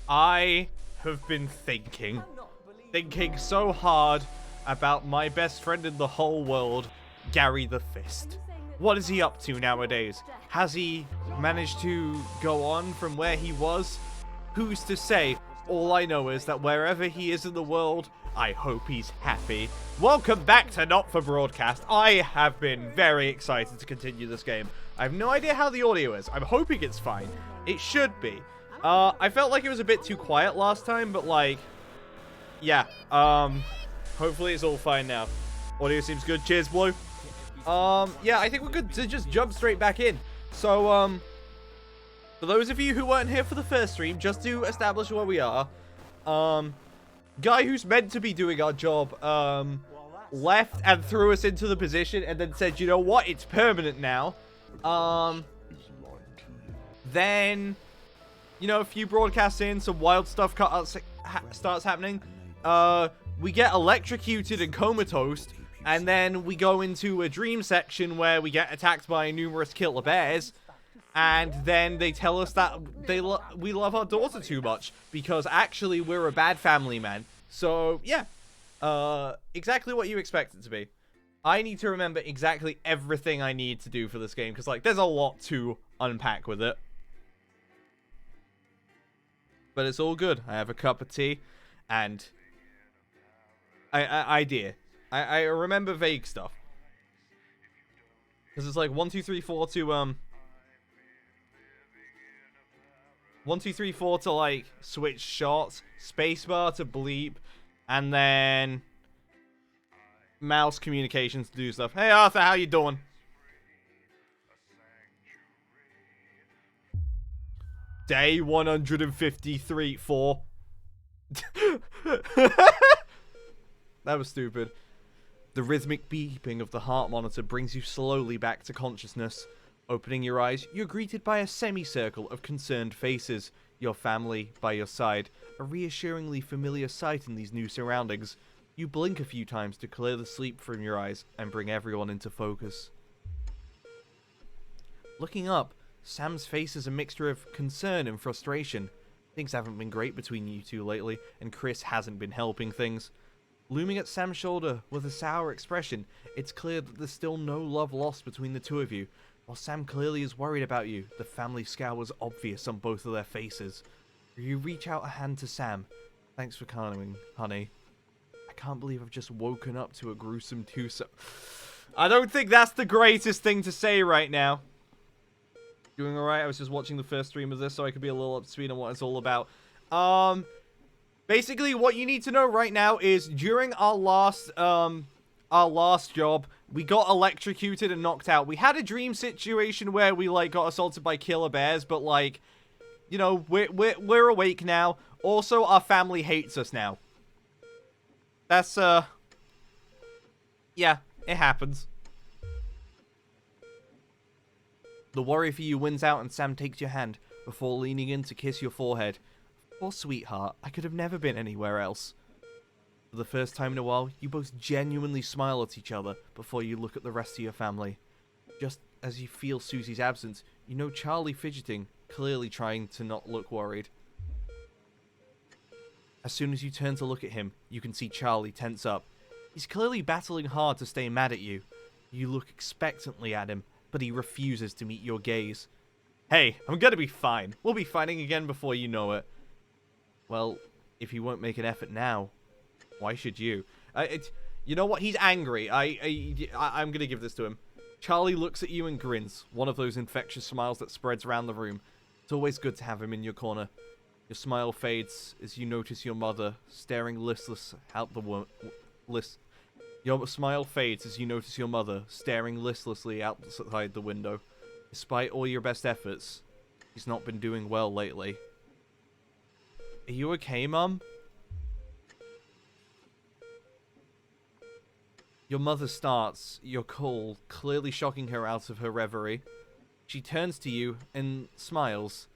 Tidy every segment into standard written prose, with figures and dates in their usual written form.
I have been thinking so hard about my best friend in the whole world, Gary the Fist. What is he up to nowadays? Has he managed to go on from where he was? Who's to say? All I know is that wherever he is in the world, I hope he's happy. Welcome back to Not For Broadcast. I have been very excited to continue this game. I have no idea how the audio is. I'm hoping it's fine. It should be. I felt like it was a bit too quiet last time, but like, yeah. Hopefully it's all fine now. Audio seems good. Cheers, Blue. Yeah, I think we're good to just jump straight back in. So, for those of you who weren't here for the first stream, just to establish where we are, guy who's meant to be doing our job, left and threw us into the position and then said, you know what, it's permanent now. Then, you know, a few broadcasts in, some wild stuff starts happening. We get electrocuted and comatose, and then we go into a dream section where we get attacked by numerous killer bears. And then they tell us that we love our daughter too much because actually we're a bad family, man. So, yeah. Exactly what you expect it to be. I need to remember exactly everything I need to do for this game because, like, there's a lot to unpack with it. But it's all good. I have a cup of tea and I remember vague stuff. Because it's like 1, 2, 3, 4 to 1, 2, 3, 4 to, like, switch shots, spacebar to bleep, and then mouse communications to do stuff. Hey, Arthur, how you doing? Day 153, 4. That was stupid. The rhythmic beeping of the heart monitor brings you slowly back to consciousness. Opening your eyes, you're greeted by a semicircle of concerned faces, your family by your side, a reassuringly familiar sight in these new surroundings. You blink a few times to clear the sleep from your eyes and bring everyone into focus. Looking up, Sam's face is a mixture of concern and frustration. Things haven't been great between you two lately, and Chris hasn't been helping things. Looming at Sam's shoulder with a sour expression, it's clear that there's still no love lost between the two of you. While Sam clearly is worried about you, the family scowl was obvious on both of their faces. You reach out a hand to Sam. Thanks for coming, honey. I can't believe I've just woken up to a gruesome twosome. I don't think that's the greatest thing to say right now. Doing alright? I was just watching the first stream of this so I could be a little up to speed on what it's all about. Basically, what you need to know right now is during our last job, we got electrocuted and knocked out. We had a dream situation where we, like, got assaulted by killer bears, but, like, you know, we're awake now. Also, our family hates us now. That's, yeah, it happens. The worry for you wins out and Sam takes your hand before leaning in to kiss your forehead. Poor sweetheart, I could have never been anywhere else. For the first time in a while, you both genuinely smile at each other before you look at the rest of your family. Just as you feel Susie's absence, you know Charlie fidgeting, clearly trying to not look worried. As soon as you turn to look at him, you can see Charlie tense up. He's clearly battling hard to stay mad at you. You look expectantly at him, but he refuses to meet your gaze. Hey, I'm gonna be fine. We'll be fighting again before you know it. Well, if you won't make an effort now, why should you? You know what? He's angry. I'm gonna give this to him. Charlie looks at you and grins, one of those infectious smiles that spreads around the room. It's always good to have him in your corner. Your smile fades as you notice your mother staring listless out the Your smile fades as you notice your mother staring listlessly outside the window. Despite all your best efforts, she's not been doing well lately. Are you okay, Mum? Your mother starts your call, clearly shocking her out of her reverie. She turns to you and smiles,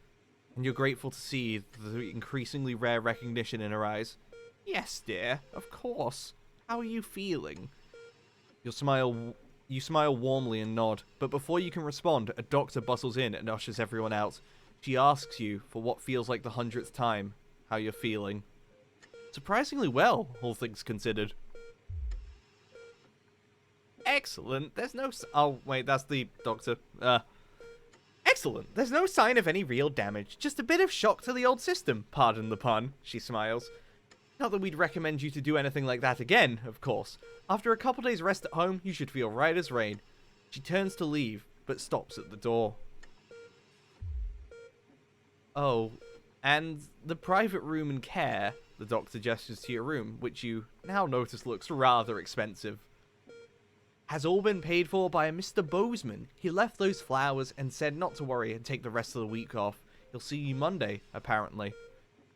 and you're grateful to see the increasingly rare recognition in her eyes. Yes, dear, of course. How are you feeling? Your smile You smile warmly and nod, but before you can respond, a doctor bustles in and ushers everyone out. She asks you, for what feels like the 100th time, how you're feeling. Surprisingly well, all things considered. Excellent. There's no... Oh, wait, that's the doctor. Excellent. There's no sign of any real damage. Just a bit of shock to the old system. Pardon the pun. She smiles. Not that we'd recommend you to do anything like that again, of course. After a couple days rest at home, you should feel right as rain. She turns to leave, but stops at the door. Oh, and the private room and care, the doctor gestures to your room, which you now notice looks rather expensive, has all been paid for by a Mr. Bozeman. He left those flowers and said not to worry and take the rest of the week off. He'll see you Monday, apparently.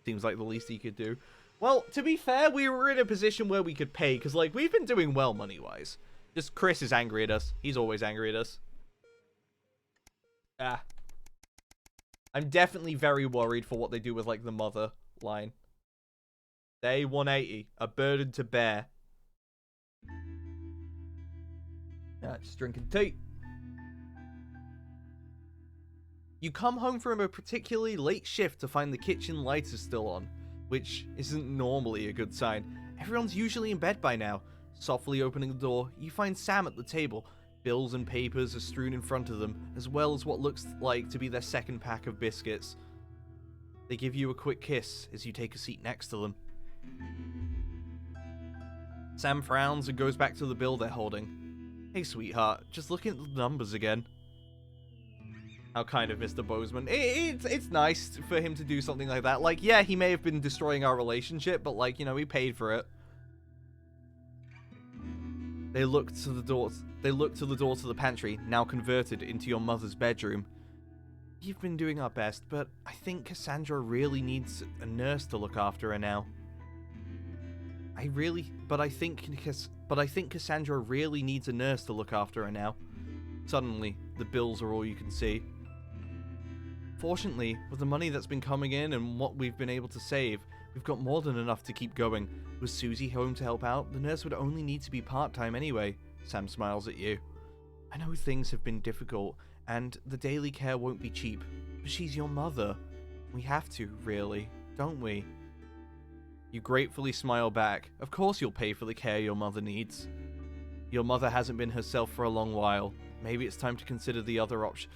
Seems like the least he could do. Well, to be fair, we were in a position where we could pay, because, like, we've been doing well money-wise. Just Chris is angry at us. He's always angry at us. I'm definitely very worried for what they do with, like, the mother line. Day 180. A burden to bear. Just drinking tea. You come home from a particularly late shift to find the kitchen light is still on, which isn't normally a good sign. Everyone's usually in bed by now. Softly opening the door, you find Sam at the table. Bills and papers are strewn in front of them, as well as what looks like to be their second pack of biscuits. They give you a quick kiss as you take a seat next to them. Sam frowns and goes back to the bill they're holding. Hey, sweetheart, just looking at the numbers again. How kind of Mr. Bozeman. It's nice for him to do something like that. Like, yeah, he may have been destroying our relationship, but, like, you know, he paid for it. They look to the door to the pantry, now converted into your mother's bedroom. You've been doing our best, but I think Cassandra really needs a nurse to look after her now. But I think Cassandra really needs a nurse to look after her now. Suddenly, the bills are all you can see. Fortunately, with the money that's been coming in and what we've been able to save, we've got more than enough to keep going. Was Susie home to help out? The nurse would only need to be part-time anyway. Sam smiles at you. I know things have been difficult, and the daily care won't be cheap, but she's your mother. We have to, really, don't we? You gratefully smile back. Of course you'll pay for the care your mother needs. Your mother hasn't been herself for a long while. Maybe it's time to consider the other option.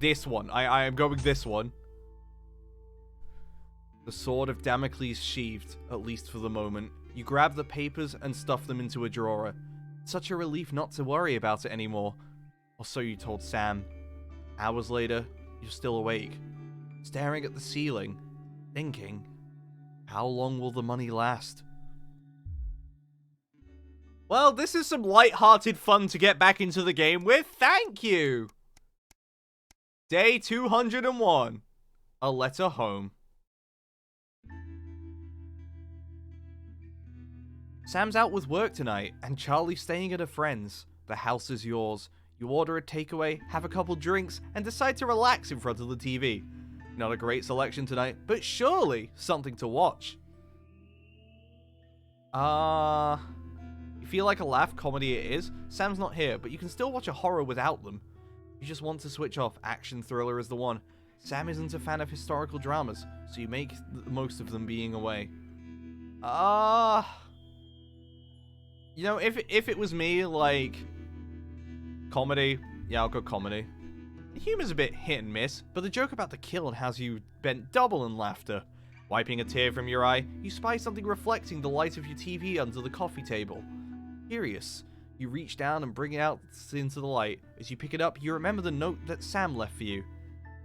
This one. I am going this one. The sword of Damocles sheathed, at least for the moment. You grab the papers and stuff them into a drawer. It's such a relief not to worry about it anymore. Or so you told Sam. Hours later, you're still awake, staring at the ceiling, thinking, how long will the money last? Well, this is some light-hearted fun to get back into the game with. Thank you! Day 201. A letter home. Sam's out with work tonight, and Charlie's staying at a friend's. The house is yours. You order a takeaway, have a couple drinks, and decide to relax in front of the TV. Not a great selection tonight, but surely something to watch. You feel like a laugh comedy it is? Sam's not here, but you can still watch a horror without them. You just want to switch off. Action thriller is the one. Sam isn't a fan of historical dramas, so you make the most of them being away. You know, if it was me, like, comedy, yeah, I'll go comedy. The humor's a bit hit and miss, but the joke about the kill has you bent double in laughter. Wiping a tear from your eye, you spy something reflecting the light of your TV under the coffee table. Curious, you reach down and bring it out into the light. As you pick it up, you remember the note that Sam left for you.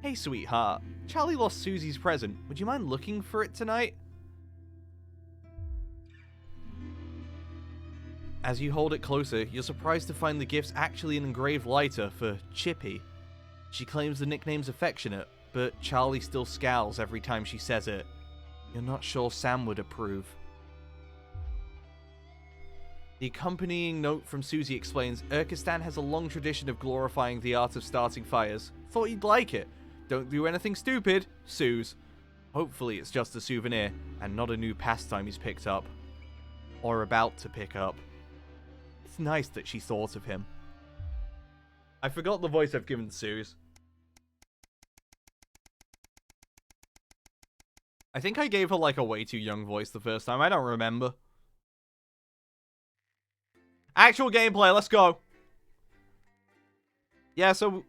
Hey, sweetheart, Charlie lost Susie's present. Would you mind looking for it tonight? As you hold it closer, you're surprised to find the gift's actually an engraved lighter for Chippy. She claims the nickname's affectionate, but Charlie still scowls every time she says it. You're not sure Sam would approve. The accompanying note from Susie explains, Urkistan has a long tradition of glorifying the art of starting fires. Thought you'd like it. Don't do anything stupid, Suze. Hopefully it's just a souvenir and not a new pastime he's picked up. Or about to pick up. It's nice that she thought of him. I forgot the voice I've given Suze. I think I gave her like a way too young voice the first time. I don't remember. Actual gameplay, let's go. Yeah, so,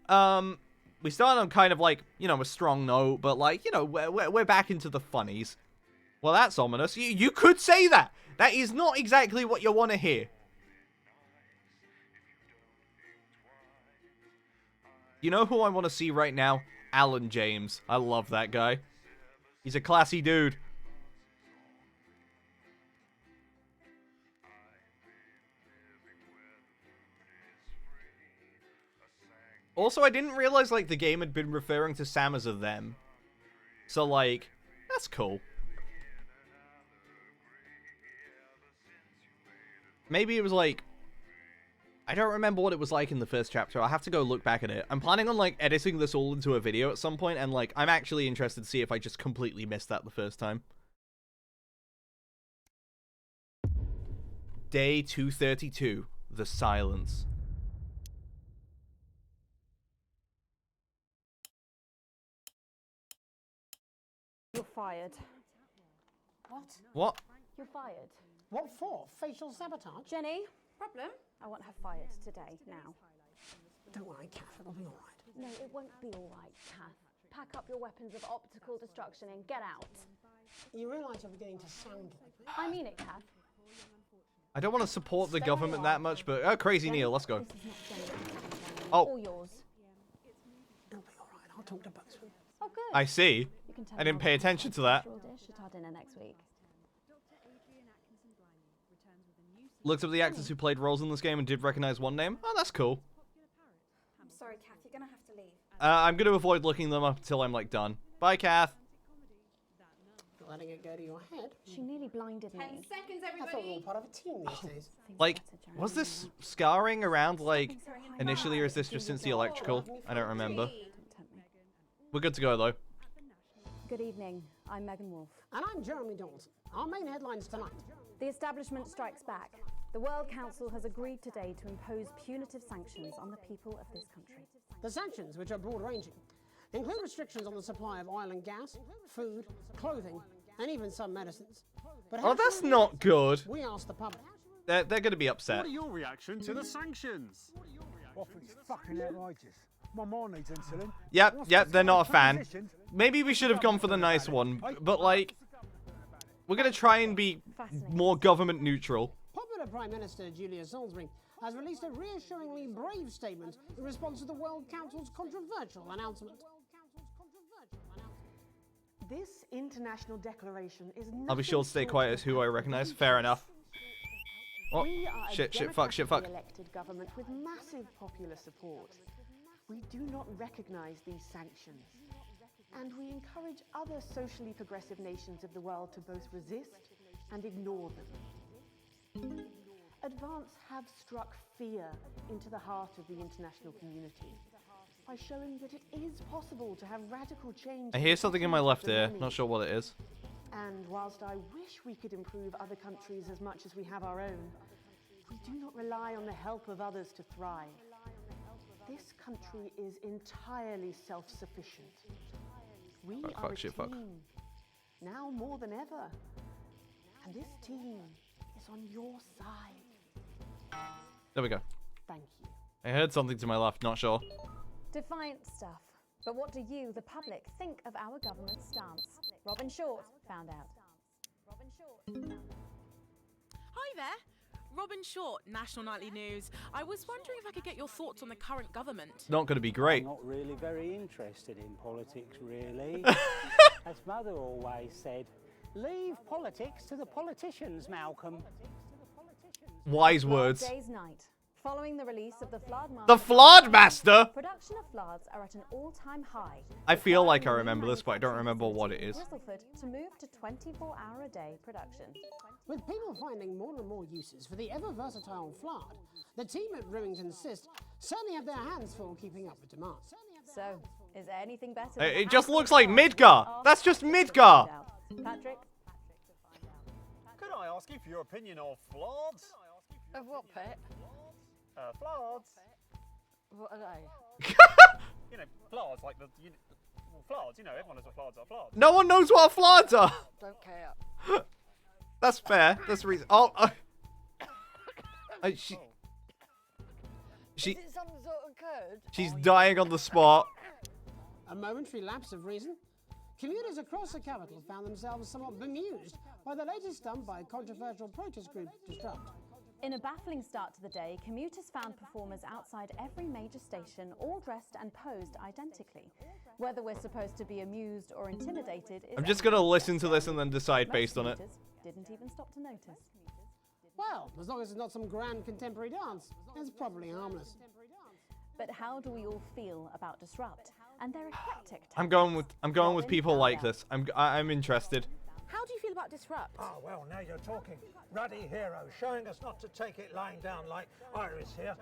we started on kind of like, you know, a strong note, but like, you know, we're back into the funnies. Well, that's ominous. You could say that. That is not exactly what you want to hear. You know who I want to see right now? Alan James. I love that guy. He's a classy dude. Also, I didn't realize, like, the game had been referring to Sam as a them. So, like, that's cool. Maybe it was, like... I don't remember what it was like in the first chapter. I'll have to go look back at it. I'm planning on, like, editing this all into a video at some point, and, like, I'm actually interested to see if I just completely missed that the first time. Day 232. The Silence. You're fired. What? You're fired. What for? Facial sabotage? Jenny? Problem? I want her fired today, now. Don't worry, Kath, it'll be all right. No, it won't be all right, Kath. Pack up your weapons of optical destruction and get out. You realise you're beginning to sound like me? I mean it, Kath. I don't want to support the government that much, but... Oh, crazy Neil, let's go. This is not Jenny. Oh. All yours. It'll be all right. I'll talk to both of you. Oh, good. I see. You can tell I didn't pay attention to that. Dish at our dinner next week. Looked up the actors who played roles in this game and did recognize one name. Oh, that's cool. I'm sorry, Kath, you're gonna have to leave. I'm going to avoid looking them up until I'm, like, done. Bye, Kath. Letting it go to your head. She nearly blinded 10 me. seconds, I thought we were all everybody. part of a team these days. Like, was this scarring around, like, initially, or is this just since the electrical? I don't remember. Don't tempt me. We're good to go, though. Good evening. I'm Megan Wolf. And I'm Jeremy Dawson. Our main headlines tonight. The establishment strikes back. The World Council has agreed today to impose punitive sanctions on the people of this country. The sanctions, which are broad-ranging, include restrictions on the supply of oil and gas, food, clothing, and even some medicines. But Oh, that's not good. we asked the public. They're going to be upset. What are your reaction to the sanctions? Well, it's fucking outrageous. My mom needs insulin. Yep, they're not a fan. Maybe we should have gone for the nice one, but, like, we're going to try and be more government neutral. Popular Prime Minister Julia Salisbury has released a reassuringly brave statement in response to the World Council's controversial announcement. This international declaration is I'll be sure to stay quiet as who I recognize. Fair enough. Oh, We are a shit, fuck. democratically elected government with massive popular support. We do not recognize these sanctions, and we encourage other socially progressive nations of the world to both resist and ignore them. Advance have struck fear into the heart of the international community by showing that it is possible to have radical change. I hear something in my left ear. Not sure what it is. And whilst I wish we could improve other countries as much as we have our own, we do not rely on the help of others to thrive. This country is entirely self-sufficient. We are a team, now more than ever. And this team is on your side. There we go. Thank you. I heard something to my left, not sure. Defiant stuff. But what do you, the public, think of our government's stance? Robin Short found out. Hi there. Robin Short, National Nightly News. I was wondering if I could get your thoughts on the current government. It's not going to be great. I'm not really very interested in politics, really. As Mother always said, leave politics to the politicians, Malcolm. Wise words. Day's night. Following the release of the Flood Master. The Flood Master! Production of floods are at an all-time high. I feel like I remember this, but I don't remember what it is. Whistleford to move to 24-hour-a-day production. With people finding more and more uses for the ever-versatile Flard, the team at Remington Cyst certainly have their hands full keeping up with demand. So, Is there anything better? It just looks like Midgar. That's just Midgar. Patrick? Could I ask you for your opinion of floods? Of what, pet? Floods. What are they? You know, floods, like floods, you know, everyone knows what floods are. Floods. No one knows what floods are. Don't care. That's fair. That's the reason. Oh, she. Is it some sort of code? She's dying on the spot. A momentary lapse of reason. Commuters across the capital found themselves somewhat bemused by the latest stunt by controversial protest group Disrupt. In a baffling start to the day, commuters found performers outside every major station, all dressed and posed identically. Whether we're supposed to be amused or intimidated is... I'm just gonna listen to this and then decide based on it. Most commuters didn't even stop to notice. Well, as long as it's not some grand contemporary dance, it's probably harmless. But how do we all feel about Disrupt and their eclectic I'm going with people like this. I'm interested. How do you feel about Disrupt? Oh, well, now you're talking. Ruddy hero, showing us not to take it lying down like Iris here.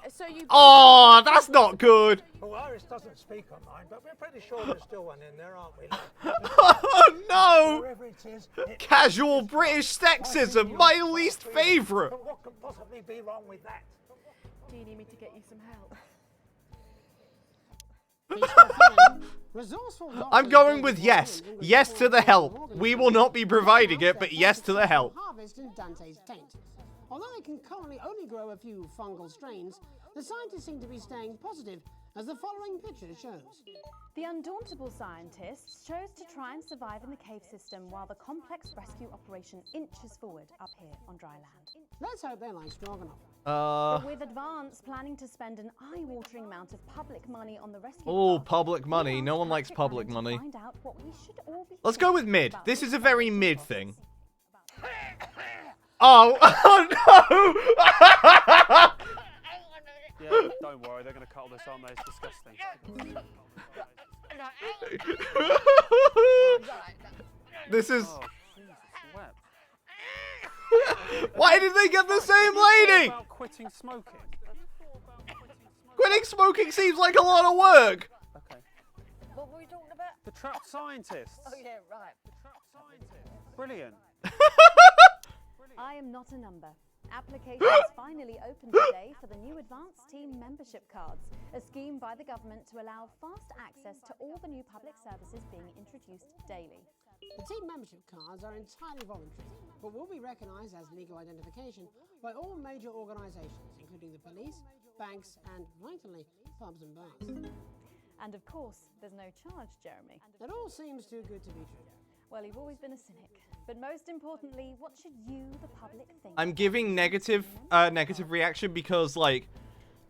So you... Oh, that's not good. Oh, Iris doesn't speak on mine, but we're pretty sure there's still one in there, aren't we? Oh no! Wherever it is, Casual British sexism, my least favourite. But what could possibly be wrong with that? Do you need me to get you some help? I'm going with yes. Yes to the help. We will not be providing it, but yes to the help. Harvest in Dante's taint. Although they can currently only grow a few fungal strains, the scientists seem to be staying positive, as the following picture shows. The undauntable scientists chose to try and survive in the cave system while the complex rescue operation inches forward up here on dry land. Let's hope they lie strong enough. But with Advance planning to spend an eye-watering amount of public money on the rescue... Oh, public money. No one likes public to money. find out what we should all be Let's go with thinking mid. about This is a this very process. mid thing. Oh, oh Yeah, don't worry, they're going to cut all this, aren't they? It's disgusting. no! This is... Oh, Jesus, wet. Why did they get the same lady? About quitting smoking. Quitting smoking seems like a lot of work. Okay. What were we talking about? The trapped scientists. Oh, yeah, right. The trapped scientists. Brilliant. I am not a number. Applications finally opened today for the new Advanced Team membership cards, a scheme by the government to allow fast access to all the new public services being introduced daily. The team membership cards are entirely voluntary, but will be recognised as legal identification by all major organisations, including the police, banks, and, vitally, pubs and bars. And of course, there's no charge, Jeremy. It all seems too good to be true. Well, you've always been a cynic. But most importantly, what should you, the public, think? I'm giving negative reaction because, like,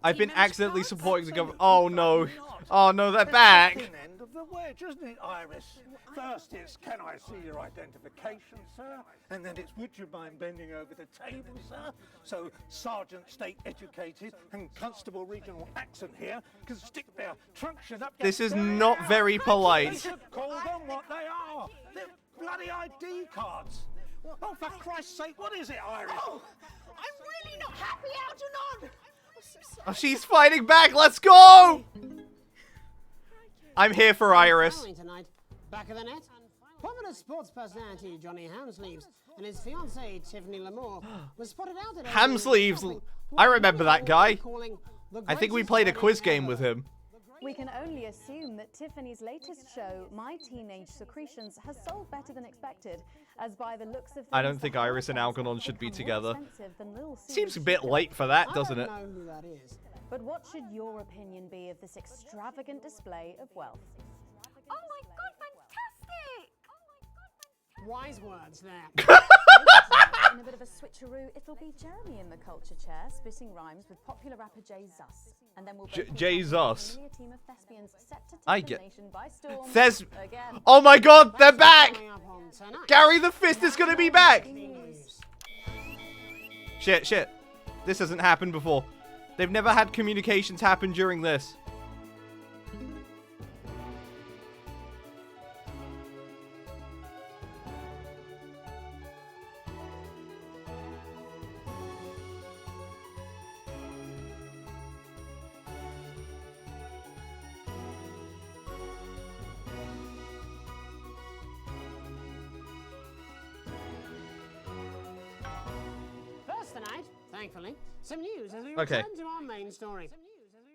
I've been accidentally supporting the government. Oh no. Oh no, they're back. It's the thin end of the wedge, isn't it, Iris? First it's, can I see your identification, sir? And then it's, would you mind bending over the table, sir? So Sergeant State Educated and Constable Regional Accent here can stick their truncheon up. This is not very polite. They should call them what they are. They're bloody ID cards. Oh, for Christ's sake, what is it, Iris? Oh, I'm really not happy, Algernon! I'm so sorry. Oh, she's fighting back. Let's go. I'm here for Iris. Tonight, back of the net, popular sports personality Johnny Hamsleeves and his fiancée Tiffany Lamour was spotted out today. Hamsleeves. I remember that guy. I think we played a quiz game with him. We can only assume that Tiffany's latest show, My Teenage Secretions, has sold better than expected, as by the looks of things, I don't think Iris and Algernon should be more together. expensive than Little Seems a Caesar's bit show. late for that, doesn't it? I don't know who that is. But what should your opinion be of this extravagant display of wealth? Oh my god, fantastic! Wise words there. In a bit of a switcheroo, it'll be Jeremy in the culture chair, spitting rhymes with popular rapper Jay Zus. And then we'll both Jay Zus. a team of thespians set to take I the get- nation by storm. Says, Again. oh my god, they're back! Coming up on tonight. Gary the Fist is gonna be back! Shit. This hasn't happened before. They've never had communications happen during this. Thankfully, some news as we Okay. return to our main story.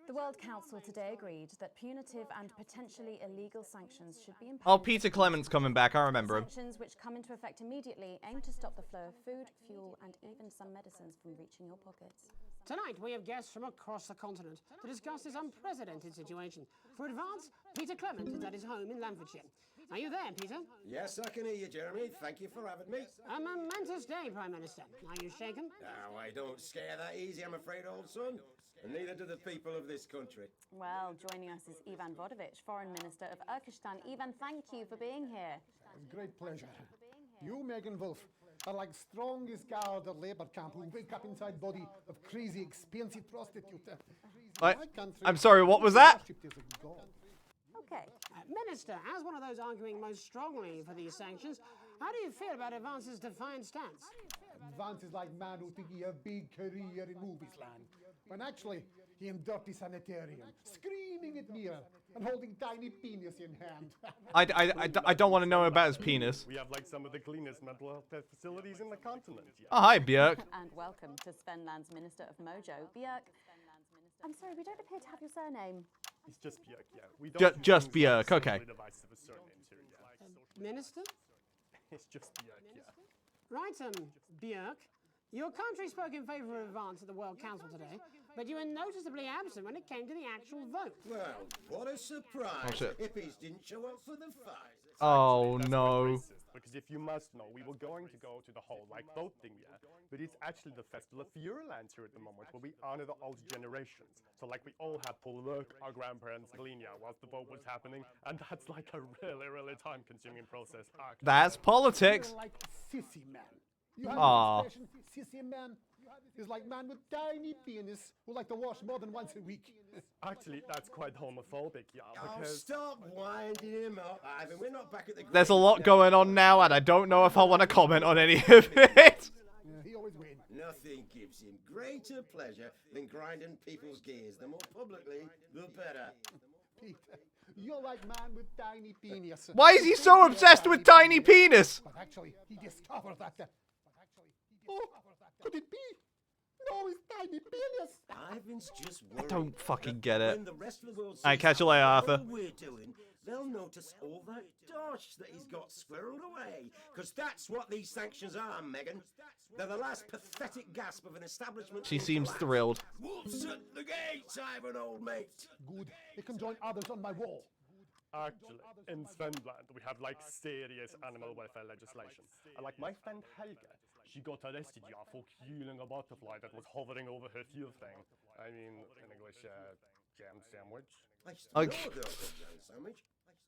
The World Council today agreed that punitive and potentially illegal sanctions should be imposed. Oh, Peter Clement's coming back. I remember him. Sanctions, which come into effect immediately, aim to stop the flow of food, fuel, and even some medicines from reaching your pockets. Tonight, we have guests from across the continent to discuss this unprecedented situation. For Advance, Peter Clement is at his home in Lamfordshire. Are you there, Peter? Yes, I can hear you, Jeremy. Thank you for having me. A momentous day, Prime Minister. Are you shaken? Now, I don't scare that easy, I'm afraid, old son. And neither do the people of this country. Well, joining us is Ivan Vodovich, Foreign Minister of Urkistan. Ivan, thank you for being here. Great pleasure. You, Megan Wolf, are like strongest guard at Labour camp who wake up inside body of crazy, expensive prostitute. I'm sorry, what was that? Okay. Minister, as one of those arguing most strongly for these sanctions, how do you feel about Advance's defiant stance? Advance is like man who think he have big career in movies land, when actually he in dirty sanitarium, screaming at mirror and holding tiny penis in hand. I don't want to know about his penis. We have like some of the cleanest mental health facilities in the continent. Yeah. Oh, hi, Björk. And welcome to Svenland's Minister of Mojo, Björk. I'm sorry, we don't appear to have your surname. It's just Björk, yeah. We don't Just Björk, okay. Device of a surname too, yeah. Minister? It's just Björk, yeah. Right, Björk. Your country spoke in favour of Advance at the World Council today, but you were noticeably absent when it came to the actual vote. Well, what a surprise. Oh, shit. Hippies didn't show up for the fight. Oh, That's no. quite racist, because if you must know, we were going to go to the whole like voting, yeah, but it's actually the festival of Fureland here at the moment, where we honor the old generations. So like we all had to look our grandparents clean, yeah, whilst the vote was happening, and that's like a really time-consuming process. That's politics. You're like sissy man. You have Aw. the expression sissy man is like man with tiny penis who like to wash more than once a week. Actually, that's quite homophobic, yeah, Oh, because... stop winding him up, Ivan. We're not back at the... There's a lot going on now, and I don't know if I want to comment on any of it. Yeah, he always wins. Nothing gives him greater pleasure than grinding people's gears. The more publicly, the better. Peter, you're like man with tiny penis. Why is he so obsessed with tiny penis? But actually, he discovered that. Oh, could it be? No, it's tiny penis. Ivan's just worried. Don't fucking get it. When the rest of the world Alright, sees catch you later, how Arthur. well we're doing, they'll notice all that dosh that he's got squirreled away. Because that's what these sanctions are, Megan. They're the last pathetic gasp of an establishment. She in seems collapse. thrilled. Wolves at the gates, Ivan, old mate. Good. He can join others on my wall. Actually, in Svenland, we have like serious animal welfare legislation. And like my friend Helga, she got arrested, yeah, for killing a butterfly that was hovering over her fuel thing. I mean, in English, jam sandwich. I used to know a girl called Jam Sandwich.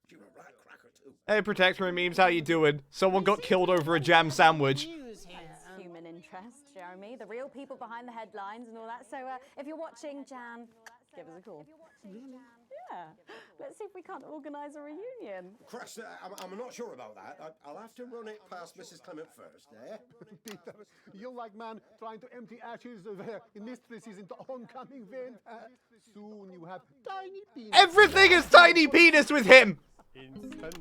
She was a right cracker too. Hey, Protector Memes, how you doing? Someone got killed over a jam sandwich. Human interest, Jeremy. The real people behind the headlines and all that. So if you're watching Jam, give us a call. Yeah. Let's see if we can't organise a reunion. Christ, I'm not sure about that. I'll have to run it past Mrs. Clement first, eh? Peter, you're like man trying to empty ashes of mistresses into oncoming vent. Soon you have tiny penis. Everything is tiny penis with him. In Finland,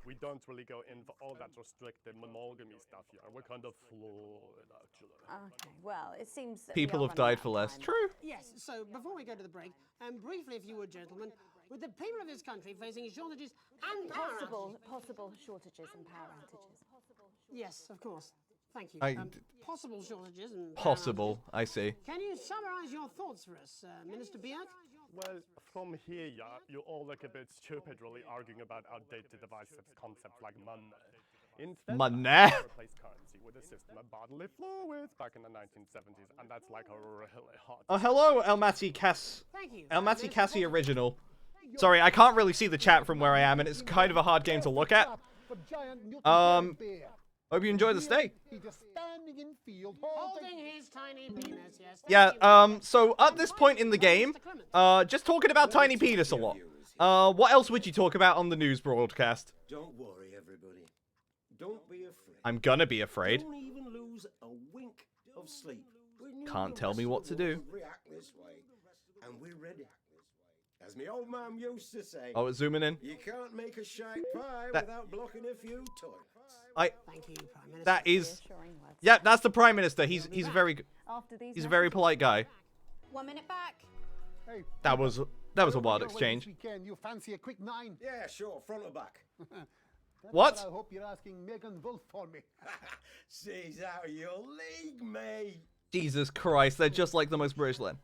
we don't really go in for all that restricted monogamy stuff here. We're kind of fluid, actually. Okay, well, it seems that People have died for less. True. Yes, so before we go to the break, briefly, if you would, gentlemen, with the people of this country facing shortages and power possible shortages and power outages. Yes, of course. Thank you. I- Possible shortages and power Possible, I see. outages. Can you summarise your thoughts for us, Minister Björk? Well, from here, yeah, you all look a bit stupid really arguing about outdated devices concepts like money. Instead, Money? we replaced currency with a system of bodily fluids back in the 1970s, and that's like a really hot... Oh, hello, Elmati Thank you. Elmati Cassie Original. Sorry, I can't really see the chat from where I am, and it's kind of a hard game to look at. Hope you enjoy the stay. He just standing in field Holding his tiny penis, yes. Yeah, so at this point in the game, just talking about tiny penis a lot. What else would you talk about on the news broadcast? Don't worry, everybody. Don't be afraid. I'm gonna be afraid. Don't even lose a wink of sleep. Can't tell me what to do. React this way, and we're ready. As my old man used to say. Oh, it's zooming in. You can't make a shite pie That- without blocking a few toilets. Thank you, Prime Minister. That is... Yeah, that's the Prime Minister. He's very good. After these He's a very polite guy. 1 minute back. Hey, That was a wild your way exchange. this weekend. You fancy a quick 9? Yeah, sure, front or back. That's What? I hope you're asking Megan Wolf for me. She's out of your league, mate. Jesus Christ, they're just like the most British then.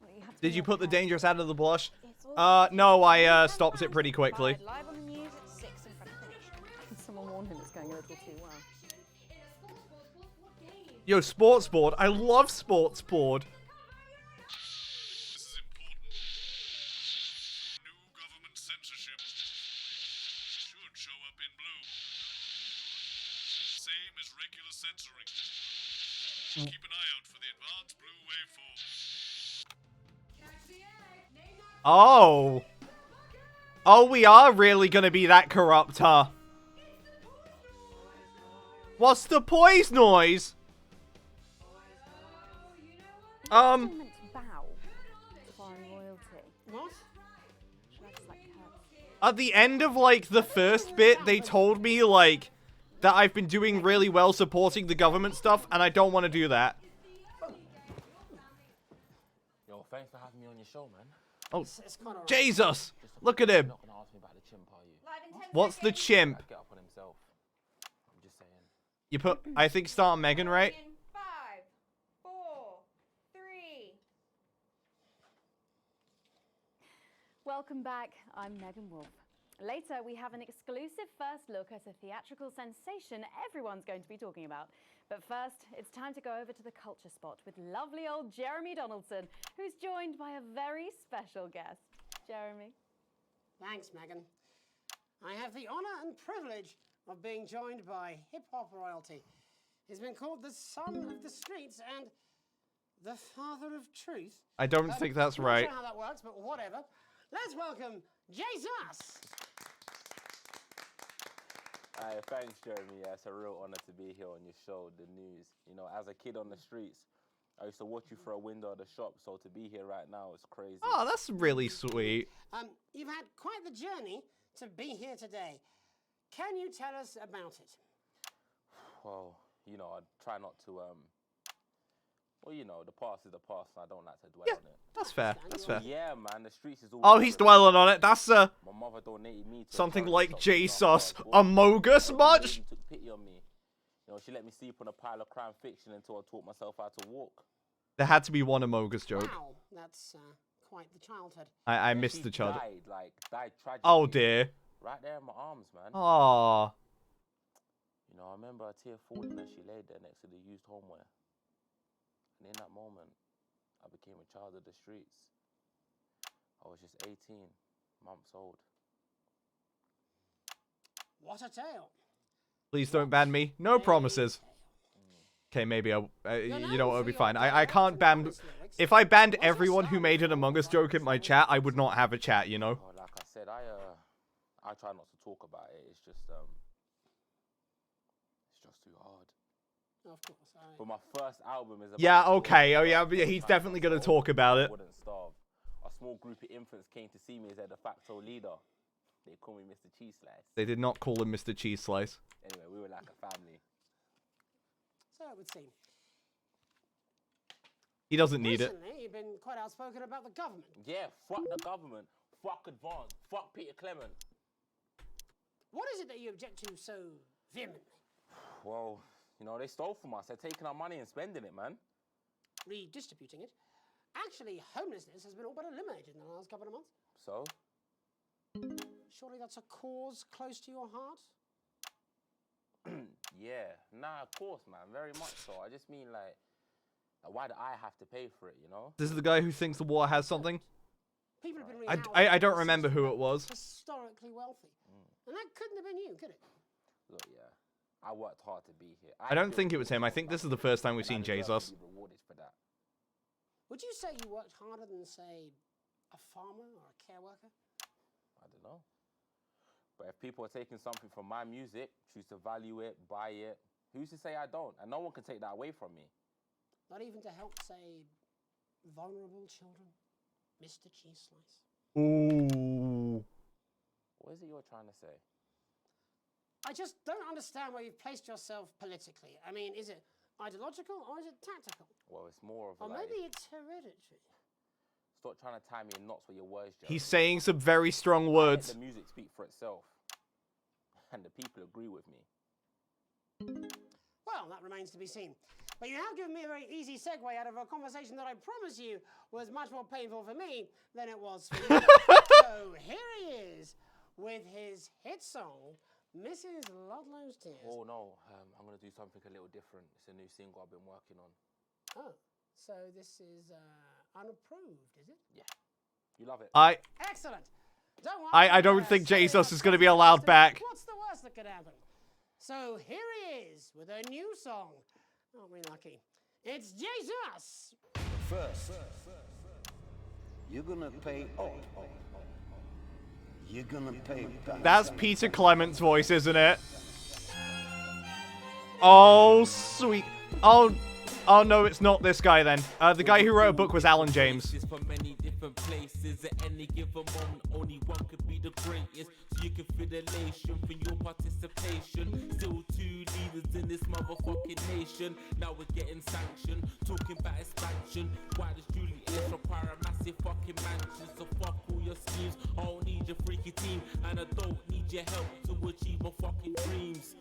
Well, you have to Did be you put the okay. dangerous out of the blush? It's all No, I stopped it pretty quickly. Live on the news at 6 in front of the nation. Someone warned him it's going a little too well. Yo, sports board. I love sports board. This is important. New government censorship should show up in blue. Same as regular censoring. Keep an eye out for the advanced blue waveform. Oh. Oh, we are really gonna be that corrupt, huh? What's the poise noise? Meant to bow to foreign royalty. What? Should I just like curtsy? At the end of, like, the first bit, they told me, like, that I've been doing really well supporting the government stuff, and I don't want to do that. Yo, thanks for having me on your show, man. Oh, It's kind of Jesus! Look at him. You're not gonna ask me about the chimp, are you? Live in 10 What's the seconds. chimp? Get up on himself. I'm just saying. You put, I think, start Megan, right? In 5, 4, 3. Welcome back. I'm Megan Wolf. Later, we have an exclusive first look at a theatrical sensation everyone's going to be talking about. But first, it's time to go over to the culture spot with lovely old Jeremy Donaldson, who's joined by a very special guest. Jeremy. Thanks, Megan. I have the honor and privilege of being joined by hip-hop royalty. He's been called the son of the streets and the father of truth. I don't think that's Not right. sure how that works, but whatever. Let's welcome Jesus. Thanks, Jeremy. Yeah, it's a real honor to be here on your show, The News. You know, as a kid on the streets, I used to watch you through a window of the shop, so to be here right now is crazy. Oh, that's really sweet. You've had quite the journey to be here today. Can you tell us about it? Well, you know, I try not to, well, you know, the past is the past, and I don't like to dwell on it. That's fair. That's fair. Yeah, man, the streets is all... Oh, he's dwelling on it. That's, My mother donated me to something a like charity shop, Jesus. so I Amogus much? She took pity on me. You know, she let me sleep on a pile of crime fiction until I taught myself how to walk. There had to be one Amogus joke. Wow, that's quite the childhood. I And missed she the child. died tragically. Oh, dear. Right there in my arms, man. Aww. You know, I remember a tear falling as she laid there next to the used homeware. And in that moment, I became a child of the streets. I was just 18 months old. What a tale. Please don't ban me. No promises. Okay, maybe you know what, it'll be fine. I can't ban... If I banned everyone who made an Among Us joke in my chat, I would not have a chat, you know? Oh, like I said, I try not to talk about it. It's just too hard. Of course. But my first album is about... Yeah, okay. Oh, yeah, he's definitely going to talk about it. I wouldn't starve. A small group of infants came to see me as their de facto leader. They call me Mr. Cheese Slice. They did not call him Mr. Cheese Slice. Anyway, we were like a family. So it would seem. He doesn't need it. Recently, you've been quite outspoken about the government. Yeah, fuck the government. Fuck Advance. Fuck Peter Clement. What is it that you object to so vehemently? Well, you know, they stole from us. They're taking our money and spending it, man. Redistributing it. Actually, homelessness has been all but eliminated in the last couple of months. So? Surely that's a cause close to your heart? Yeah. Nah, of course, man. Very much so. I just mean, like, why do I have to pay for it, you know? This is the guy who thinks the war has something? People have been I don't remember who it was. Historically wealthy. And that couldn't have been you, could it? Look, yeah. I worked hard to be here. I don't think it was him. I think this is the first time we've seen Jesus. Rewarded for that. Would you say you worked harder than, say, a farmer or a care worker? I don't know. But if people are taking something from my music, choose to value it, buy it, who's to say I don't? And no one can take that away from me. Not even to help, say, vulnerable children? Mr. Cheese Slice. Ooh. What is it you're trying to say? I just don't understand where you've placed yourself politically. I mean, is it ideological or is it tactical? Well, it's more of Or like, maybe it's hereditary. stop trying to tie me in knots with your words, Joe. He's saying some very strong I let words. the music speak for itself, and the people agree with me. Well, that remains to be seen. But you have given me a very easy segue out of a conversation that I promise you was much more painful for me than it was for you. So here he is with his hit song, Mrs. Ludlow's Tears. Oh no, I'm gonna do something a little different. It's a new single I've been working on. Oh, so this is unapproved, is it? Yeah, you love it. Excellent. Don't worry, I don't think Jesus is going to be allowed back. What's the worst that could happen? So here he is with a new song. Aren't we lucky? It's Jesus. First, you're gonna pay up. You're gonna pay back. That's Peter Clement's voice, isn't it? Oh, sweet. Oh no, it's not this guy then. The guy who wrote a book was Alan James. From many different places at any given moment, only one could be the greatest. So you can feel elation from your participation. Still two leaders in this motherfucking nation. Now we're getting sanctioned, talking about expansion. Why does Julius require a massive fucking mansion? So fuck all your schemes. I don't need your freaky team, and I don't need your help to achieve my fucking dreams.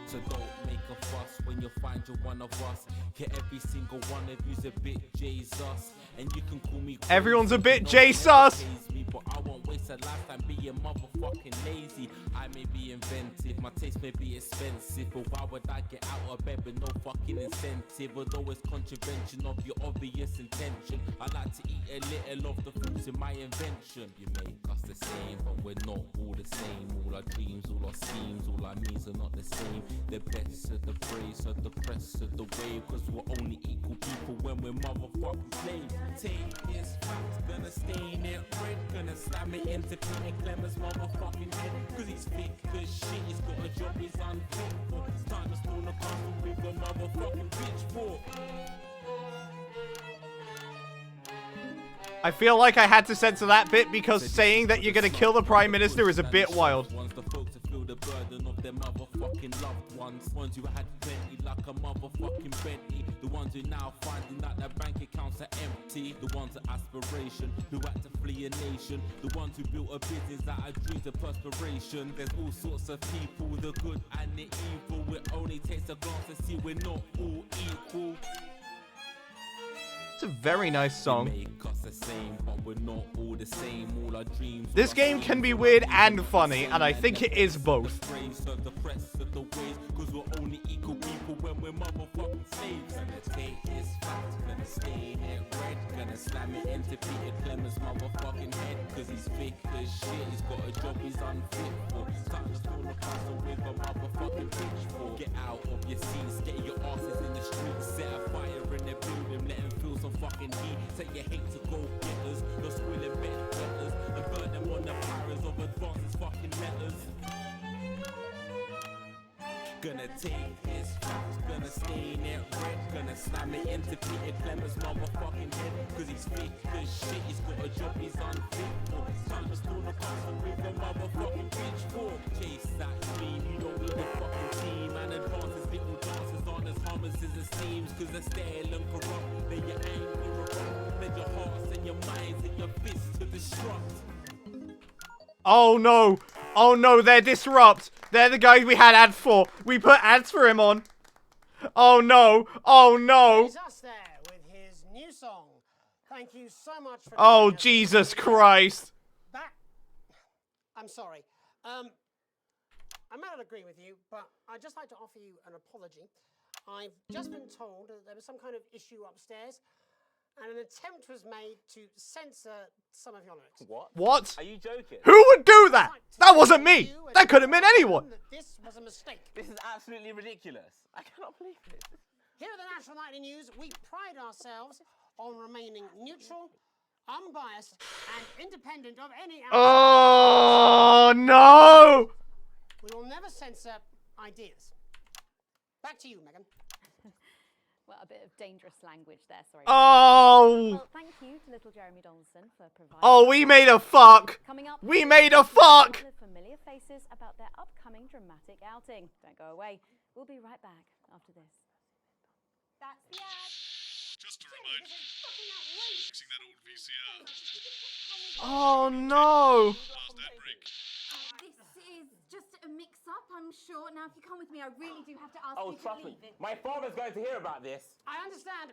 So don't make a fuss when you find you're one of us. Yeah, every single one of you's a bit Jesus. And you can call me crazy. Everyone's a bit Jesus. But I won't waste a lifetime being motherfucking lazy. I may be inventive, my taste may be expensive, but why would I get out of bed with no fucking incentive? Although it's contravention of your obvious intention, I like to eat a little of the fruits in my invention. You make us the same, but we're not all the same. All our dreams, all our schemes, all our needs are not the same. The best of the praise, of the crest of the wave, cause we're only equal people when we're motherfucking slaves. Take this fact, gonna stain it red, gonna slam it into Peter Clement's motherfucking head, cause he's thick as shit, he's got a job he's unfit for. It's time to storm the castle with a motherfucking pitchfork. I feel like I had to censor that bit because saying that you're gonna kill the Prime Minister is a bit wild. The folks that feel the burden of their motherfucking loved ones who had plenty like a motherfucking Bentley, the ones who now finding that their bank accounts are empty, the ones of aspiration who had to flee a nation, the ones who built a business out of dreams of perspiration. There's all sorts of people, the good and the evil. It only takes a glance to see we're not all equal. It's a very nice song. This game can be weird and funny, and I think it is both. Gonna slam it into Peter Clement's motherfucking head, cause he's thick as shit, he's got a job he's unfit for. Time to storm the castle with a motherfucking pitchfork. Get out of your seats, get your asses in the streets, set a fire in the building, let them feel some fucking heat. Say you hate to go getters, you're squilling betters, and burn them on the pyres of advances fucking letters. Gonna take his facts, gonna stain it red, gonna slam it into Peter Clement's motherfucking head, cause he's thick as shit, he's got a job he's unfit for. Time to storm the castle with a motherfucking pitchfork. Chase that dream, you don't need a fucking team, and advances little dances aren't as harmless as it seems, cause they're stale and corrupt. Then your anger erupt, then your hearts and your minds and your fists to destruct. Oh no! Oh no, they're Disrupt! They're the guys we had ads for! We put ads for him on! Oh no! Oh no! He's us there with his new song. Thank you so much for Oh Jesus Christ! I'm sorry. I may not agree with you, but I'd just like to offer you an apology. I've just been told that there was some kind of issue upstairs, and an attempt was made to censor some of your lyrics. What? Are you joking? Who would do that? That wasn't me! That could have been anyone! This was a mistake. This is absolutely ridiculous. I cannot believe it. Here at the National Nightly News, we pride ourselves on remaining neutral, unbiased, and independent of any outside. Oh no! We will never censor ideas. Back to you, Megan. Well, a bit of dangerous language there, sorry. Oh! Well, thank you to little Jeremy Donaldson for providing... Oh, we made a fuck! Coming up, We made a fuck! Familiar faces about their upcoming dramatic outing. Don't go away. We'll be right back after this. That's the ad. Just to remind you, fixing that old VCR. Oh no! How's that break? This is just a mix-up, I'm sure. Now, if you come with me, I really do have to ask Oh, you to trust me. leave it. My father's going to hear about this. I understand.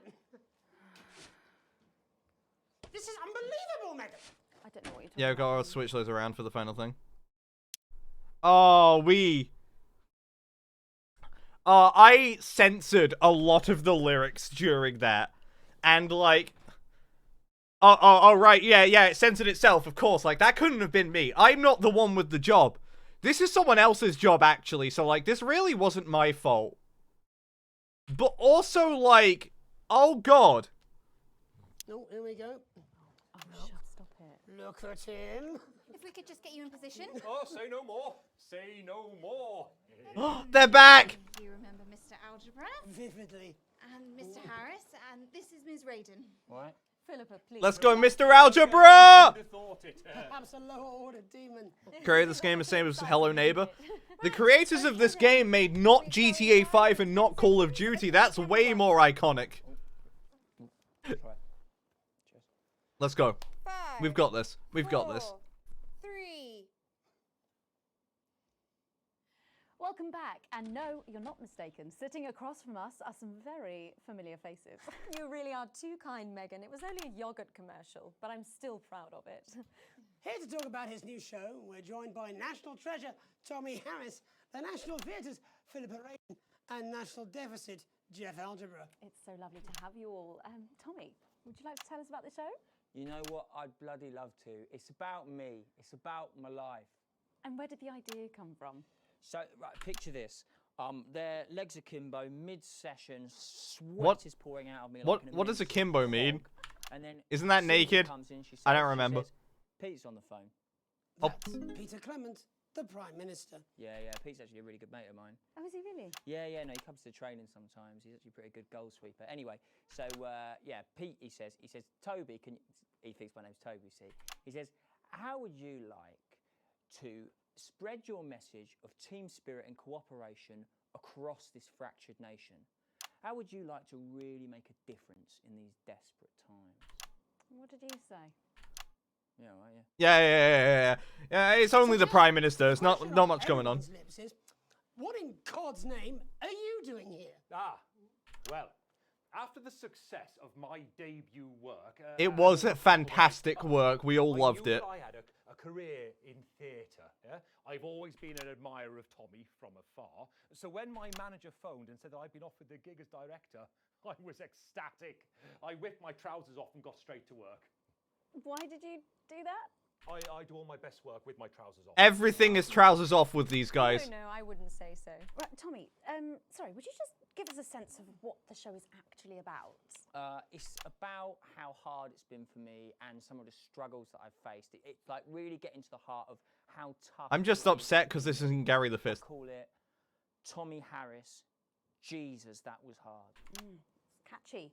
This is unbelievable, Megan. I don't know what you're talking Yeah, about. gotta switch those around for the final thing. Oh, I censored a lot of the lyrics during that. And, like... Oh, right, yeah, it censored itself, of course. Like, that couldn't have been me. I'm not the one with the job. This is someone else's job, actually. So, like, this really wasn't my fault. But also, like... Oh, God. Oh, here we go. Oh, stop it. Look at him. If we could just get you in position. Oh, say no more. Say no more. They're back! Do you remember Mr. Algebra? Vividly. And Mr. Harris, and this is Ms. Radin. What? Philippa, please. Let's go, Mr. Algebra! Perhaps a lower order demon. Creator of this game is the same as Hello Neighbor. The creators of this game made not GTA 5 and not Call of Duty. That's way more iconic. Let's go. We've got this. We've got this. 3. Welcome back. And no, you're not mistaken. Sitting across from us are some very familiar faces. You really are too kind, Megan. It was only a yogurt commercial, but I'm still proud of it. Here to talk about his new show, we're joined by National Treasure Tommy Harris, the National Theatre's Philippa Radin, and National Deficit Jeff Algebra. It's so lovely to have you all. Tommy, would you like to tell us about the show? You know what? I'd bloody love to. It's about me. It's about my life. And where did the idea come from? So, right, picture this. Their legs akimbo, mid-session, sweat What? is pouring out of me. What like does akimbo mean? And then Isn't that Susan naked? comes in, she I don't says- remember. she says, Pete's on the phone. That's Peter Clement, the Prime Minister. Yeah, Pete's actually a really good mate of mine. Oh, is he really? Yeah, no, he comes to the training sometimes. He's actually a pretty good goal sweeper. Anyway, so, yeah, Pete, he says, Toby, he thinks my name's Toby, see? He says, how would you like to spread your message of team spirit and cooperation across this fractured nation? How would you like to really make a difference in these desperate times? What did he say? Yeah, right, yeah. Yeah, it's only the Prime Minister. There's not much going on. Lips is, what in God's name are you doing here? Well, after the success of my debut work... It was a fantastic work. We all loved it. I had a career in theatre. Yeah? I've always been an admirer of Tommy from afar. So when my manager phoned and said that I'd been offered the gig as director, I was ecstatic. I whipped my trousers off and got straight to work. Why did you do that? I do all my best work with my trousers off. Everything is trousers off with these guys. No, I wouldn't say so. Right, Tommy, sorry, would you just give us a sense of what the show is actually about? It's about how hard it's been for me and some of the struggles that I've faced. It's like really getting to the heart of how tough... I'm just upset because this isn't Gary the Fist. I call it Tommy Harris. Jesus, that was hard. Catchy.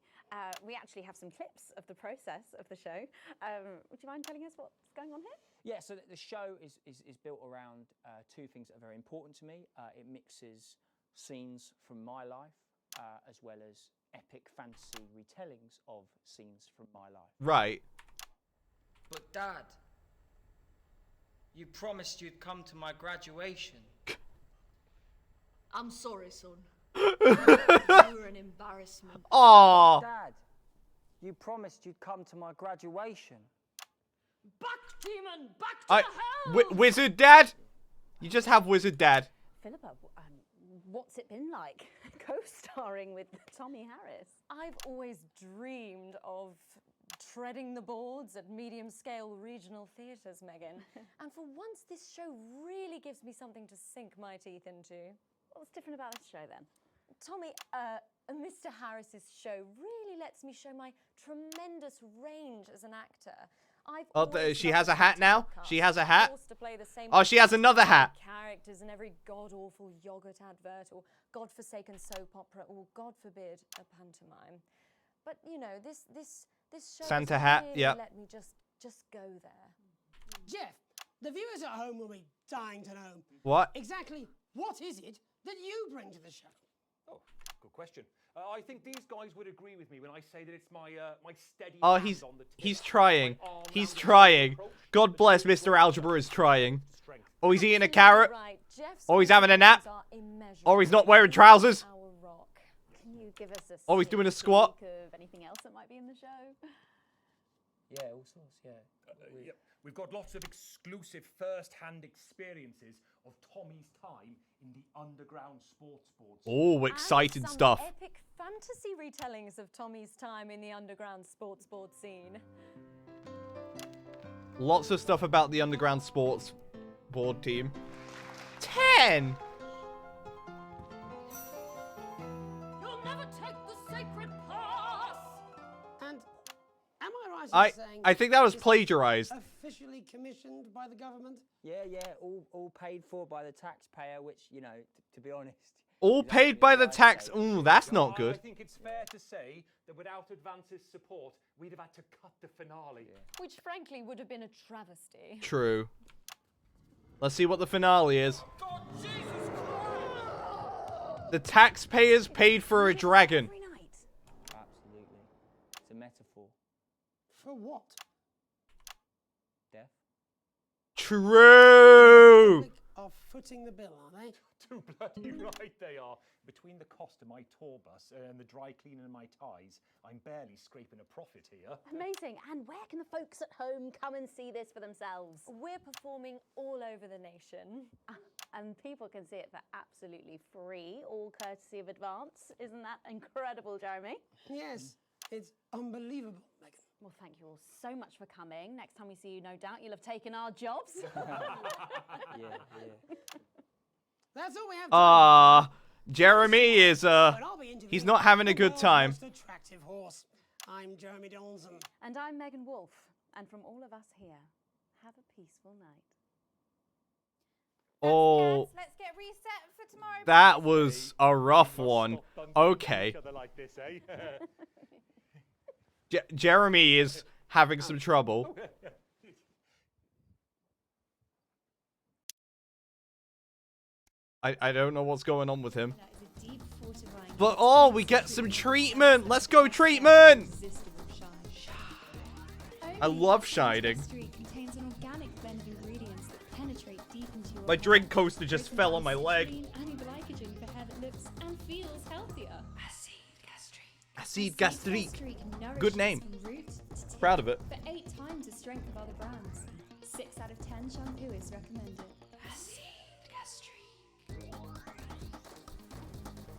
We actually have some clips of the process of the show. Would you mind telling us what's going on here? Yeah, so the show is built around two things that are very important to me. It mixes scenes from my life as well as epic fantasy retellings of scenes from my life. Right. But Dad, you promised you'd come to my graduation. I'm sorry, son. You were an embarrassment. Aww. Dad, you promised you'd come to my graduation. Back, demon! Back to hell! Wizard Dad? You just have Wizard Dad. Philippa, what's it been like co-starring with Tommy Harris? I've always dreamed of treading the boards at medium-scale regional theatres, Megan. And for once, this show really gives me something to sink my teeth into. What's different about this show, then? Tommy, Mr. Harris's show really lets me show my tremendous range as an actor. Oh, she has a hat now? She has a hat? Forced to play the same Oh, she has another hat. characters in every god-awful yogurt advert or godforsaken soap opera or, God forbid, a pantomime. But, you know, this show Santa has hat, really yep. let me just go there. Jeff, the viewers at home will be dying to know. What? Exactly what is it that you bring to the show? Oh, good question. I think these guys would agree with me when I say that it's my my steady Oh, hand he's on the tip, he's trying. my arm He's round the trying. approach. God bless Mr. Algebra is trying. Oh, he's eating a carrot. Oh, he's having a nap. Oh, he's not wearing trousers. Can you give us a Oh, he's doing a squat. sneak of anything else that might be in the show? Yeah, all sorts, yeah. Yep. We've got lots of exclusive first-hand experiences of Tommy's time in the underground sports boards. Oh, exciting And some stuff. Epic fantasy retellings of Tommy's time in the underground sports board scene. Lots of stuff about the underground sports board team. 10! You'll never take the sacred pass! And am I right in saying I think that was it's plagiarized. officially commissioned by the government? Yeah, all paid for by the taxpayer, which, you know, to be honest. All paid by the tax. Ooh, that's not I good. think it's fair to say that without Advance's support, we'd have had to cut the finale. Which, frankly, would have been a travesty. True. Let's see what the finale is. The taxpayers paid for a dragon. Absolutely. It's a metaphor. For what? Death. True. Are footing the bill, are they? Too bloody right they are. Between the cost of my tour bus and the dry cleaning of my ties, I'm barely scraping a profit here. Amazing. And where can the folks at home come and see this for themselves? We're performing all over the nation. And people can see it for absolutely free, all courtesy of Advance. Isn't that incredible, Jeremy? Yes, it's unbelievable, Megan. Well, thank you all so much for coming. Next time we see you, no doubt you'll have taken our jobs. Yeah. That's all we have. Jeremy is, he's not having a good time. Most attractive horse. I'm Jeremy Donaldson. And I'm Megan Wolf. And from all of us here, have a peaceful night. Oh, Let's get reset for tomorrow. that was a rough one. Okay. Jeremy is having some trouble. I don't know what's going on with him. But, oh, we get some treatment. Let's go, treatment. I love shining. My drink coaster just fell on my leg. Acid gastrique. Good name. Proud of it. For 8 times the strength of other brands. 6 out of 10 shampoo is recommended.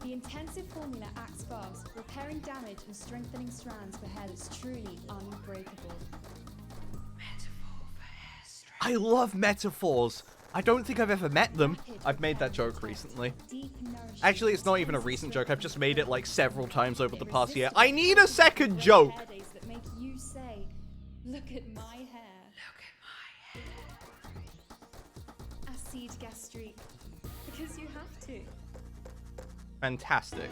The intensive formula acts fast, repairing damage and strengthening strands for hair that's truly unbreakable. I love metaphors. I don't think I've ever met them. I've made that joke recently. Actually, it's not even a recent joke. I've just made it like several times over the past year. I need a second joke. Hair days that make you say, "Look at my hair." Look at my hair. Acid gastrique. Because you have to. Fantastic.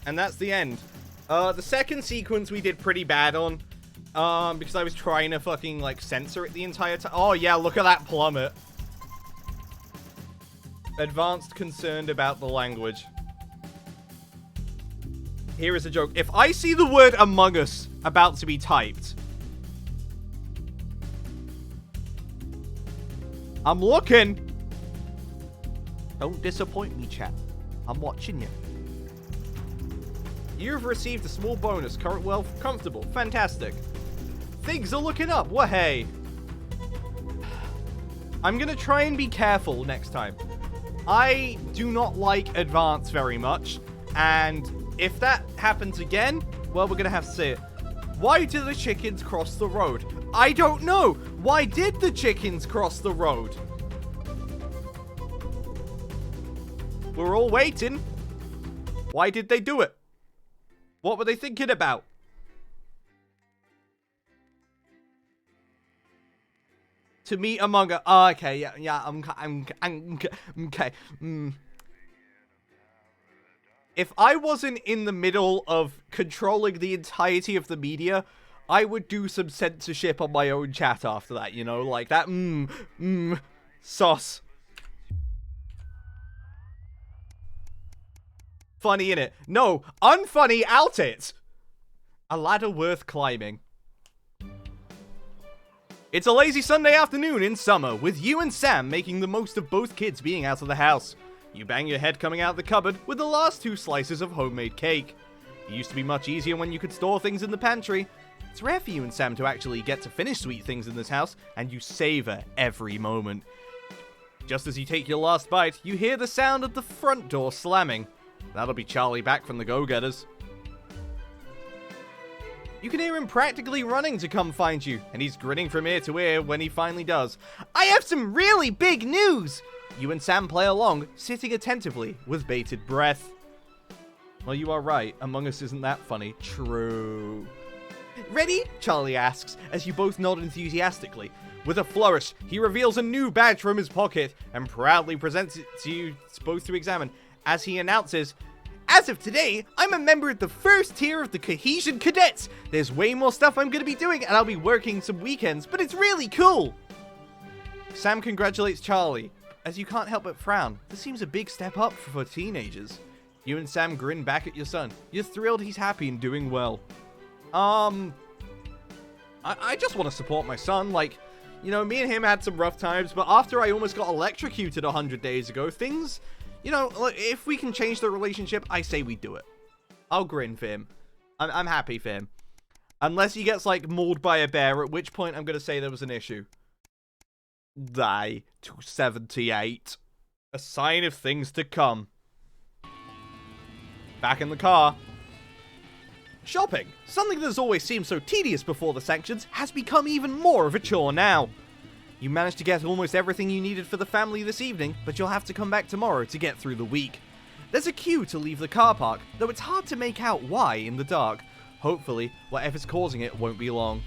And that's the end. The second sequence we did pretty bad on. Because I was trying to fucking, like, censor it the entire time. Oh, yeah, look at that plummet. Advanced concerned about the language. Here is a joke. If I see the word Among Us about to be typed, I'm looking. Don't disappoint me, chat. I'm watching you. You've received a small bonus. Current wealth comfortable. Fantastic. Things are looking up. Well, hey. I'm gonna try and be careful next time. I do not like Advance very much. And if that happens again, well, we're gonna have to say it. Why did the chickens cross the road? I don't know. Why did the chickens cross the road? We're all waiting. Why did they do it? What were they thinking about? To meet among us. Oh, okay, yeah, I'm okay. If I wasn't in the middle of controlling the entirety of the media, I would do some censorship on my own chat after that, you know? Like that, sauce. Funny, innit? No, unfunny, out it! A ladder worth climbing. It's a lazy Sunday afternoon in summer, with you and Sam making the most of both kids being out of the house. You bang your head coming out of the cupboard with the last 2 slices of homemade cake. It used to be much easier when you could store things in the pantry. It's rare for you and Sam to actually get to finish sweet things in this house, and you savor every moment. Just as you take your last bite, you hear the sound of the front door slamming. That'll be Charlie back from the go-getters. You can hear him practically running to come find you, and he's grinning from ear to ear when he finally does. I have some really big news! You and Sam play along, sitting attentively with bated breath. Well, you are right. Among Us isn't that funny. True. Ready? Charlie asks, as you both nod enthusiastically. With a flourish, he reveals a new badge from his pocket and proudly presents it to you both to examine, as he announces, as of today, I'm a member of the first tier of the Cohesion Cadets. There's way more stuff I'm going to be doing, and I'll be working some weekends, but it's really cool. Sam congratulates Charlie, as you can't help but frown. This seems a big step up for teenagers. You and Sam grin back at your son. You're thrilled he's happy and doing well. I just want to support my son. Like, you know, me and him had some rough times, but after I almost got electrocuted 100 days ago, things... You know, if we can change the relationship, I say we do it. I'll grin for him. I'm happy for him. Unless he gets, like, mauled by a bear, at which point I'm going to say there was an issue. Day 278. A sign of things to come. Back in the car. Shopping, something that has always seemed so tedious before the sanctions, has become even more of a chore now. You managed to get almost everything you needed for the family this evening, but you'll have to come back tomorrow to get through the week. There's a queue to leave the car park, though it's hard to make out why in the dark. Hopefully, whatever's causing it won't be long.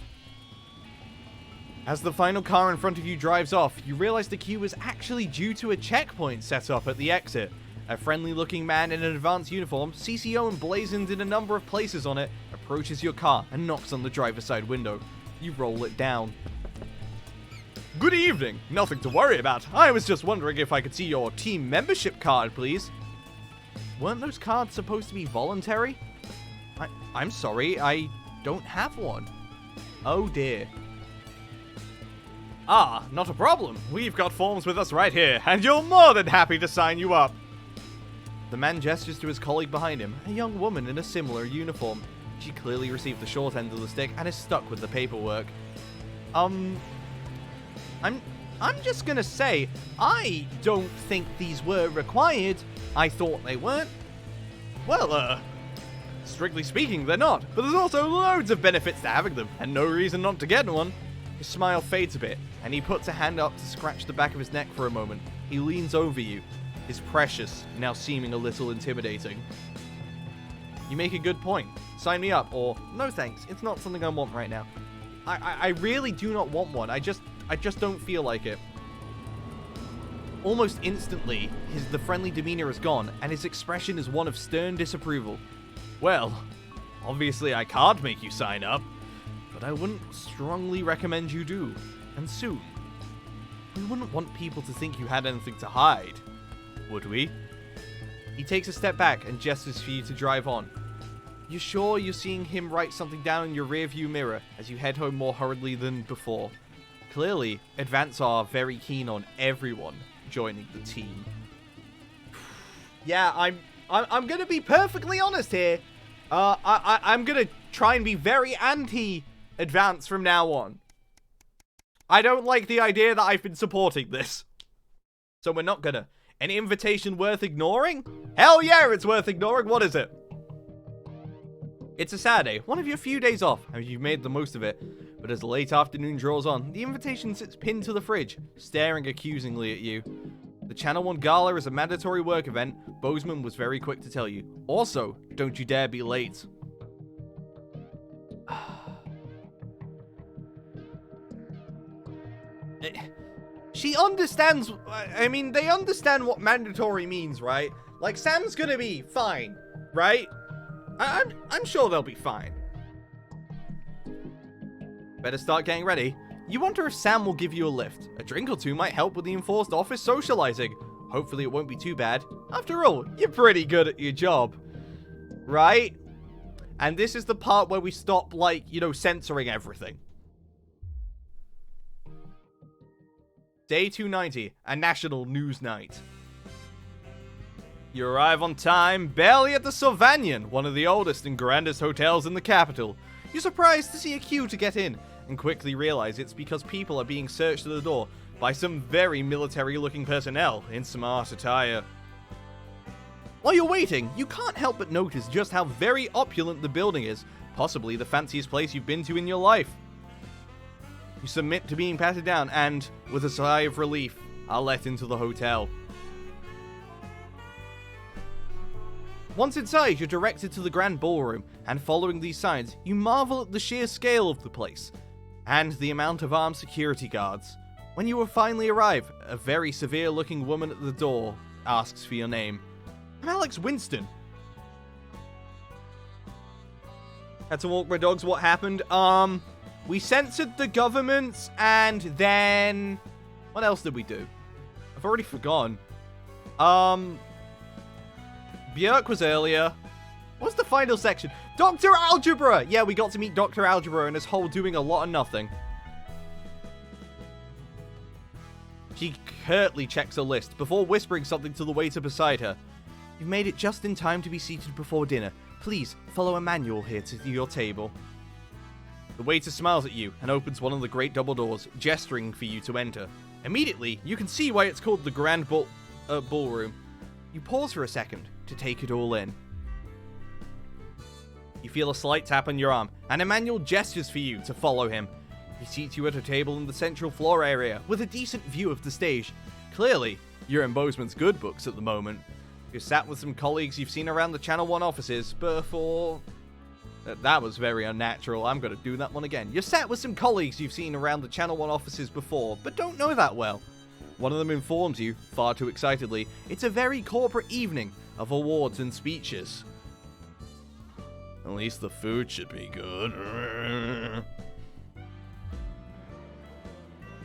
As the final car in front of you drives off, you realize the queue is actually due to a checkpoint set up at the exit. A friendly-looking man in an advanced uniform, CCO emblazoned in a number of places on it, approaches your car and knocks on the driver's side window. You roll it down. Good evening. Nothing to worry about. I was just wondering if I could see your team membership card, please. Weren't those cards supposed to be voluntary? I'm sorry, I don't have one. Oh dear. Ah, not a problem. We've got forms with us right here, and you're more than happy to sign you up. The man gestures to his colleague behind him, a young woman in a similar uniform. She clearly received the short end of the stick and is stuck with the paperwork. I'm just gonna say, I don't think these were required. I thought they weren't. Well, strictly speaking, they're not. But there's also loads of benefits to having them, and no reason not to get one. His smile fades a bit, and he puts a hand up to scratch the back of his neck for a moment. He leans over you, his precious, now seeming a little intimidating. You make a good point. Sign me up, or no thanks, it's not something I want right now. I really do not want one. I just don't feel like it. Almost instantly, the friendly demeanor is gone, and his expression is one of stern disapproval. Well, obviously I can't make you sign up, but I wouldn't strongly recommend you do, and soon. We wouldn't want people to think you had anything to hide, would we? He takes a step back and gestures for you to drive on. You're sure you're seeing him write something down in your rearview mirror as you head home more hurriedly than before. Clearly, Advance are very keen on everyone joining the team. Yeah, I'm gonna be perfectly honest here. I'm gonna try and be very anti-Advance from now on. I don't like the idea that I've been supporting this. So we're not gonna. An invitation worth ignoring? Hell yeah, it's worth ignoring. What is it? It's a Saturday, one of your few days off, and you've made the most of it. But as the late afternoon draws on, the invitation sits pinned to the fridge, staring accusingly at you. The Channel 1 Gala is a mandatory work event, Bozeman was very quick to tell you. Also, don't you dare be late. she understands, I mean, they understand what mandatory means, right? Like, Sam's gonna be fine, right? I'm sure they'll be fine. Better start getting ready. You wonder if Sam will give you a lift. A drink or two might help with the enforced office socializing. Hopefully it won't be too bad. After all, you're pretty good at your job. Right? And this is the part where we stop, like, you know, censoring everything. Day 290, a national news night. You arrive on time, barely at the Sylvanian, one of the oldest and grandest hotels in the capital. You're surprised to see a queue to get in, and quickly realize it's because people are being searched at the door by some very military-looking personnel in smart attire. While you're waiting, you can't help but notice just how very opulent the building is, possibly the fanciest place you've been to in your life. You submit to being patted down and, with a sigh of relief, are let into the hotel. Once inside, you're directed to the grand ballroom, and following these signs, you marvel at the sheer scale of the place, and the amount of armed security guards. When you finally arrive, a very severe-looking woman at the door asks for your name. I'm Alex Winston. Had to walk my dogs. What happened? We censored the government, and then... What else did we do? I've already forgotten. Björk was earlier. What's the final section? Dr. Algebra! Yeah, we got to meet Dr. Algebra and his whole doing a lot of nothing. She curtly checks a list before whispering something to the waiter beside her. You've made it just in time to be seated before dinner. Please, follow a manual here to your table. The waiter smiles at you and opens one of the great double doors, gesturing for you to enter. Immediately, you can see why it's called the Grand Ballroom. You pause for a second to take it all in. You feel a slight tap on your arm, and Emmanuel gestures for you to follow him. He seats you at a table in the central floor area, with a decent view of the stage. Clearly, you're in Bozeman's good books at the moment. You're sat with some colleagues you've seen around the Channel 1 offices before... That was very unnatural. I'm going to do that one again. You're sat with some colleagues you've seen around the Channel 1 offices before, but don't know that well. One of them informs you, far too excitedly, it's a very corporate evening of awards and speeches. At least the food should be good.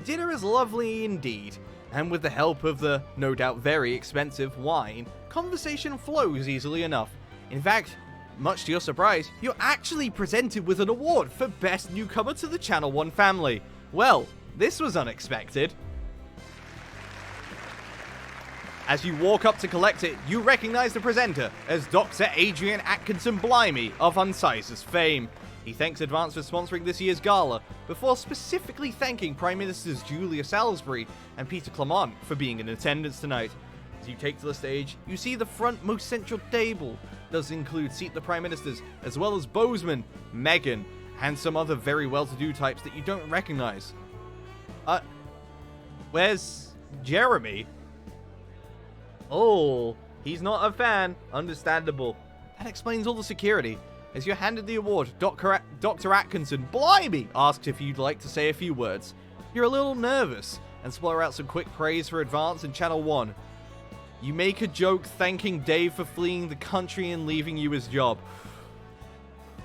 Dinner is lovely indeed, and with the help of the, no doubt very expensive, wine, conversation flows easily enough. In fact, much to your surprise, you're actually presented with an award for Best Newcomer to the Channel 1 family. Well, this was unexpected. As you walk up to collect it, you recognize the presenter as Dr. Adrian Atkinson Blimey of Unsizes fame. He thanks Advance for sponsoring this year's gala, before specifically thanking Prime Ministers Julia Salisbury and Peter Clement for being in attendance tonight. As you take to the stage, you see the front most central table does include seat the Prime Ministers, as well as Bozeman, Meghan, and some other very well-to-do types that you don't recognize. Where's Jeremy? Oh, he's not a fan. Understandable. That explains all the security. As you're handed the award, Dr. Atkinson, blimey, asks if you'd like to say a few words. You're a little nervous, and splur out some quick praise for Advance and Channel 1. You make a joke thanking Dave for fleeing the country and leaving you his job.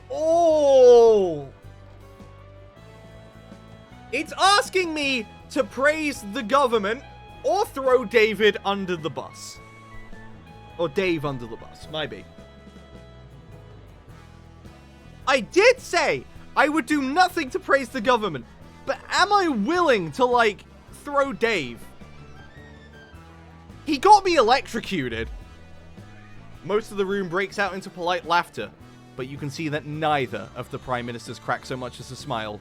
Oh! It's asking me to praise the government or throw David under the bus. Or Dave under the bus, maybe. I did say I would do nothing to praise the government, but am I willing to, like, throw Dave? He got me electrocuted. Most of the room breaks out into polite laughter, but you can see that neither of the Prime Ministers crack so much as a smile.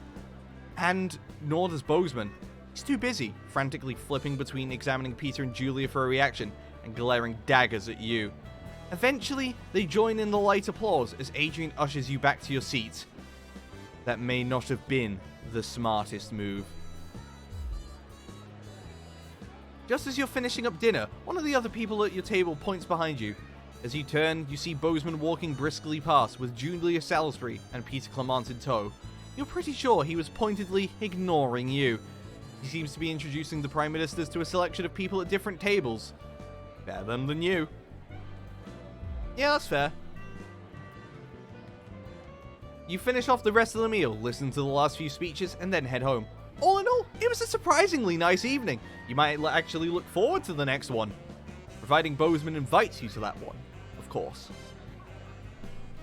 And nor does Bozeman. He's too busy, frantically flipping between examining Peter and Julia for a reaction and glaring daggers at you. Eventually, they join in the light applause as Adrian ushers you back to your seat. That may not have been the smartest move. Just as you're finishing up dinner, one of the other people at your table points behind you. As you turn, you see Bozeman walking briskly past with Julia Salisbury and Peter Clement in tow. You're pretty sure he was pointedly ignoring you. He seems to be introducing the Prime Ministers to a selection of people at different tables. Better them than you. Yeah, that's fair. You finish off the rest of the meal, listen to the last few speeches, and then head home. All in all, it was a surprisingly nice evening. You might actually look forward to the next one, providing Bozeman invites you to that one, of course.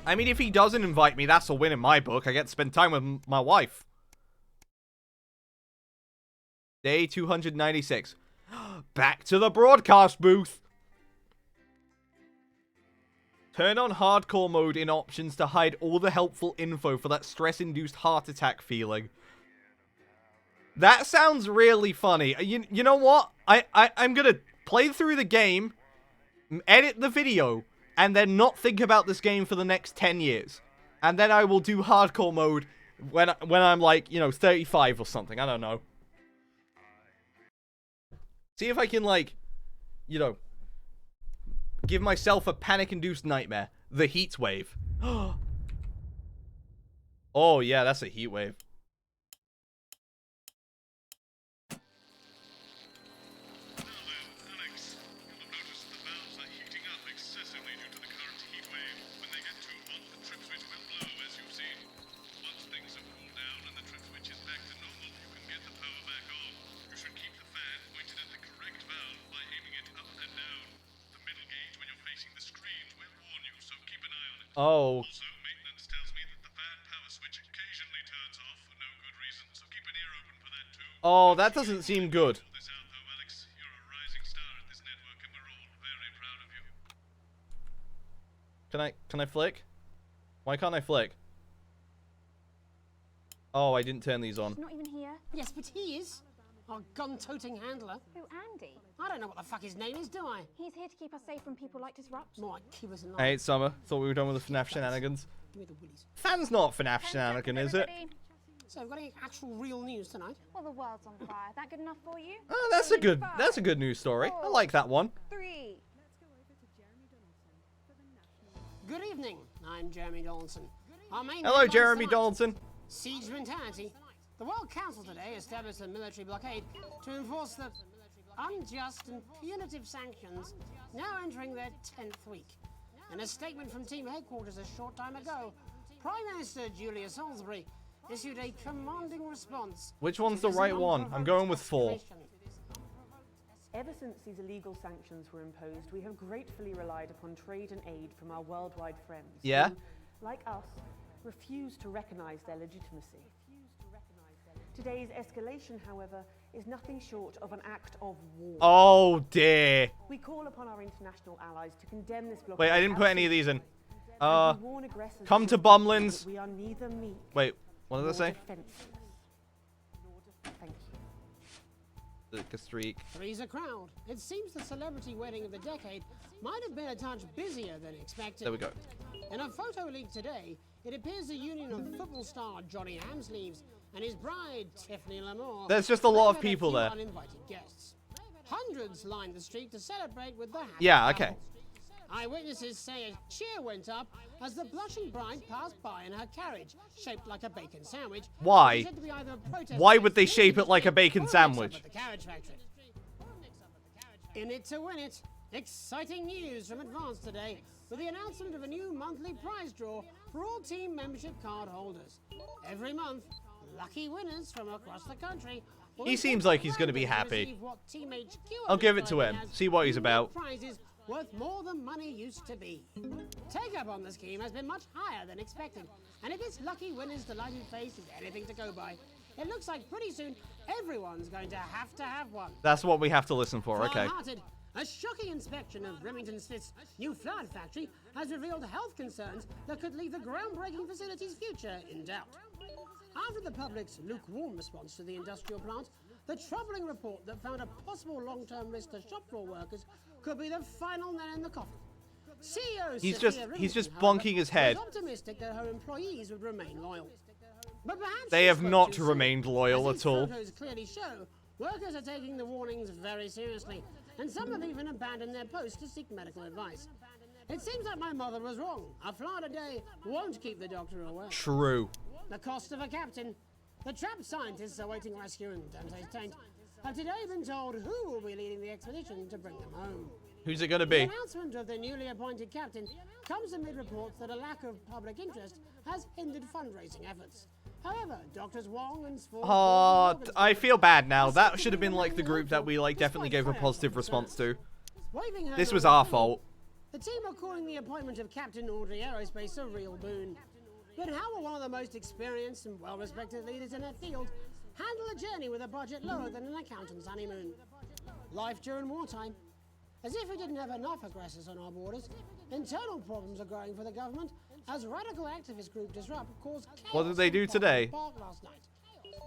I mean, if he doesn't invite me, that's a win in my book. I get to spend time with my wife. Day 296. Back to the broadcast booth. Turn on hardcore mode in options to hide all the helpful info for that stress-induced heart attack feeling. That sounds really funny. You know what? I'm gonna play through the game, edit the video, and then not think about this game for the next 10 years. And then I will do hardcore mode when I'm like, 35 or something. I don't know. See if I can, give myself a panic-induced nightmare. The heat wave. Oh, yeah, that's a heat wave. Oh. Also, maintenance tells me that the fan power switch occasionally turns off for no good reason, so keep an ear open for that too. Oh, that doesn't seem good. This out though, Alex. You're a rising star at this network and we're all very proud of you. Can I flick? Why can't I flick? Oh, I didn't turn these on. He's not even here. Yes, but he is. Our gun-toting handler. Who, Andy? I don't know what the fuck his name is, do I? He's here to keep us safe from people like Disrupt. More like keep us in line. I hate summer. Thought we were done with the FNAF shenanigans. Give me the willies. Fan's not FNAF shenanigan, is it? So, we've got any actual real news tonight? Well, the world's on fire. That good enough for you? Oh, that's a good news story. I like that one. 3. Good evening. I'm Jeremy Donaldson. Hello, Jeremy Donaldson. Siege mentality. The World Council today established a military blockade to enforce the unjust and punitive sanctions now entering their 10th week. In a statement from team headquarters a short time ago, Prime Minister Julia Salisbury issued a commanding response. Which one's the right one? I'm going with 4. Ever since these illegal sanctions were imposed, we have gratefully relied upon trade and aid from our worldwide friends. Yeah? Who, like us, refuse to recognize their legitimacy. Today's escalation, however, is nothing short of an act of war. Oh, dear. We call upon our international allies to condemn this blockade. Wait, I didn't put any of these in. Come to We Bumlins. are neither meek. Wait, what did I say? Thank you. Like a streak. Three's a crowd. It seems the celebrity wedding of the decade might have been a touch busier than expected. There we go. In a photo leaked today, it appears the union of football star Johnny Hamsleeves and his bride, Tiffany Lamore. There's just a lot of people there. Uninvited guests. Hundreds lined the street to celebrate with the happy Yeah, couple. okay. Eyewitnesses say a cheer went up as the blushing bride passed by in her carriage, shaped like a bacon sandwich. Why? Said to be either a protest Why would they against shape it like a bacon or a sandwich? mix-up at the carriage factory. In it to win it. Exciting news from Advance today with the announcement of a new monthly prize draw for all team membership card holders. Every month, lucky winners from across the country. He seems like he's going to be happy. I'll give it to him. See what he's about. Prizes worth more than money used to be. Take up on the scheme has been much higher than expected, and if this lucky winner's delighted face is anything to go by, it looks like pretty soon everyone's going to have one. That's what we have to listen for, okay. Flower-hearted, a shocking inspection of Remington Smith's new flower factory has revealed health concerns that could leave the groundbreaking facility's future in doubt. After the public's lukewarm response to the industrial plant, the troubling report that found a possible long-term risk to shop floor workers could be the final nail in the coffin. CEO He's Sophia just Remington, bonking however, his head. was optimistic that her employees would remain loyal. But perhaps They she have spoke not too soon. remained loyal As at these all. Photos clearly show workers are taking the warnings very seriously, and some have even abandoned their posts to seek medical advice. It seems like my mother was wrong. A flower a day won't keep the doctor away. True. The cost of a captain. The trapped scientists awaiting rescue in Dante's taint have today been told who will be leading the expedition to bring them home. Who's it gonna The be? announcement of the newly appointed captain comes amid reports that a lack of public interest has hindered fundraising efforts. However, Doctors Wong and Sfor... Oh, I feel bad now. That should have been like the group that we like definitely gave a positive response to. Waving her This was hand our through, fault. The team are calling the appointment of Captain Audrey Aerospace a real boon. But how will one of the most experienced and well-respected leaders in her field handle a journey with a budget lower than an accountant's honeymoon? Life during wartime. As if we didn't have enough aggressors on our borders, internal problems are growing for the government as radical activist group Disrupt caused chaos. What did they do today? Park last night.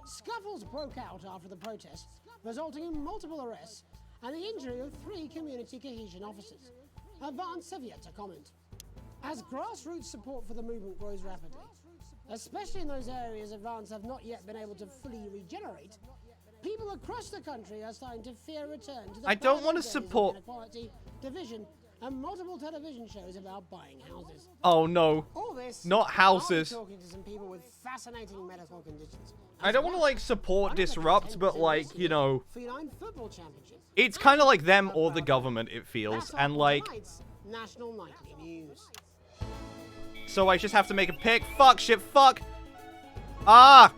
Scuffles broke out after the protests, resulting in multiple arrests and the injury of 3 community cohesion officers. Advance have yet to comment. As grassroots support for the movement grows rapidly, especially in those areas Advance have not yet been able to fully regenerate, people across the country are starting to fear a return to the I don't want to days of support... inequality, division, and multiple television shows about buying houses. Oh no. All this, Not houses. I'll be talking to some people with fascinating medical conditions. I don't want to like support Disrupt, but like, you know, Feline football championship. it's kind of like them or the government, it feels. That's And all like, tonight's National Nightly News. so I just have to make a pick. Fuck, shit, fuck. Ah!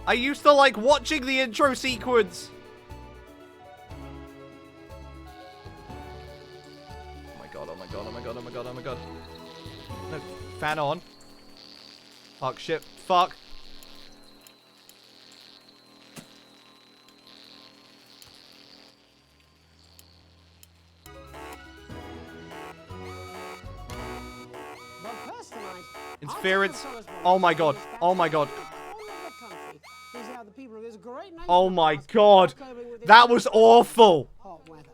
I used to like watching the intro sequence. Oh my god, oh my god, oh my god, oh my god, oh my god. No, fan on. Fuck, shit, fuck. But first tonight, Interference. Oh my god, oh my god. is how the people of this great nation Oh my god. That was awful. hot weather.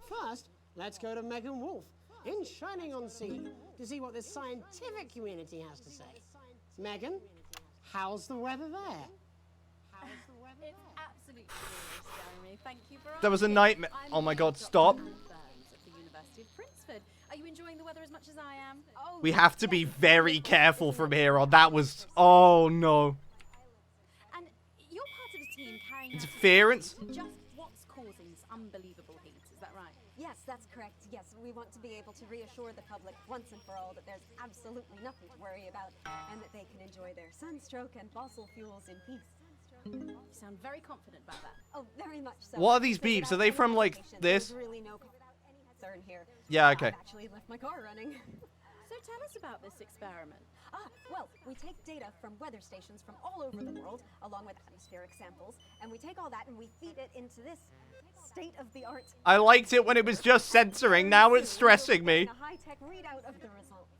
First, let's go to Megan Wolf in Shining on Sea to see what the scientific community has to say. Megan, how's the weather there? It's absolutely glorious, Jeremy. Thank you for That was a asking. nightmare. I'm Oh my Dr. god, stop. Anne Burns at the University of Princeton. Are you enjoying the weather as much as I am? Oh, We have to be very careful from here on. That was... Oh no. And you're part of a team carrying out Interference? just what's causing this unbelievable heat. Is that right? Yes, that's correct. Yes, we want to be able to reassure the public once and for all that there's absolutely nothing to worry about and that they can enjoy their sunstroke and fossil fuels in peace. You sound very confident about that. Oh, very much so. What are these So beeps? without Are they any from, like, hesitation, this? There's really no concern here. Yeah, okay. I've actually left my car running. So tell us about this experiment. Well, we take data from weather stations from all over the world, along with atmospheric samples, and we take all that and we feed it into this state-of-the-art... I liked it when it was just censoring. Now it's stressing me. A high-tech readout of the results.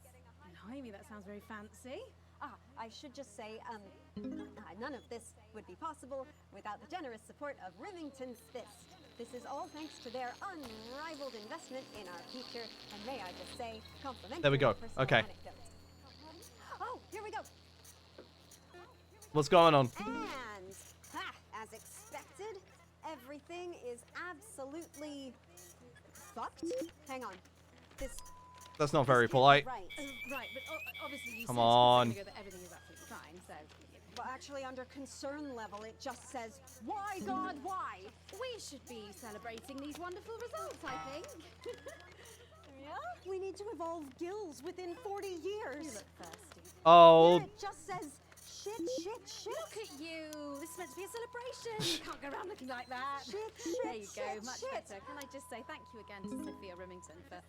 Blimey, that sounds very fancy. I should just say, none of this would be possible without the generous support of Remington's Fist. This is all thanks to their unrivaled investment in our future, and may I just say, complimentary There we go. personal Okay. anecdote. Oh, here we go. What's going on? And, as expected, everything is absolutely fucked. Hang on. This... That's not very polite. Right. Right, but obviously you Come said on. that everything is absolutely fine, so... Well, actually, under concern level, it just says, why, God, why? We should be celebrating these wonderful results, I think. Yeah? We need to evolve gills within 40 years. You look thirsty. Oh, Yeah, it just says, shit. Look at you. This is meant to be a celebration. You can't go around looking like that. There you go. Much better. Can I just say thank you again to Sophia Remington for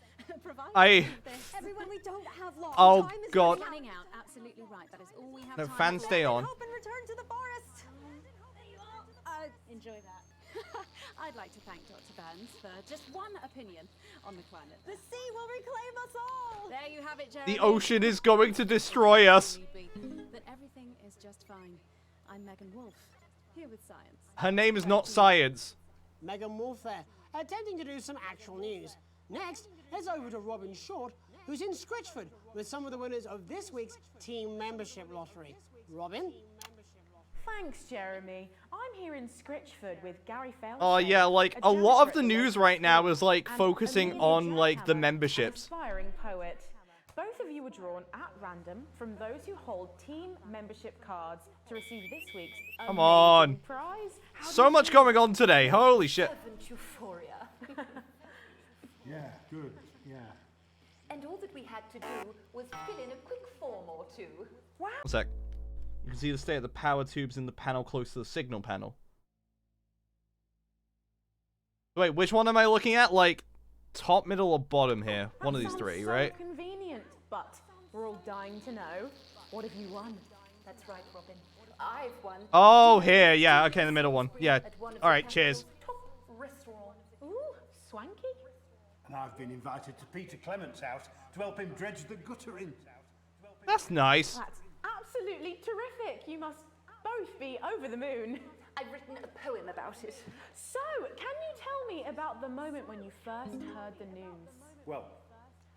providing this? Everyone, we don't have long. Oh, Time is God. running Running out. Absolutely right. That is all we have No, time fans for. stay on. Hope and return to the forest. Enjoy that. I'd like to thank Dr. Burns for just one opinion on the climate. The sea will reclaim us all. There you have it, Jeremy. the ocean is going to destroy us. That everything is just fine. I'm Megan Wolf, here with science. Her name is not Science. Megan Wolf there, attempting to do some actual news. Next, let's over to Robin Short, who's in Scritchford with some of the winners of this week's team membership lottery. Robin? Thanks, Jeremy. I'm here in Scritchford with Gary Felton. Oh yeah, like a lot of the news right now is like focusing on like the memberships. Aspiring poet. Both of you were drawn at random from those who hold team membership cards to receive this week's Come amazing on. prize. How do So you much feel? going on today. Holy shit. Servant euphoria. Yeah, good, yeah. And all that we had to do was fill in a quick form or two. Wow. One sec. You can see the state of the power tubes in the panel close to the signal panel. Wait, which one am I looking at? Like, top, middle, or bottom here? One of these three, so right? Convenient, but we're all dying to know. What have you won? That's right, Robin. I've won. Oh, here. Yeah, okay, the middle one. Yeah. Alright, cheers. Restaurant. Ooh, swanky. And I've been invited to Peter Clement's house to help him dredge the guttering. That's nice. That's absolutely terrific. You must both be over the moon. I've written a poem about it. So, can you tell me about the moment when you first heard the news? Well,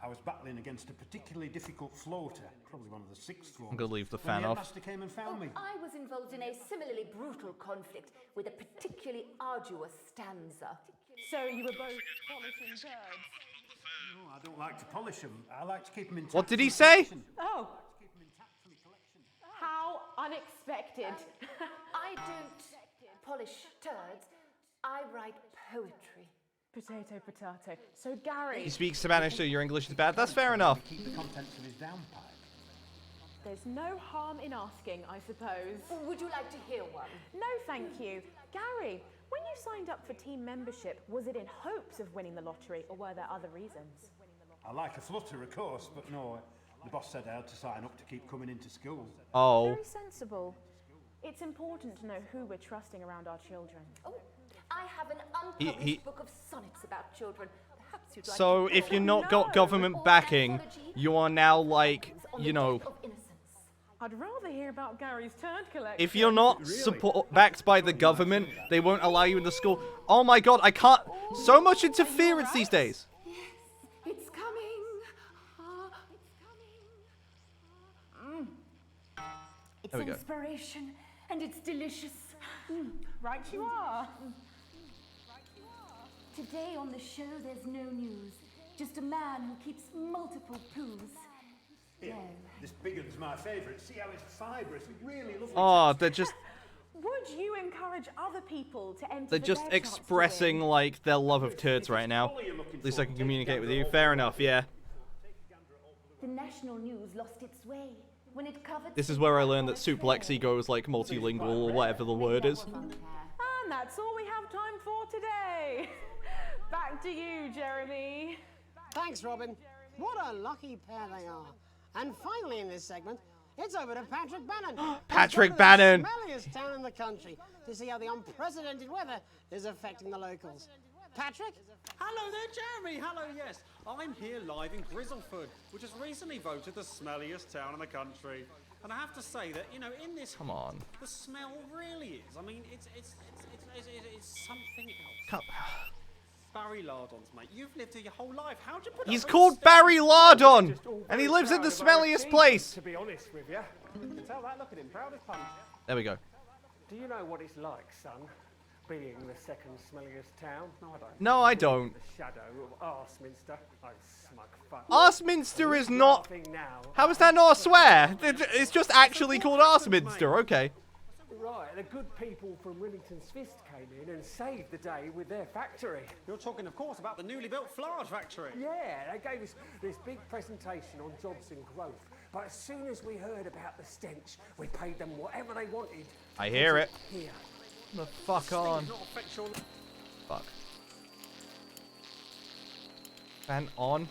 I was battling against a particularly difficult floater, probably one of the sixth floors. I'm gonna leave the when fan the off. headmaster came and found me. I was involved in a similarly brutal conflict with a particularly arduous stanza. So you were both polishing birds? No, I don't like to polish them. I like to keep them intact. What did for he my say? collection. Oh. How unexpected. I don't polish turds. I write poetry. Potato, potato. So Gary... He speaks Spanish, so your English is bad. That's fair enough. Keep the contents of his downpipe. There's no harm in asking, I suppose. Would you like to hear one? No, thank you. Gary, when you signed up for team membership, was it in hopes of winning the lottery, or were there other reasons? I like a flutter, of course, but no, the boss said I had to sign up to keep coming into school. Oh. Very sensible. It's important to know who we're trusting around our children. Oh, I have an unpublished book of sonnets about children. Perhaps you'd like So, to if you're not got government backing, you are now like, you know... I'd rather hear about Gary's turd collection. If you're not backed by the government, they won't allow you in the school. Oh my god, I can't... So much interference these days. It's coming. It's There we go. inspiration, and it's delicious. Right you are. Today on the show, there's no news. Just a man who keeps multiple poos. Here, this big one's my favourite. See how it's fibrous? Really lovely. Oh, they're just... Would you encourage other people to enter They're for just their chance to expressing, win? like, their love of turds right now. At least I can communicate with you. Fair enough, yeah. The national news lost its way when it covered... This is where I learned that Suplexi goes, like, multilingual or whatever the word is. And that's all we have time for today. Back to you, Jeremy. Thanks, Robin. What a lucky pair they are. And finally in this segment, it's over to Patrick Bannon. Patrick Bannon! The smelliest town in the country to see how the unprecedented weather is affecting the locals. Patrick? Hello there, Jeremy. Hello, yes. I'm here live in Grizzleford, which has recently voted the smelliest town in the country. And I have to say that, you know, in this... Come on. The smell really is. I mean, it's something else. Come... Barry Lardons, mate. You've lived here your whole life. How'd you put He's up with called this Barry Lardon! Just all And he very lives in the proud of our smelliest achievement, place! To be honest with you. You can tell that, look at him, proud as punch. There we go. Do you know what it's like, son? Being the second smelliest town? No, I don't. No, I don't. The shadow of Arseminster. Oh, smug fuck. Arseminster is not... Laughing now. How is that not a swear? It's just actually called Arseminster, okay. Right, the good people from Remington's Fist came in and saved the day with their factory. You're talking, of course, about the newly built flour factory. Yeah, they gave us this big presentation on jobs and growth. But as soon as we heard about the stench, we paid them whatever they wanted. I hear it. Here. The fuck on. Fuck. Fan on.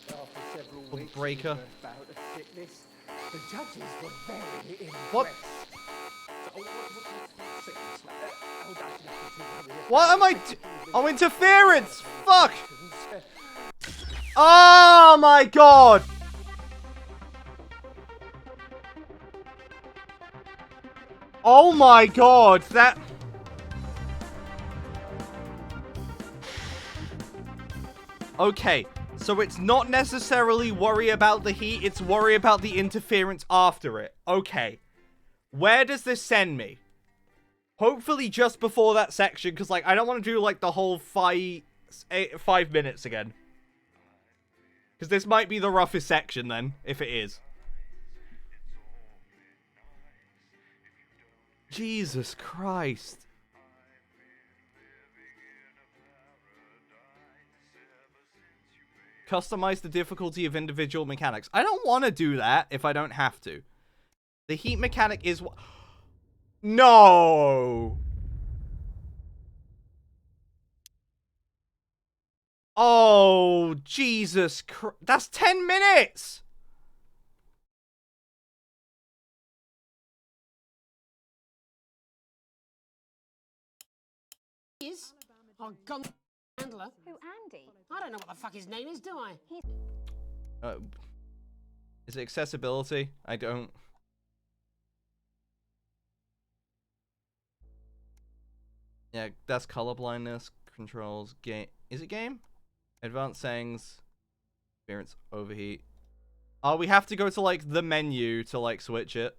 After several The weeks breaker. of a bout of sickness, the judges were very impressed. What? What What am I Oh, interference! Fuck! Oh my god! Oh my god, that... Okay, so it's not necessarily worry about the heat, it's worry about the interference after it. Okay. Where does this send me? Hopefully just before that section, because, like, I don't want to do, like, the whole 5 minutes again. Because this might be the roughest section then, if it is. Jesus Christ. Customize the difficulty of individual mechanics. I don't want to do that if I don't have to. The heat mechanic is what... No! Oh, Jesus Christ. That's 10 minutes! Is our gun handler. Who, Andy? I don't know what the fuck his name is, do I? Is it accessibility? I don't... Yeah, that's colorblindness. Controls. Game. Is it game? Advanced settings. Experience overheat. Oh, we have to go to, like, the menu to, like, switch it.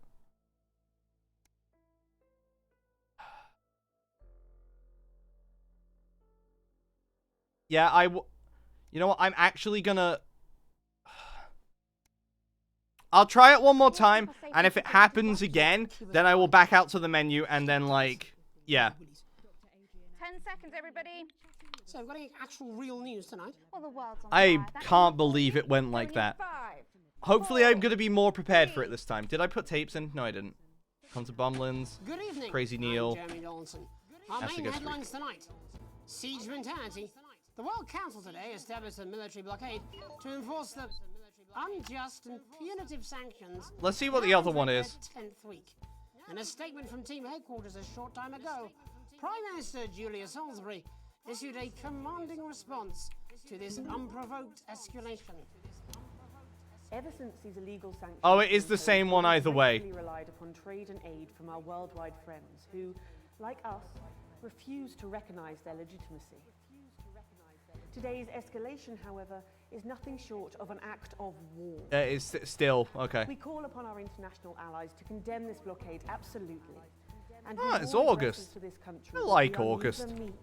Yeah, you know what? I'm actually gonna... I'll try it one more time, and if it happens again, then I will back out to the menu, and then, like, yeah. 10 seconds, everybody. So, we've got any actual real news tonight? Well, the world's on I fire. can't believe it went like that. Hopefully I'm gonna be more prepared for it this time. Did I put tapes in? No, I didn't. Hunter Bumlins. Good evening. Crazy Neil. I'm Jeremy Donaldson. Our Has to main go through. headlines tonight. Siege mentality. The World Council today established a military blockade to enforce the unjust and punitive sanctions. Let's see what the other one is. 10th week. In a statement from team headquarters a short time ago, Prime Minister Julia Salisbury issued a commanding response to this unprovoked escalation. Ever since these illegal sanctions... Oh, it is the same one either way. ...we relied upon trade and aid from our worldwide friends who, like us, refuse to recognize their legitimacy. Today's escalation, however, is nothing short of an act of war. It's still, okay. We call upon our international allies to condemn this blockade absolutely. And It's August. to this country I like we are August. neither meek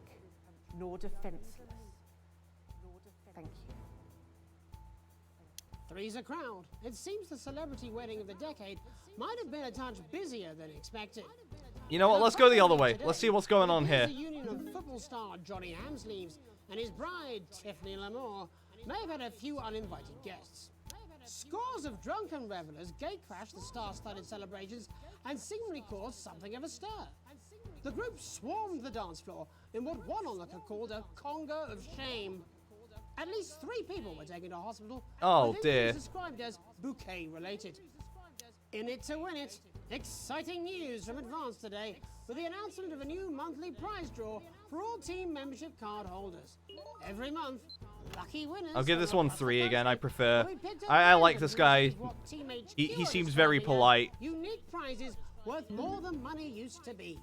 nor defenseless. Thank you. Three's a crowd. It seems the celebrity wedding of the decade might have been a touch busier than expected. You know what? Let's go the other way. Let's see what's going on here. The union of football star Johnny Hamsleeves and his bride Tiffany Lamore may have had a few uninvited guests. Scores of drunken revelers gatecrashed the star-studded celebrations and seemingly caused something of a stir. The group swarmed the dance floor in what one onlooker called a Congo of shame. At least 3 people were taken to hospital. Oh, with dear. injuries described as bouquet-related. In it to win it, exciting news from Advance today with the announcement of a new monthly prize draw for all team membership card holders. Every month, lucky winners... I'll give this one 3 again. I prefer... I like this guy. He seems very polite. Unique prizes worth more than money used to be.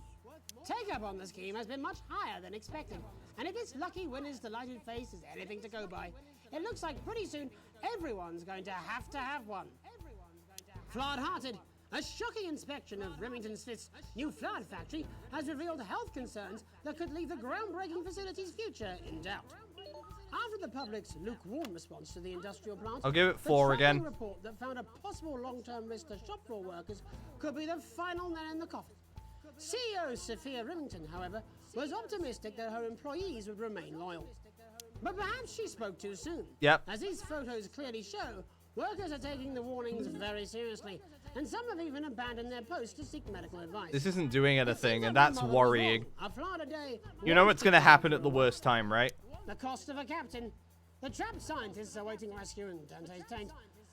Take up on the scheme has been much higher than expected, and if this lucky winner's delighted face is anything to go by, it looks like pretty soon everyone's going to have one. Flawed-hearted, a shocking inspection of Remington Smith's new Flood factory has revealed health concerns that could leave the groundbreaking facility's future in doubt. After the public's lukewarm response to the industrial plant, I'll give it 4 the again. troubling report that found a possible long-term risk to shop floor workers could be the final nail in the coffin. CEO Sophia Remington, however, was optimistic that her employees would remain loyal. But perhaps she spoke too soon. Yep. As these photos clearly show, workers are taking the warnings very seriously, and some have even abandoned their posts to seek medical advice. This isn't doing anything, and that's worrying. A Florida day You know what's gonna happen at the worst time, right? the cost of a captain. The trapped scientists awaiting rescue in Dante's taint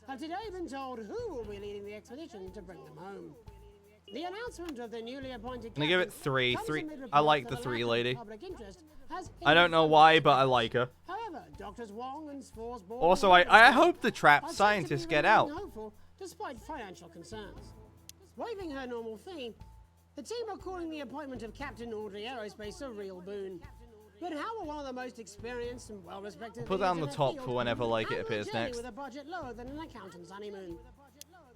have today been told who will be leading the expedition to bring them home. The announcement of the newly appointed I'm gonna give it captain 3. comes 3. amid I reports like that the a 3 lack of lady. public interest has I don't know why, but I like her. However, Doctors Wong and Sporsborn Also, I hope the trapped scientists get out. hopeful despite financial concerns. Waiving her normal fee, the team are calling the appointment of Captain Audrey Aerospace a real boon. But how will one of the most experienced and well-respected Put that on the leaders in top field for whenever, like, it handle a appears journey next. with a budget lower than an accountant's honeymoon?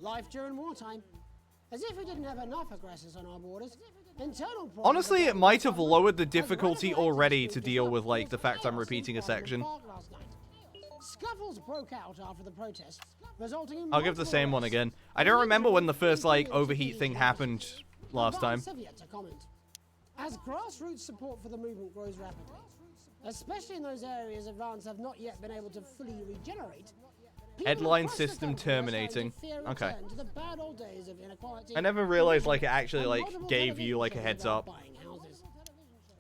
Life during wartime. As if we didn't have enough aggressors on our borders. Internal problems Honestly, it might have lowered the difficulty radical already exits to into deal some with, like, the chaos fact I'm in repeating a Parliament section. Park last night. Scuffles broke out after the protests, resulting in I'll give the same one again. I don't remember when the first, like, overheat thing happened last time. To comment. As grassroots support for the movement grows rapidly, especially in those areas Advance have not yet been able to fully regenerate, Headline system terminating. Okay. to the bad old days of inequality. I never realized, like, it actually, like, gave you, like, a heads up.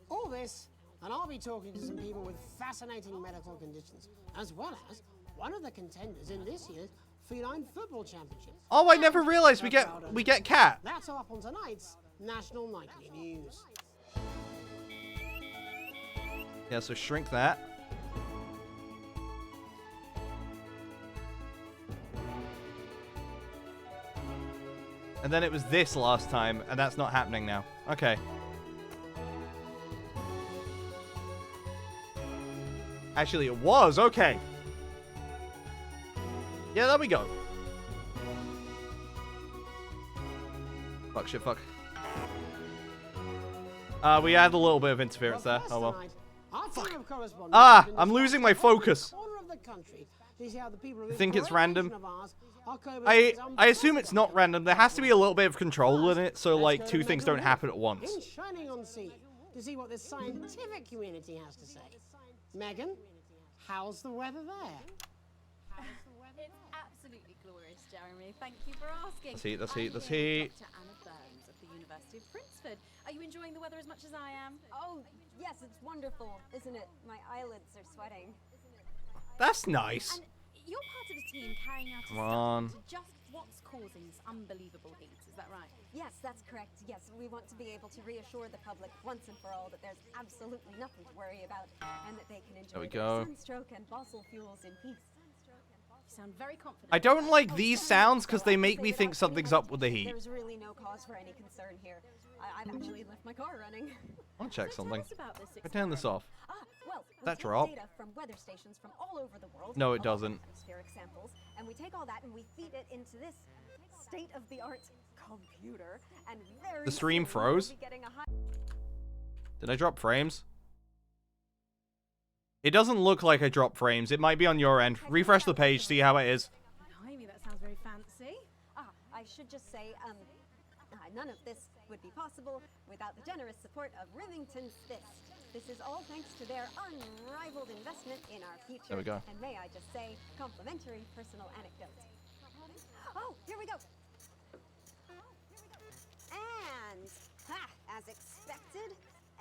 All this, and I'll be talking to some people with fascinating medical conditions, as well as one of the contenders in this year's Feline Football Championship. Oh, I never realized we get Cat. That's all up on tonight's National Nightly News. Yeah, so shrink that. And then it was this last time, and that's not happening now. Okay. Actually, it was. Okay. Yeah, there we go. Fuck, shit, fuck. We had a little bit of interference there. Oh well. Fuck. I'm losing my focus. I think it's random. I assume it's not random. There has to be a little bit of control in it, so like two things don't happen at once. In Shining on Sea to see what the scientific community has to say. Megan, how's the weather there? It's absolutely glorious, Jeremy. Thank you for asking. Let's heat. Dr. Anna Burns of the University of Princeton. Are you enjoying the weather as much as I am? Oh, yes, it's wonderful, isn't it? My eyelids are sweating. That's nice. And you're part of a team carrying out a Come on. study to just what's causing this unbelievable heat. Is that right? Yes, that's correct. Yes, we want to be able to reassure the public once and for all that there's absolutely nothing to worry about and that they can enjoy their sunstroke and fossil fuels in peace. You sound very confident. I don't like these sounds because they make me think something's up with the heat. There's really no cause for any concern here. I've actually left my car running. I'll check something. About this I turn this off. Well, That we drop? take data from weather stations from all over the world. No, it doesn't. Atmospheric samples, and we take all that and we feed it into this state-of-the-art computer, and very The stream soon froze? we'll be getting a high Did I drop frames? It doesn't look like I dropped frames. It might be on your end. Refresh the page, see how it is. Blimey, that sounds very fancy. I should just say, none of this would be possible without the generous support of Remington's Fist. This is all thanks to their unrivaled investment in our future. There we go. And may I just say, complimentary personal anecdote. Oh, here we go. And, as expected,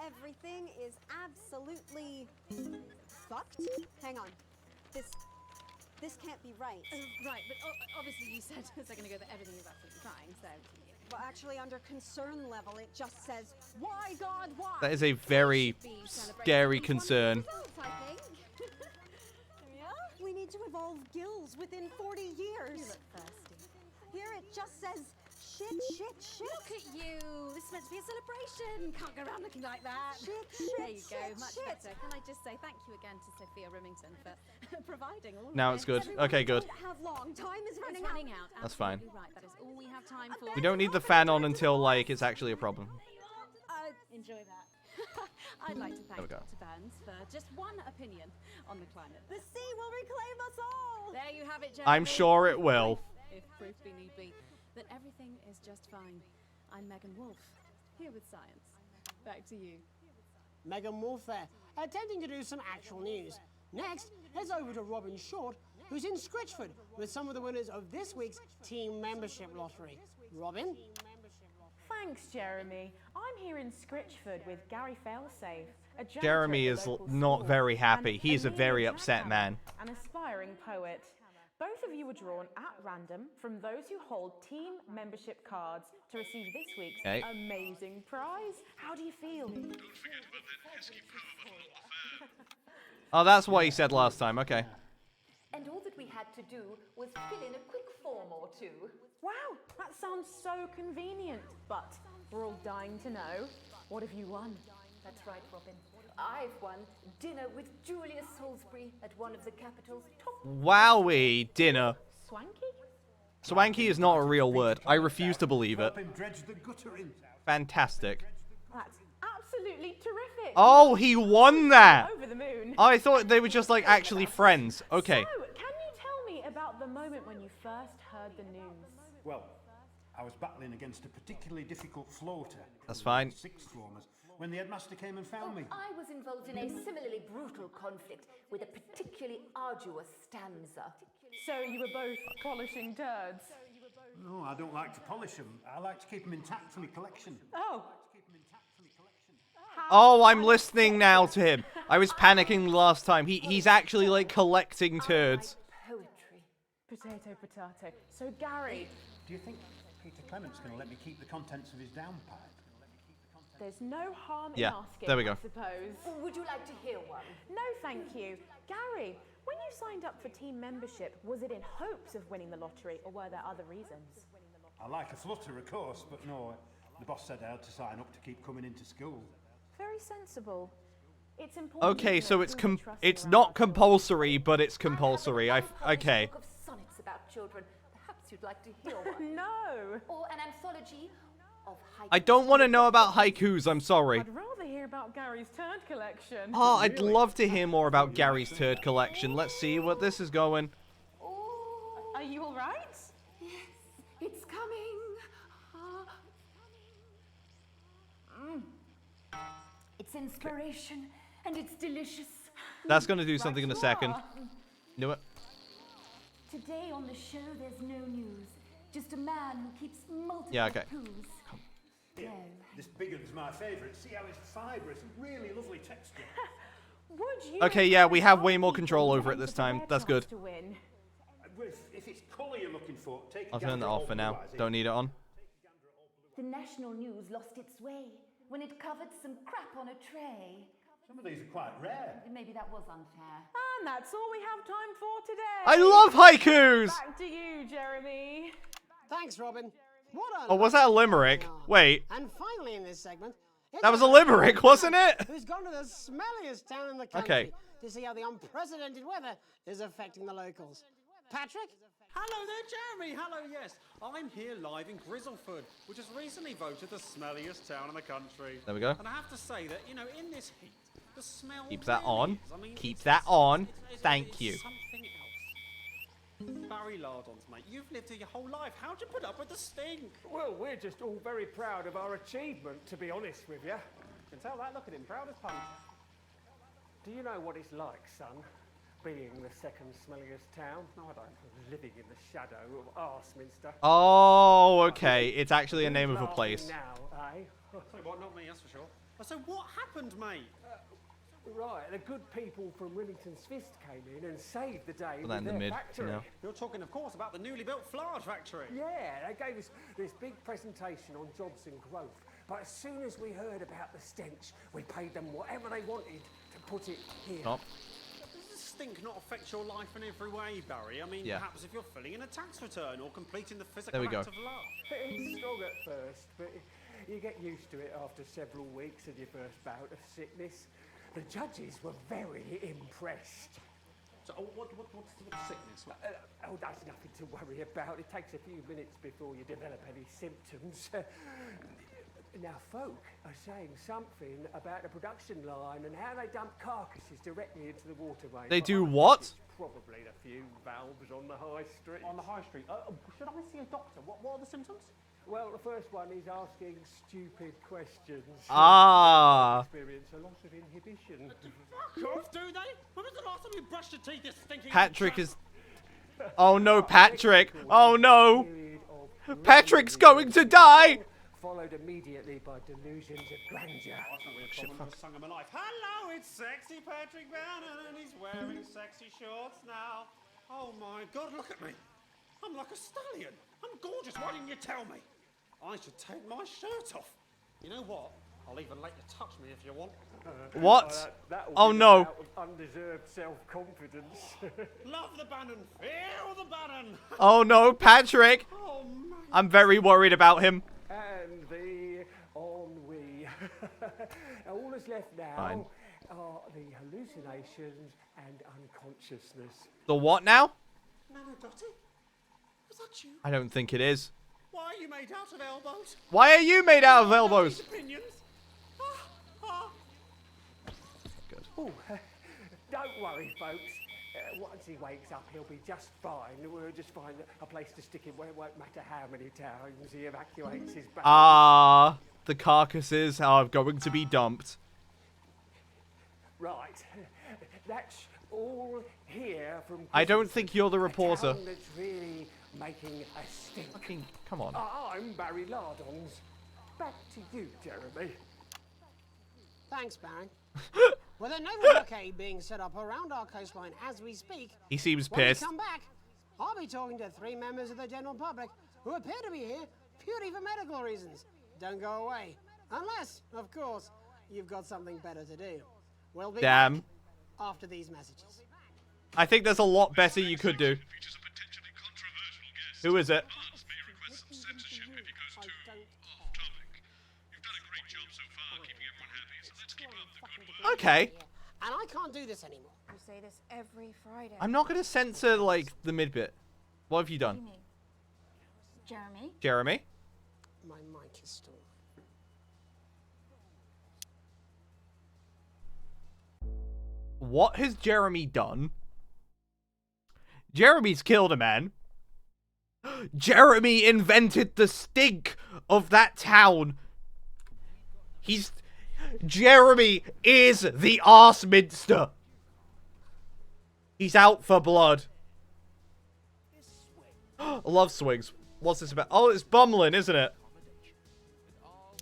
everything is absolutely fucked. Hang on. This can't be right. Right, but obviously you said a second ago that everything is absolutely fine, so... Well, actually, under concern level, it just says, why, God, why? That is a very scary concern. We need to evolve gills within 40 years. You look thirsty. Here it just says, shit. Look at you. This is meant to be a celebration. Can't go around looking like that. Shit. There you go. Much better. Can I just say thank you again to Sophia Remington for providing all Now of it's this. good. Okay, good. Don't have long. Time is running out. That's fine. Absolutely right. That is all we have time for. We don't need the fan on until, like, it's actually a problem. Enjoy that. I'd like to thank There we go. Dr. Burns for just one opinion on the climate. The sea will reclaim us all. There you have it, Jeremy. I'm sure it will. If proof be need be, that everything is just fine. I'm Megan Wolf, here with science. Back to you. Megan Wolf there, attempting to do some actual news. Next, heads over to Robin Short, who's in Scritchford with some of the winners of this week's team membership lottery. Robin? Thanks, Jeremy. I'm here in Scritchford with Gary Failsafe, a janitor Jeremy at the is local not school, very happy. and He's a Amelia very upset Chapman, man. an aspiring poet. Both of you were drawn at random from those who hold team membership cards to receive this week's Okay. amazing prize. How do you feel? Oh, that's what he said last time. Okay. And all that we had to do was fill in a quick form or two. Wow, that sounds so convenient. But we're all dying to know, what have you won? That's right, Robin. I've won dinner with Julius Salisbury at one of the capital's top... Wowie, dinner. Swanky? Swanky is not a real word. I refuse to believe it. Fantastic. That's absolutely terrific. Oh, he won that. Over the moon. Oh, I thought they were just like actually friends. Okay. So, first heard the news? Well, I was battling against a particularly difficult floater. That's fine. Sixth formers. When the headmaster came and found me. I was involved in a similarly brutal conflict with a particularly arduous stanza. So you were both polishing turds? No, I don't like to polish them. I like to keep them intact for my collection. Oh. Oh, I'm listening now to him. I was panicking last time. He's actually like collecting turds. Poetry. Potato, potato. So Gary... Do you think Peter Clement's going to let me keep the contents of his downpipe? There's no harm in Yeah, asking, there we go. I suppose. Would you like to hear one? No, thank you. Gary, when you signed up for team membership, was it in hopes of winning the lottery, or were there other reasons? I like a flutter, of course, but no. The boss said I had to sign up to keep coming into school. Very sensible. It's important. Okay, so it's to trust it's around not compulsory, but it's compulsory. Okay. Book of sonnets about children. Perhaps you'd like to hear one. No. Or an anthology of haikus. I don't want to know about haikus. I'm sorry. I'd rather hear about Gary's turd collection. Oh, I'd love to hear more about Gary's turd collection. Let's see what this is going. Are you all right? Yes, it's coming. It's inspiration, and it's delicious. That's gonna do something in a second. Knew it. Today on the show, there's no news. Just a man who keeps multiple poos. Yeah, this big one's my favourite. See how it's fibrous, really lovely texture. Would you Okay, yeah, we have way more control over it this time. That's good. to win? If it's colour you're looking for, take I'll turn that off for now. Don't need it on. The national news lost its way when it covered some crap on a tray. Some of these are quite rare. Maybe that was unfair. And that's all we have time for today. I love haikus! Back to you, Jeremy. Thanks, Robin. What on Oh, was that a limerick? Wait. And finally in this segment... That was a limerick, wasn't it? Who's gone to the smelliest town in the country Okay. to see how the unprecedented weather is affecting the locals. Patrick? Hello there, Jeremy. Hello, yes. I'm here live in Grizzleford, which has recently voted the smelliest town in the country. There we go. And I have to say that, you know, in this heat, the smell Keep that really on. is. I mean, Keep it's- that on. it's Thank you. something else. Barry Lardons, mate, you've lived here your whole life. How'd you put up with the stink? Well, we're just all very proud of our achievement, to be honest with you. You can tell that, look at him, proud as punch. Do you know what it's like, son? Being the second smelliest town? No, I don't. Living in the shadow of Arseminster. Oh, okay. It's actually a name of a place. Now, eh? So what, not me, that's for sure. So what happened, mate? Right, the good people from Remington's Fist came in and saved the day Put that in the their mid, factory. you know. You're talking, of course, about the newly built Flard factory. Yeah, they gave us this big presentation on jobs and growth. But as soon as we heard about the stench, we paid them whatever they wanted to put it here. Stop. Does this stink not affect your life in every way, Barry? I mean, Yeah. perhaps if you're filling in a tax return or completing the physical There we go. act of love. It's strong at first, but you get used to it after several weeks of your first bout of sickness. The judges were very impressed. So, what's the sickness? Oh, that's nothing to worry about. It takes a few minutes before you develop any symptoms. Now, folk are saying something about the production line and how they dump carcasses directly into the waterway. They But do I think what? it's probably the few valves on the high street. On the high street? Should I see a doctor? What are the symptoms? Well, the first one is asking stupid questions. Ah. Experience a loss of inhibition. Fuck off, do they? When was the last time you brushed your teeth, this stinking... Patrick is... Oh no, Patrick! Oh no! Patrick's going to die! Followed immediately by delusions of grandeur. That's not really a common song of my life. Hello, it's sexy Patrick Bannon, and he's wearing sexy shorts now. Oh my God, look at me. I'm like a stallion. I'm gorgeous. Why didn't you tell me? I should take my shirt off. You know what? I'll even let you touch me if you want. What? That'll Oh, be no. out of undeserved self-confidence. Love the Bannon. Feel the Bannon. Oh no, Patrick! Oh, man. I'm very worried about him. And the ennui. All that's left now Fine. are the hallucinations and unconsciousness. The what now? Nana Dotty? Was that you? I don't think it is. Why are you made out of elbows? Why are you made out of elbows? Opinions? Good. Oh, don't worry, folks. Once he wakes up, he'll be just fine. We'll just find a place to stick him where it won't matter how many times he evacuates his back. Ah, the carcasses are going to be dumped. Right. That's all here from... I don't think you're the reporter. A town that's really making a stink. Fucking, come on. I'm Barry Lardons. Back to you, Jeremy. Thanks, Barry. With a naval blockade being set up around our coastline as we speak, He seems when we pissed. come back, I'll be talking to 3 members of the general public who appear to be here purely for medical reasons. Don't go away. Unless, of course, you've got something better to do. We'll be Damn. back after these messages. I think there's a lot better you could do. Who is it? Okay. And I can't do this anymore. You say this every Friday. I'm not going to censor, like, the mid bit. What have you done? Jeremy? Jeremy? My mic is still... What has Jeremy done? Jeremy's killed a man. Jeremy invented the stink of that town. Jeremy is the arse minster. He's out for blood. Love swings. What's this about? Oh, it's bumbling, isn't it?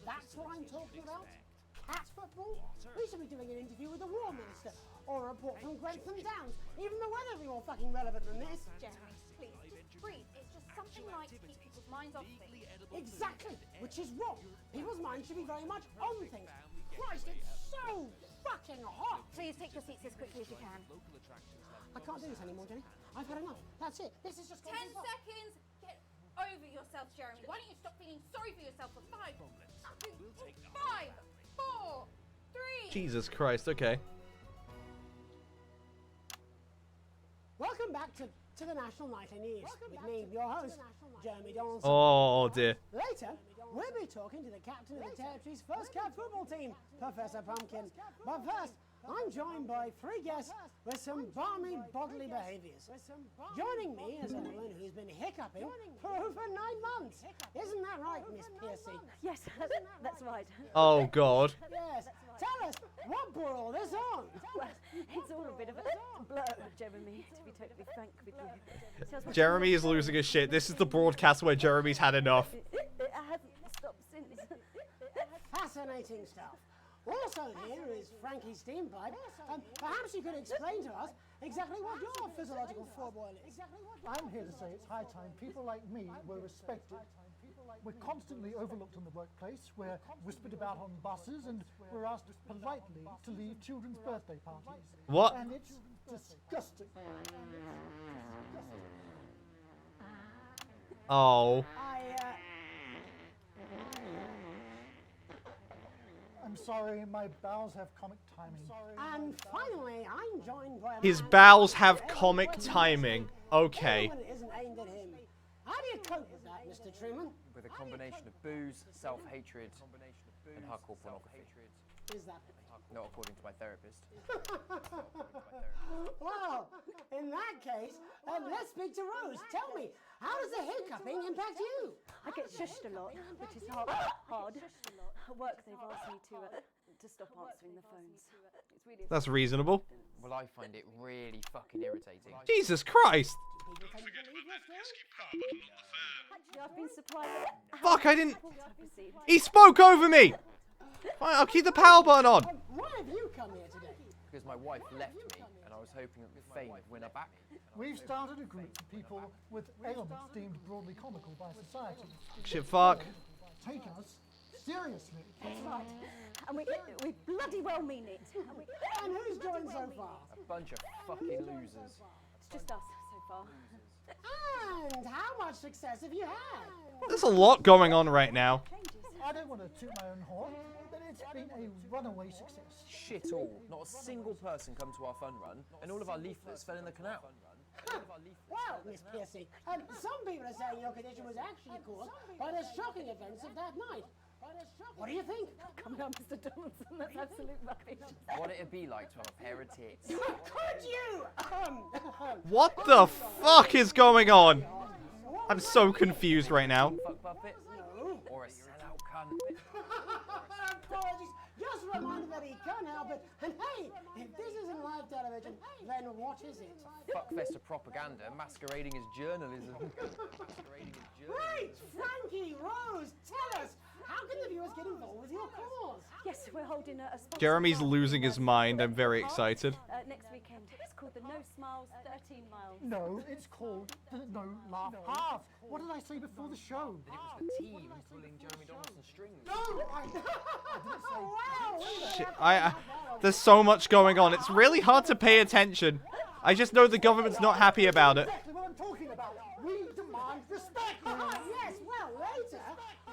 That's what I'm talking about? Cat football? We should be doing an interview with the War Minister, or a report from Grantham Downs. Even the weather be more fucking relevant than this. Jeremy, please, just breathe. It's just something like to keep people's minds off things. Exactly, which is wrong. People's minds should be very much on things. Christ, it's so fucking hot. Please take your seats as quickly as you can. I can't do this anymore, Jenny. I've had enough. That's it. This is just 10 seconds. Get over yourself, Jeremy. Why don't you stop feeling sorry for yourself for 5, 5, 4, 3. Jesus Christ, okay. Welcome back to the National Nightly News with me, your host, Jeremy Donaldson. Oh, dear. Later, we'll be talking to the captain of the Territory's first cat football team, Professor Pumpkin. But first, I'm joined by 3 guests with some balmy bodily behaviours. Joining me is a woman who's been hiccuping for over 9 months. Isn't that right, Miss Piercy? Yes, that's right. Oh, God. Yes. Tell us, what brought all this on? Well, it's all a bit of a blur, Jeremy, to be totally frank with you. Jeremy is losing his shit. This is the broadcast where Jeremy's had enough. It hasn't stopped since. Fascinating stuff. Also here is Frankie Steampipe. Perhaps you could explain to us exactly what your physiological foreboil is. I'm here to say it's high time people like me were respected. We're constantly overlooked in the workplace, we're whispered about on buses, and we're asked politely to leave children's birthday parties. What? And it's disgusting. Oh. I'm sorry, my bowels have comic timing. And finally, I'm joined by His bowels have comic timing. Okay. Everyone isn't aimed at him. How do you cope with that, Mr. Truman? With a combination of booze, self-hatred, and hardcore pornography. Is that? Not according to my therapist. Well, in that case, let's speak to Rose. Tell me, how does the hiccuping impact you? I get shushed a lot, which is hard. At work, they've asked me to stop answering the phones. It's really That's reasonable. Well, I find it really fucking irritating. Jesus Christ. Actually, I've been surprised. Fuck, I didn't... He spoke over me! Fine, I'll keep the power button on. Why have you come here today? Because my wife left me, and I was hoping that the fame would win her back. We've started a group of people with ailments deemed broadly comical by society. Shit, fuck. Take us seriously. That's right. And we bloody well mean it. And who's joined so far? A bunch of fucking losers. It's just us so far. And how much success have you had? There's a lot going on right now. I don't want to toot my own horn, but it's been a runaway success. Shit all. Not a single person come to our fun run, and all of our leaflets fell in the canal. Well, Miss Piercy, some people are saying your condition was actually caused by the shocking events of that night. What do you think? Come on, Mr. Donaldson, that's absolute rubbish. What it'd be like to have a pair of tits. Could you? What the fuck is going on? I'm so confused right now. Fuck Buffett? Or a sellout cunt? Apologies. Just a reminder that he can't help it. And hey, if this isn't live television, then what is it? Fuckfest of propaganda masquerading as journalism. Right, Frankie, Rose, tell us, how can the viewers get involved with your cause? Yes, we're holding a sponsored Jeremy's party losing his mind. I'm very Park, excited. next weekend. It's called the No Smiles 13 Miles. No, it's called the No Laugh Half. What did I say before the show? That it was the team pulling Jeremy Donaldson's strings. No, There's so much going on. It's really hard to pay attention. I just know the government's not happy about it. Exactly what I'm talking about. We demand respect. Yes, well, later,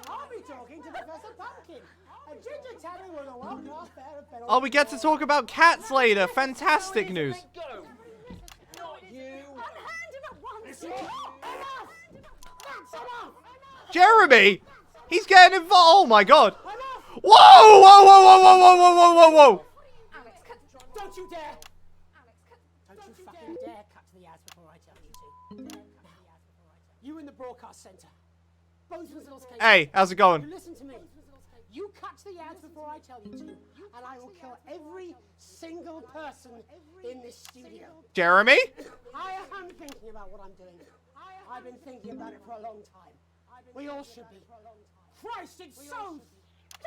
I'll be talking to Professor Pumpkin. A ginger tabby with a world-class pair of pedals. Oh, we get to talk about cats later. Fantastic news. Not you. Unhand him at once. Enough! That's enough! Jeremy! He's getting involved. Oh my god. Whoa! Whoa! Whoa! Whoa! Whoa! Whoa! Whoa! Whoa! Whoa! Alex, don't you dare! Don't you fucking dare cut to the ads before I tell you to. You in the broadcast centre. Both results came. Hey, how's it going? You listen to me. You cut to the ads before I tell you to, and I will kill every single person in this studio. Jeremy? I am thinking about what I'm doing. I've been thinking about it for a long time. We all should be. Christ, it's so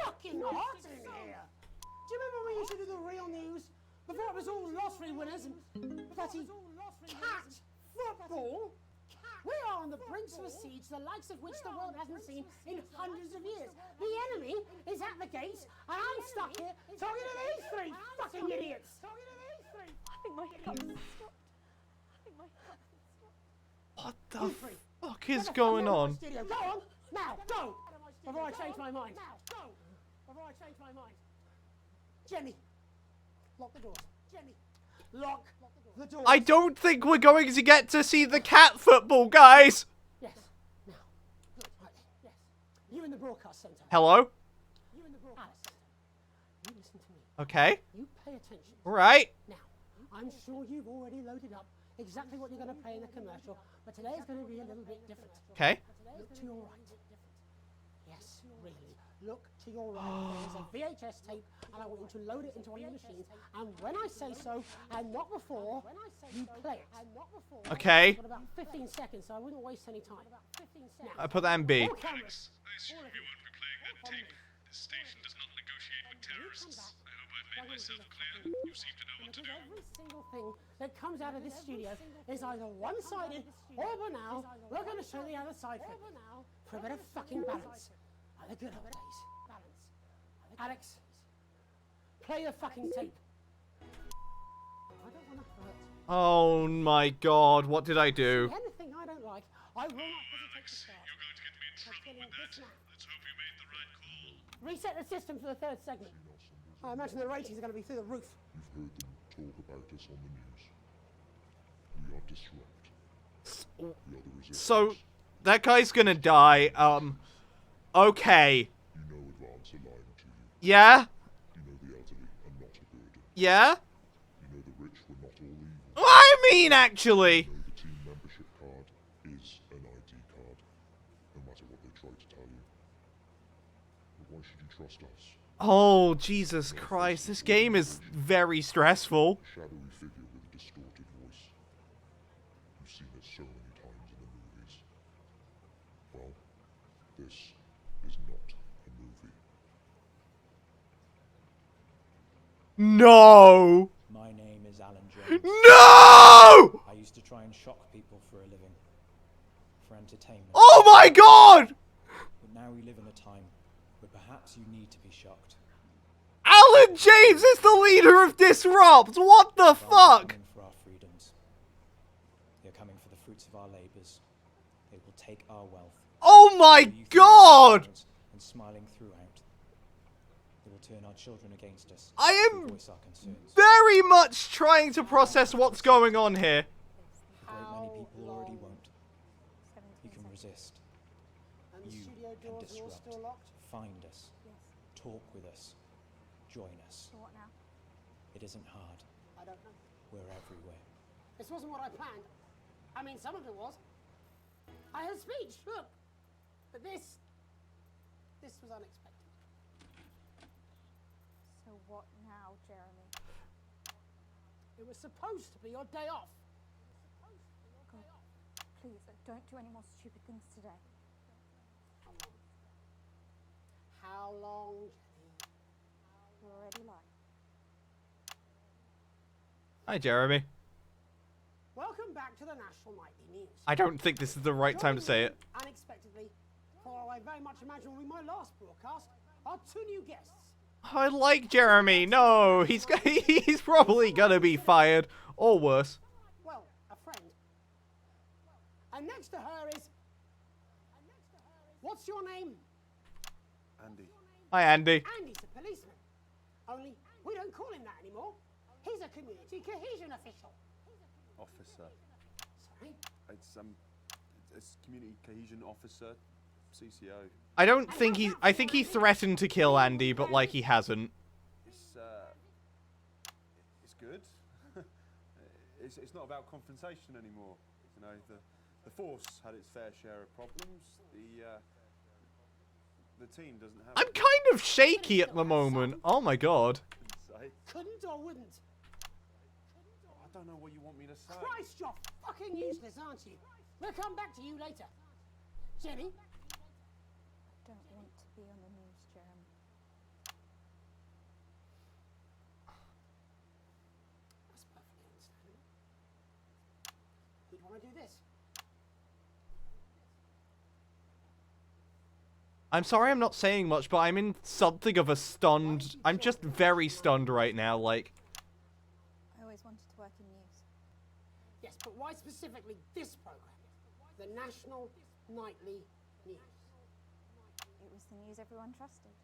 fucking hot in here. Do you remember when we used to do the real news? Before it was all lottery winners and bloody cat football? We are on the brink of a siege, the likes of which the world hasn't seen in hundreds of years. The enemy is at the gates, and I'm stuck here talking to these three fucking idiots. I think my heart stopped. What the fuck is going on? Go on, now, go! Before I change my mind. Go! Before I change my mind. Jenny, lock the doors. Jenny, lock the doors. I don't think we're going to get to see the cat football, guys. Yes, now. Good, right. Yes. You in the broadcast centre. Hello? You in the broadcast centre. You listen to me. Okay. You pay attention. Right. Now, I'm sure you've already loaded up exactly what you're going to play in the commercial, but today is going to be a little bit different. Okay. Look to your right. Yes, really. Look to your right. There's a VHS tape, and I want you to load it into one of the machines. And when I say so, and not before, you play it. Okay. Got about 15 seconds, so I wouldn't waste any time. Now, I put that in B. all cameras. I assume you won't be playing that tape. This station does not negotiate with terrorists. I hope I've made myself clear. You seem to know what to do. Every single thing that comes out of this studio is either one-sided or banal. We're going to show the other side for a bit of fucking balance. Like the good old days. Alex, play the fucking tape. I don't want to hurt. Oh my god, what did I do? Anything I don't like, I will not hesitate to start. You're going to get me in trouble with that. Let's hope you made the right call. Reset the system for the third segment. I imagine the ratings are going to be through the roof. You've heard them talk about us on the news. We are disrupt. We are the resistance. So, that guy's gonna die. Okay. You know advance are lying to you. Yeah? You know the elderly are not a burden. Yeah? You know the rich were not all evil. I mean, actually. You know the team membership card is an ID card, no matter what they try to tell you. But why should you trust us? Oh, Jesus Christ. This game is very stressful. A shadowy figure with a distorted voice. You've seen it so many times in the movies. Well, this is not a movie. No! My name is Alan Jones. No! I used to try and shock people for a living. For entertainment. Oh my god! But now we live in a time where perhaps you need to be shocked. Alan James is the leader of Disrupt! What the fuck? For our freedoms. They are coming for the fruits of our labors. They will take our wealth. Oh my god! And smiling throughout. They will turn our children against us. I and am voice our concerns. very much trying to process what's going on here. A great many people already won't. You can resist. And the You studio can doors are all disrupt. still locked? Find us. talk with us. Join us. So what now? It isn't hard. I don't know. We're everywhere. This wasn't what I planned. I mean, some of it was. I had a speech, look. But this was unexpected. So what now, Jeremy? It was supposed to be your day off. God, please, don't do any more stupid things today. How long, Jenny? You're already lying. Hi, Jeremy. Welcome back to the National Nightly News. I don't think this is the right time to say it. Unexpectedly, for what I very much imagine will be my last broadcast, are two new guests. I like Jeremy. No, he's probably gonna be fired or worse. Well, a friend. And next to her is... What's your name? Andy. Hi, Andy. Andy's a policeman. Only we don't call him that anymore. He's a community cohesion official. Officer. Sorry? It's community cohesion officer, CCO. I don't think he. I think he threatened to kill Andy, but like he hasn't. It's good. it's not about confrontation anymore. You know, the force had its fair share of problems. The team doesn't have. I'm kind of shaky at the moment. Oh my god. Couldn't or wouldn't? I don't know what you want me to say. Christ, you're fucking useless, aren't you? We'll come back to you later. Jenny? I don't want to be on the news, Jeremy. That's perfectly understandable. You'd want to do this. I'm sorry I'm not saying much, but I'm in something of a stunned... I'm just very stunned right now, like... I always wanted to work in news. Yes, but why specifically this program? The National Nightly News. It was the news everyone trusted.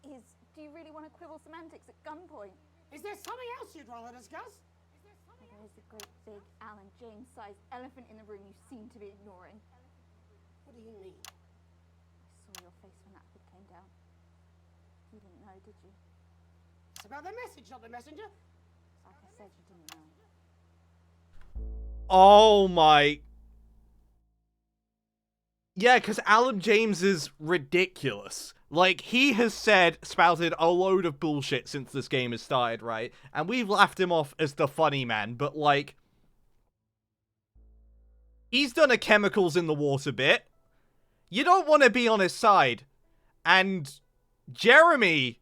Is. Do you really want to quibble semantics at gunpoint? Is there something else you'd rather discuss? There is a great big Alan James-sized elephant in the room you seem to be ignoring. What do you mean? I saw your face when that bid came down. You didn't know, did you? It's about the message, not the messenger. Like I said, you didn't know. Oh my... Yeah, because Alan James is ridiculous. Like, he has spouted a load of bullshit since this game has started, right? And we've laughed him off as the funny man, but like... He's done a chemicals in the water bit. You don't want to be on his side. And Jeremy,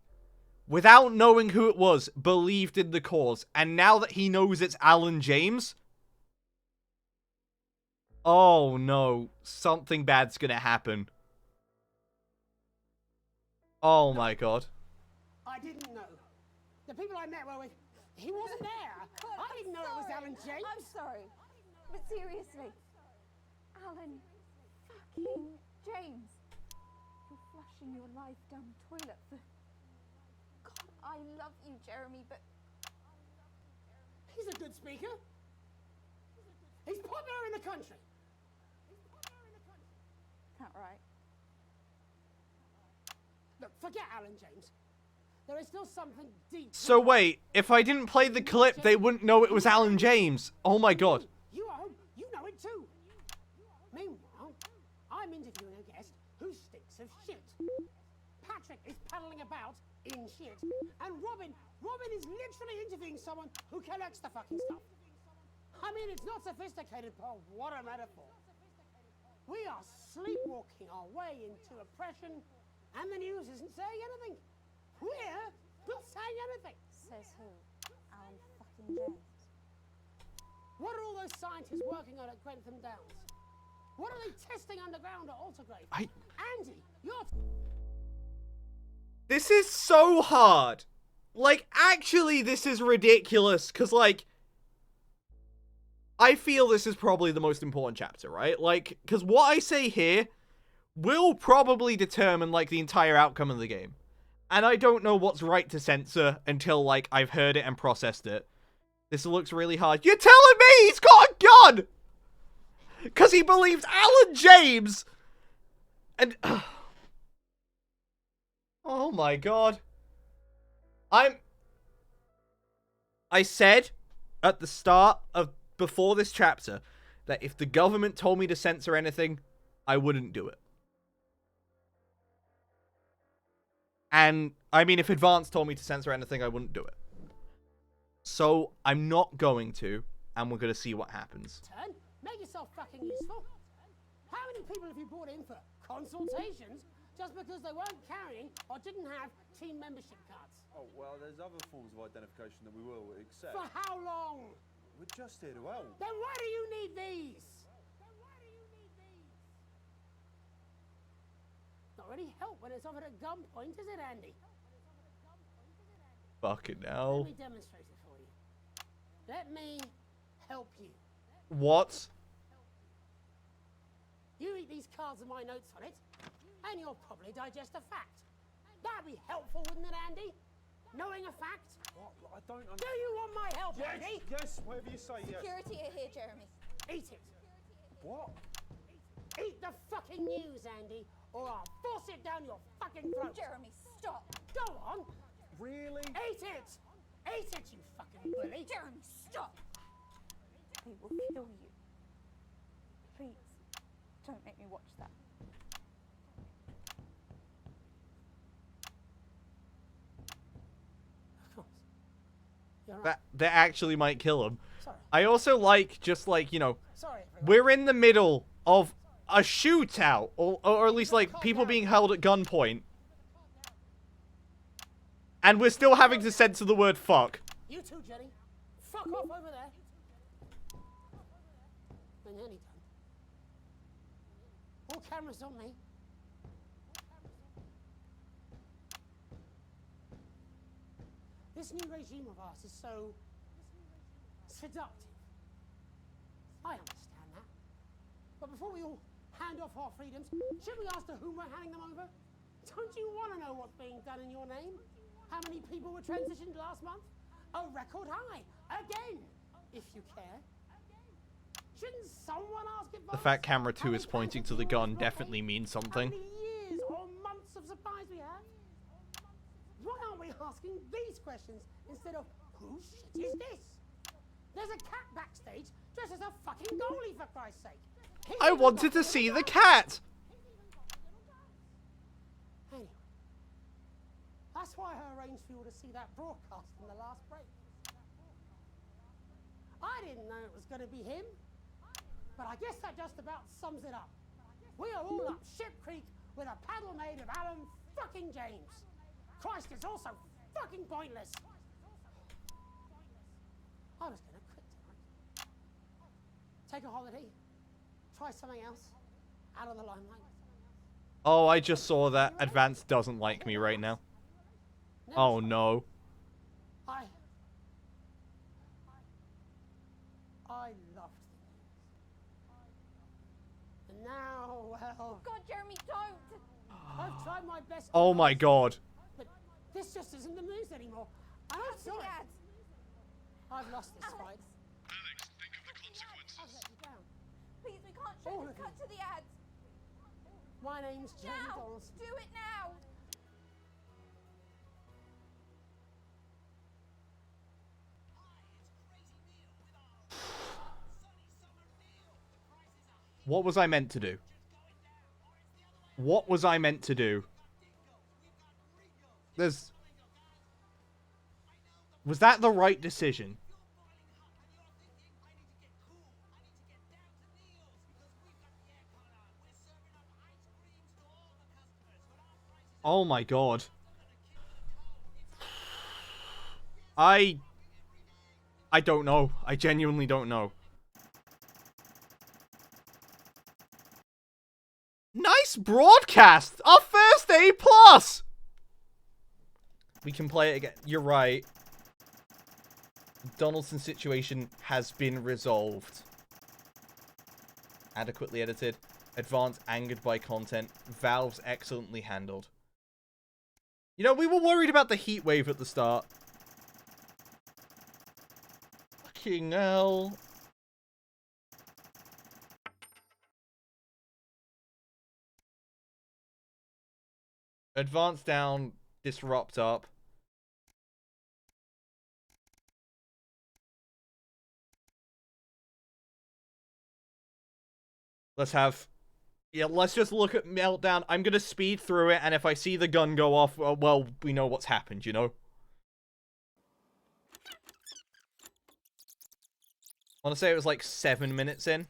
without knowing who it was, believed in the cause. And now that he knows it's Alan James... Oh no, something bad's gonna happen. Oh my god. I didn't know. The people I met were with... He wasn't there. I didn't know it was Alan James. I'm sorry. But seriously. Alan fucking James. You're flushing your life down the toilet for... God, I love you, Jeremy, but... He's a good speaker. He's popular in the country. That right? Look, forget Alan James. There is still something deep... So wait, if I didn't play the clip, they wouldn't know it was Alan James. Oh my god. You are, you know it too. Meanwhile, I'm interviewing a guest who stinks of shit. Patrick is paddling about in shit. And Robin is literally interviewing someone who collects the fucking stuff. I mean, it's not sophisticated, but what a metaphor. We are sleepwalking our way into oppression, and the news isn't saying anything. We're not saying anything. Says who? Alan fucking James. What are all those scientists working on at Grantham Downs? What are they testing underground at Altergrave? Andy, you're... This is so hard. Like, actually, this is ridiculous, because, like... I feel this is probably the most important chapter, right? Like, because what I say here will probably determine, like, the entire outcome of the game. And I don't know what's right to censor until, like, I've heard it and processed it. This looks really hard. You're telling me he's got a gun! Because he believes Alan James! And... Oh my god. I said at the start of before this chapter that if the government told me to censor anything, I wouldn't do it. And I mean, if Advance told me to censor anything, I wouldn't do it. So I'm not going to, and we're gonna see what happens. Turn, make yourself fucking useful. How many people have you brought in for consultations just because they weren't carrying or didn't have team membership cards? Oh, well, there's other forms of identification that we will accept. For how long? We're just here to help. Then why do you need these? Not really help when it's offered at gunpoint, is it, Andy? Fucking hell. Let me demonstrate it for you. Let me help you. What? You read these cards and my notes on it, and you'll probably digest a fact. That'd be helpful, wouldn't it, Andy? Knowing a fact? What? I don't understand. Do you want my help, Yes, Andy? yes, whatever you say, yes. Security are here, Jeremy. Eat it. What? Eat the fucking news, Andy, or I'll force it down your fucking throat. Jeremy, stop. Go on. Really? Eat it. Eat it, you fucking bully. Jeremy, stop. They will kill you. Please, don't make me watch that. That actually might kill him. Sorry. I also like, just like, you know, Sorry, we're in the middle of a shootout, or at least like people being held at gunpoint. And we're still having to censor the word fuck. You too, Jenny. Fuck off over there. And nearly done. All cameras on me. This new regime of ours is so seductive. I understand that. But before we all hand off our freedoms, should we ask to whom we're handing them over? Don't you want to know what's being done in your name? How many people were transitioned last month? A record high. Again, if you care. Shouldn't someone ask if The fact camera 2 is pointing to the gun definitely means something. how many years or months of supplies we have? Why aren't we asking these questions instead of whose shit is this? There's a cat backstage dressed as a fucking goalie, for Christ's sake. I wanted to see the cat! Anyway, that's why I arranged for you to see that broadcast in the last break. I didn't know it was going to be him, but I guess that just about sums it up. We are all up Ship Creek with a paddle made of Alan fucking James. Christ, it's also fucking pointless. I was going to quit tonight. Take a holiday. Try something else. Out of the limelight. Oh, I just saw that. Advance doesn't like me right now. Oh no. I loved the news. And now, well... God, Jeremy, don't! I've tried my best... Oh my god. But this just isn't the news anymore. And I'm sorry. I've lost this fight. Alex, think of the consequences. I've let you down. Please, we can't show this. Cut to the ads. My name's Jenny Now! Donaldson. Do it now! What was I meant to do? What was I meant to do? Was that the right decision? Oh my god. I don't know. I genuinely don't know. Nice broadcast! Our first A+! We can play it again. You're right. Donaldson's situation has been resolved. Adequately edited. Advance angered by content. Valve's excellently handled. You know, we were worried about the heat wave at the start. Fucking hell. Advance down, disrupt up. Let's have... Yeah, let's just look at Meltdown. I'm gonna speed through it, and if I see the gun go off, well, we know what's happened, you know? I want to say it was like 7 minutes in.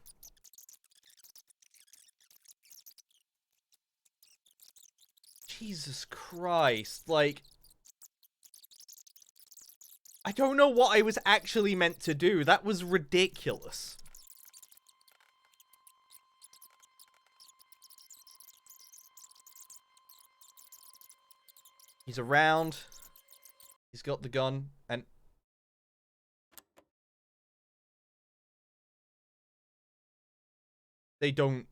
Jesus Christ, like... I don't know what I was actually meant to do. That was ridiculous. He's around. He's got the gun, and... They don't...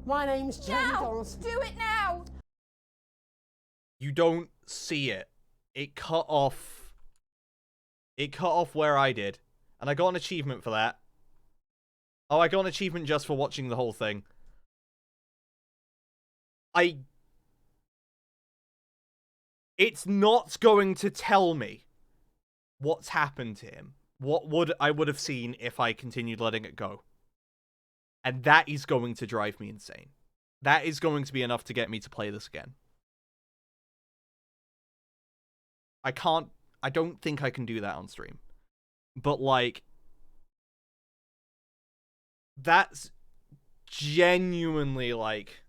My name's Jamie Dawes. Do it now! You don't see it. It cut off... It cut off where I did. And I got an achievement for that. Oh, I got an achievement just for watching the whole thing. It's not going to tell me what's happened to him. What I would have seen if I continued letting it go. And that is going to drive me insane. That is going to be enough to get me to play this again. I don't think I can do that on stream. But, like, that's genuinely, like...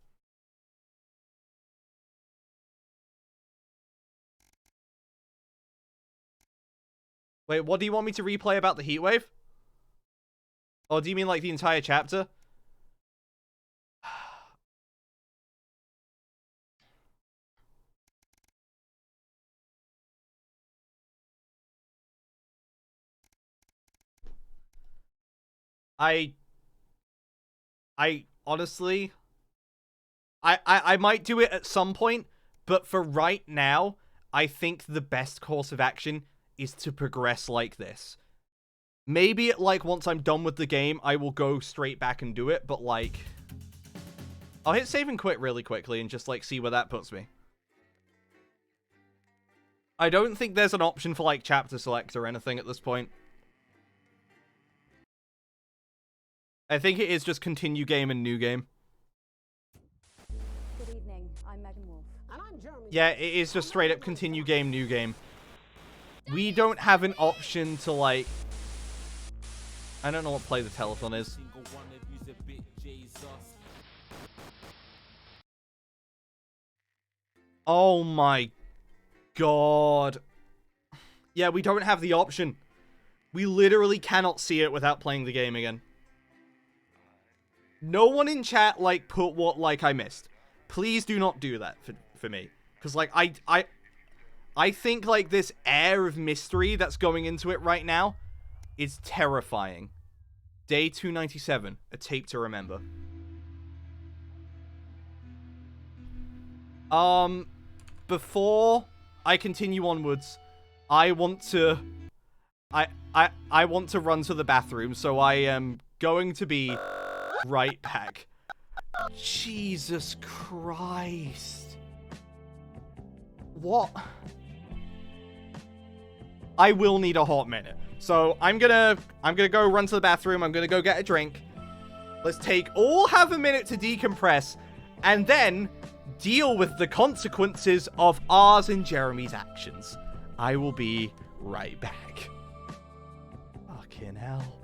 Wait, what do you want me to replay about the heatwave? Or do you mean, like, the entire chapter? I honestly... I might do it at some point, but for right now, I think the best course of action is to progress like this. Maybe, like, once I'm done with the game, I will go straight back and do it, but, like... I'll hit save and quit really quickly and just, like, see where that puts me. I don't think there's an option for, like, chapter select or anything at this point. I think it is just continue game and new game. Good evening, I'm Megan Wolf. And I'm Jeremy. Yeah, it is just straight up continue game, new game. We don't have an option to, like... I don't know what play the telephone is. Oh my god. Yeah, we don't have the option. We literally cannot see it without playing the game again. No one in chat, like, put what, like, I missed. Please do not do that for me. Because, like, I think, like, this air of mystery that's going into it right now is terrifying. Day 297, a tape to remember. Before I continue onwards, I want to... I want to run to the bathroom, so I am going to be right back. Jesus Christ. What? I will need a hot minute. So I'm gonna go run to the bathroom. I'm gonna go get a drink. Let's all have a minute to decompress, and then deal with the consequences of ours and Jeremy's actions. I will be right back. Fucking hell.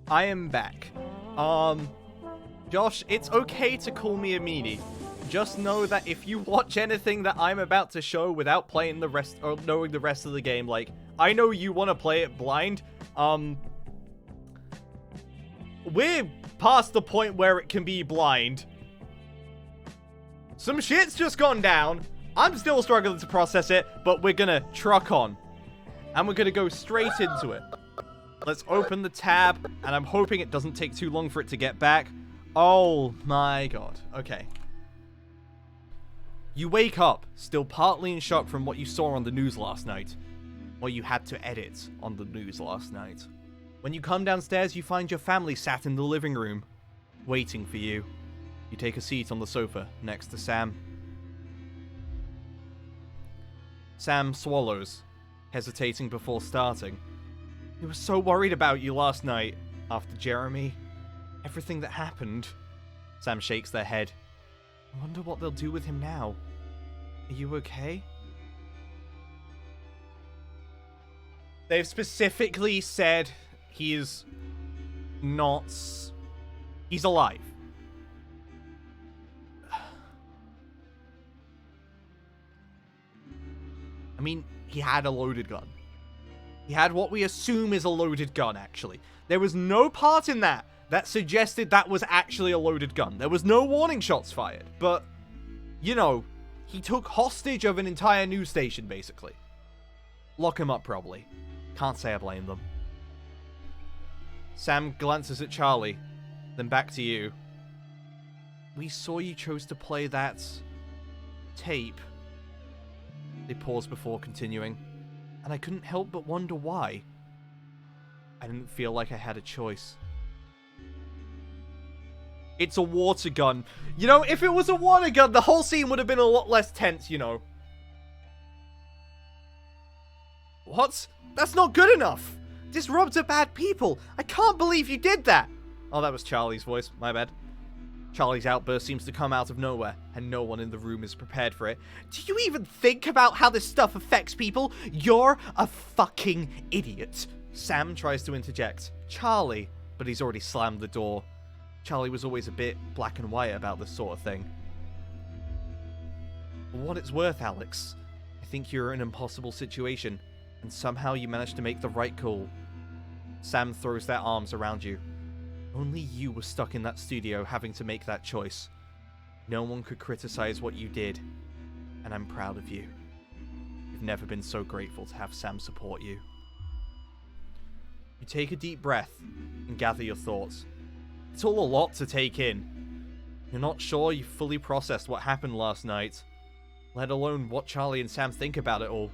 I am back. Josh, it's okay to call me a meanie. Just know that if you watch anything that I'm about to show without playing the rest or knowing the rest of the game, like, I know you want to play it blind. We're past the point where it can be blind. Some shit's just gone down. I'm still struggling to process it, but we're gonna truck on. And we're gonna go straight into it. Let's open the tab, and I'm hoping it doesn't take too long for it to get back. Oh my god. Okay. You wake up, still partly in shock from what you saw on the news last night. Or you had to edit on the news last night. When you come downstairs, you find your family sat in the living room, waiting for you. You take a seat on the sofa next to Sam. Sam swallows, hesitating before starting. He was so worried about you last night, after Jeremy. Everything that happened. Sam shakes their head. I wonder what they'll do with him now. Are you okay? They've specifically said he's not... He's alive. I mean, he had a loaded gun. He had what we assume is a loaded gun, actually. There was no part in that suggested that was actually a loaded gun. There was no warning shots fired. But, you know, he took hostage of an entire news station, basically. Lock him up, probably. Can't say I blame them. Sam glances at Charlie, then back to you. We saw you chose to play that... tape. They pause before continuing, and I couldn't help but wonder why. I didn't feel like I had a choice. It's a water gun. You know, if it was a water gun, the whole scene would have been a lot less tense, you know. What? That's not good enough. Disrupts are bad people. I can't believe you did that. Oh, that was Charlie's voice. My bad. Charlie's outburst seems to come out of nowhere, and no one in the room is prepared for it. Do you even think about how this stuff affects people? You're a fucking idiot. Sam tries to interject. Charlie, but he's already slammed the door. Charlie was always a bit black and white about this sort of thing. For what it's worth, Alex, I think you're in an impossible situation, and somehow you managed to make the right call. Sam throws their arms around you. Only you were stuck in that studio having to make that choice. No one could criticize what you did, and I'm proud of you. You've never been so grateful to have Sam support you. You take a deep breath and gather your thoughts. It's all a lot to take in. You're not sure you've fully processed what happened last night, let alone what Charlie and Sam think about it all.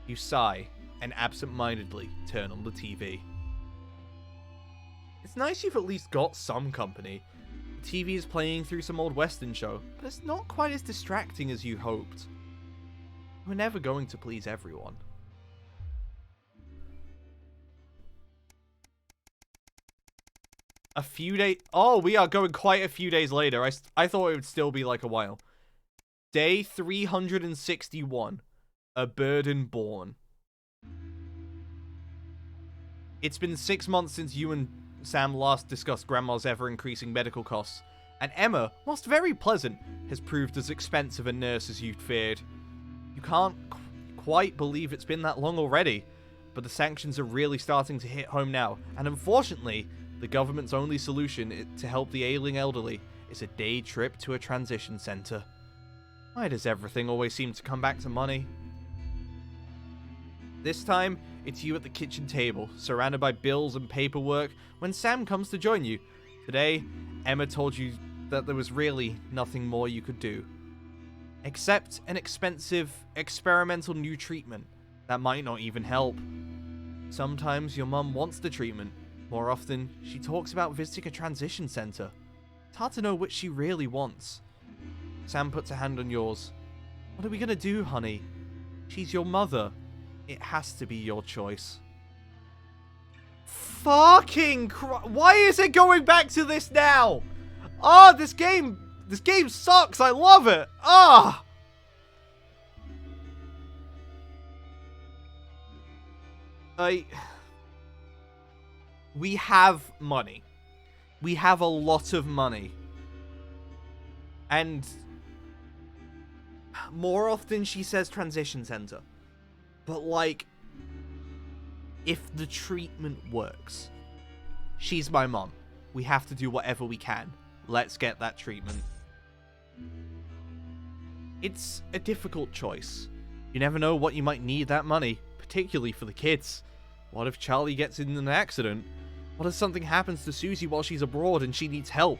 You sigh and absent-mindedly turn on the TV. It's nice you've at least got some company. The TV is playing through some old Western show, but it's not quite as distracting as you hoped. We're never going to please everyone. A few days... Oh, we are going quite a few days later. I thought it would still be like a while. Day 361. A burden born. It's been 6 months since you and Sam last discussed Grandma's ever-increasing medical costs, and Emma, whilst very pleasant, has proved as expensive a nurse as you'd feared. You can't quite believe it's been that long already, but the sanctions are really starting to hit home now, and unfortunately, the government's only solution to help the ailing elderly is a day trip to a transition center. Why does everything always seem to come back to money? This time, it's you at the kitchen table, surrounded by bills and paperwork, when Sam comes to join you. Today, Emma told you that there was really nothing more you could do. Except an expensive, experimental new treatment that might not even help. Sometimes your mum wants the treatment. More often, she talks about visiting a transition center. It's hard to know which she really wants. Sam puts a hand on yours. What are we gonna do, honey? She's your mother. It has to be your choice. Fucking why is it going back to this now? Oh, this game sucks. I love it. Ah. We have money. We have a lot of money. And more often she says transition center. But like, if the treatment works, she's my mom. We have to do whatever we can. Let's get that treatment. It's a difficult choice. You never know what you might need that money, particularly for the kids. What if Charlie gets in an accident? What if something happens to Susie while she's abroad and she needs help?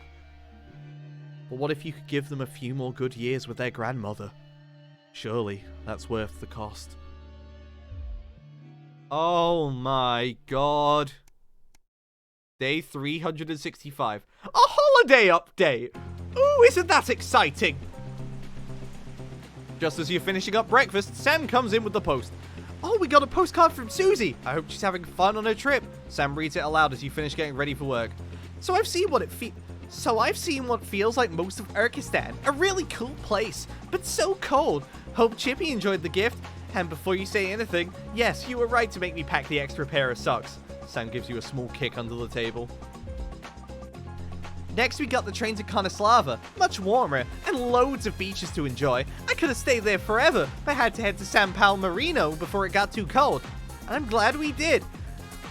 But what if you could give them a few more good years with their grandmother? Surely that's worth the cost. Oh my god. Day 365. A holiday update! Ooh, isn't that exciting? Just as you're finishing up breakfast, Sam comes in with the post. Oh, we got a postcard from Susie. I hope she's having fun on her trip. Sam reads it aloud as you finish getting ready for work. So I've seen what feels like most of Urkistan. A really cool place, but so cold. Hope Chippy enjoyed the gift. And before you say anything, yes, you were right to make me pack the extra pair of socks. Sam gives you a small kick under the table. Next, we got the train to Konoslava, much warmer, and loads of beaches to enjoy. I could have stayed there forever, but had to head to San Paulo Marino before it got too cold. And I'm glad we did.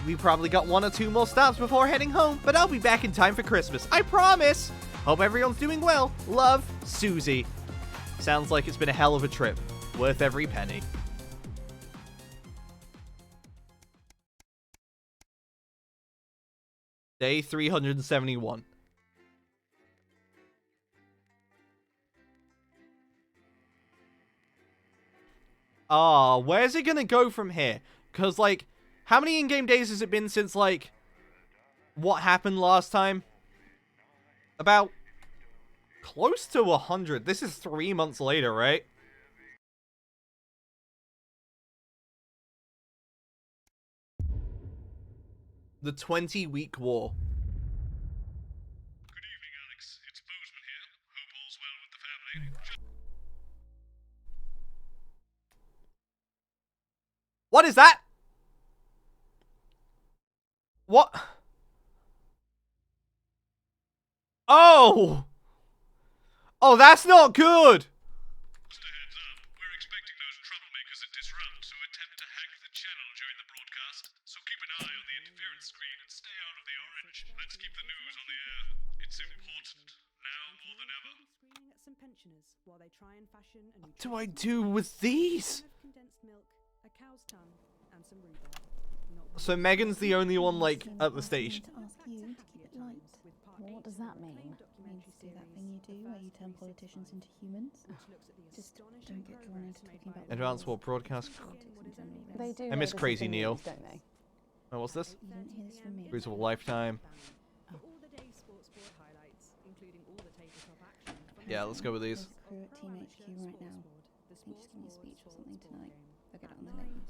We probably got 1 or 2 more stops before heading home, but I'll be back in time for Christmas, I promise! Hope everyone's doing well. Love, Susie. Sounds like it's been a hell of a trip. Worth every penny. Day 371. Where's it gonna go from here? Because, like, how many in-game days has it been since, like, what happened last time? About close to 100. This is 3 months later, right? The 20-week war. Good evening, Alex. It's Bozeman here. Hope all's well with the family. What is that? What? Oh! Oh, that's not good! Just a heads up, we're expecting those troublemakers at Disrupt to attempt to hack the channel during the broadcast, so keep an eye on the interference screen and stay out of the orange. Let's keep the news on the air. It's important, now more than ever. Some pensioners while they try and fashion a What do I do with these? condensed milk, a cow's tongue, and some rhubarb. So Megan's the only one, like, at the station. What does that mean? It means to do that thing you do where you turn politicians into humans. Just don't get drawn into talking about Advanced War Broadcast. They do I miss know this Crazy is the Neil. news, don't they? Oh, what's this? You didn't hear this from me. Cruise of a Lifetime. Yeah, let's go with these. Crew at Team HQ right now. They just give me a speech or something tonight. They'll get it on their labels.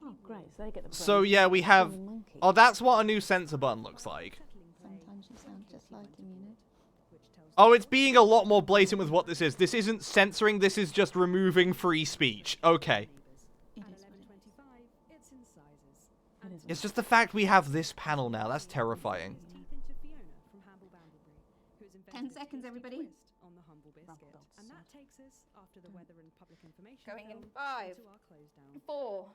Oh, great. So they get the So yeah, we have... Oh, that's what a new censor button looks like. Sometimes you sound just like him, you know? Oh, it's being a lot more blatant with what this is. This isn't censoring, this is just removing free speech. Okay. It's just the fact we have this panel now. That's terrifying. 10 seconds, everybody. And that takes us after the weather and public information. Going in 5, 4,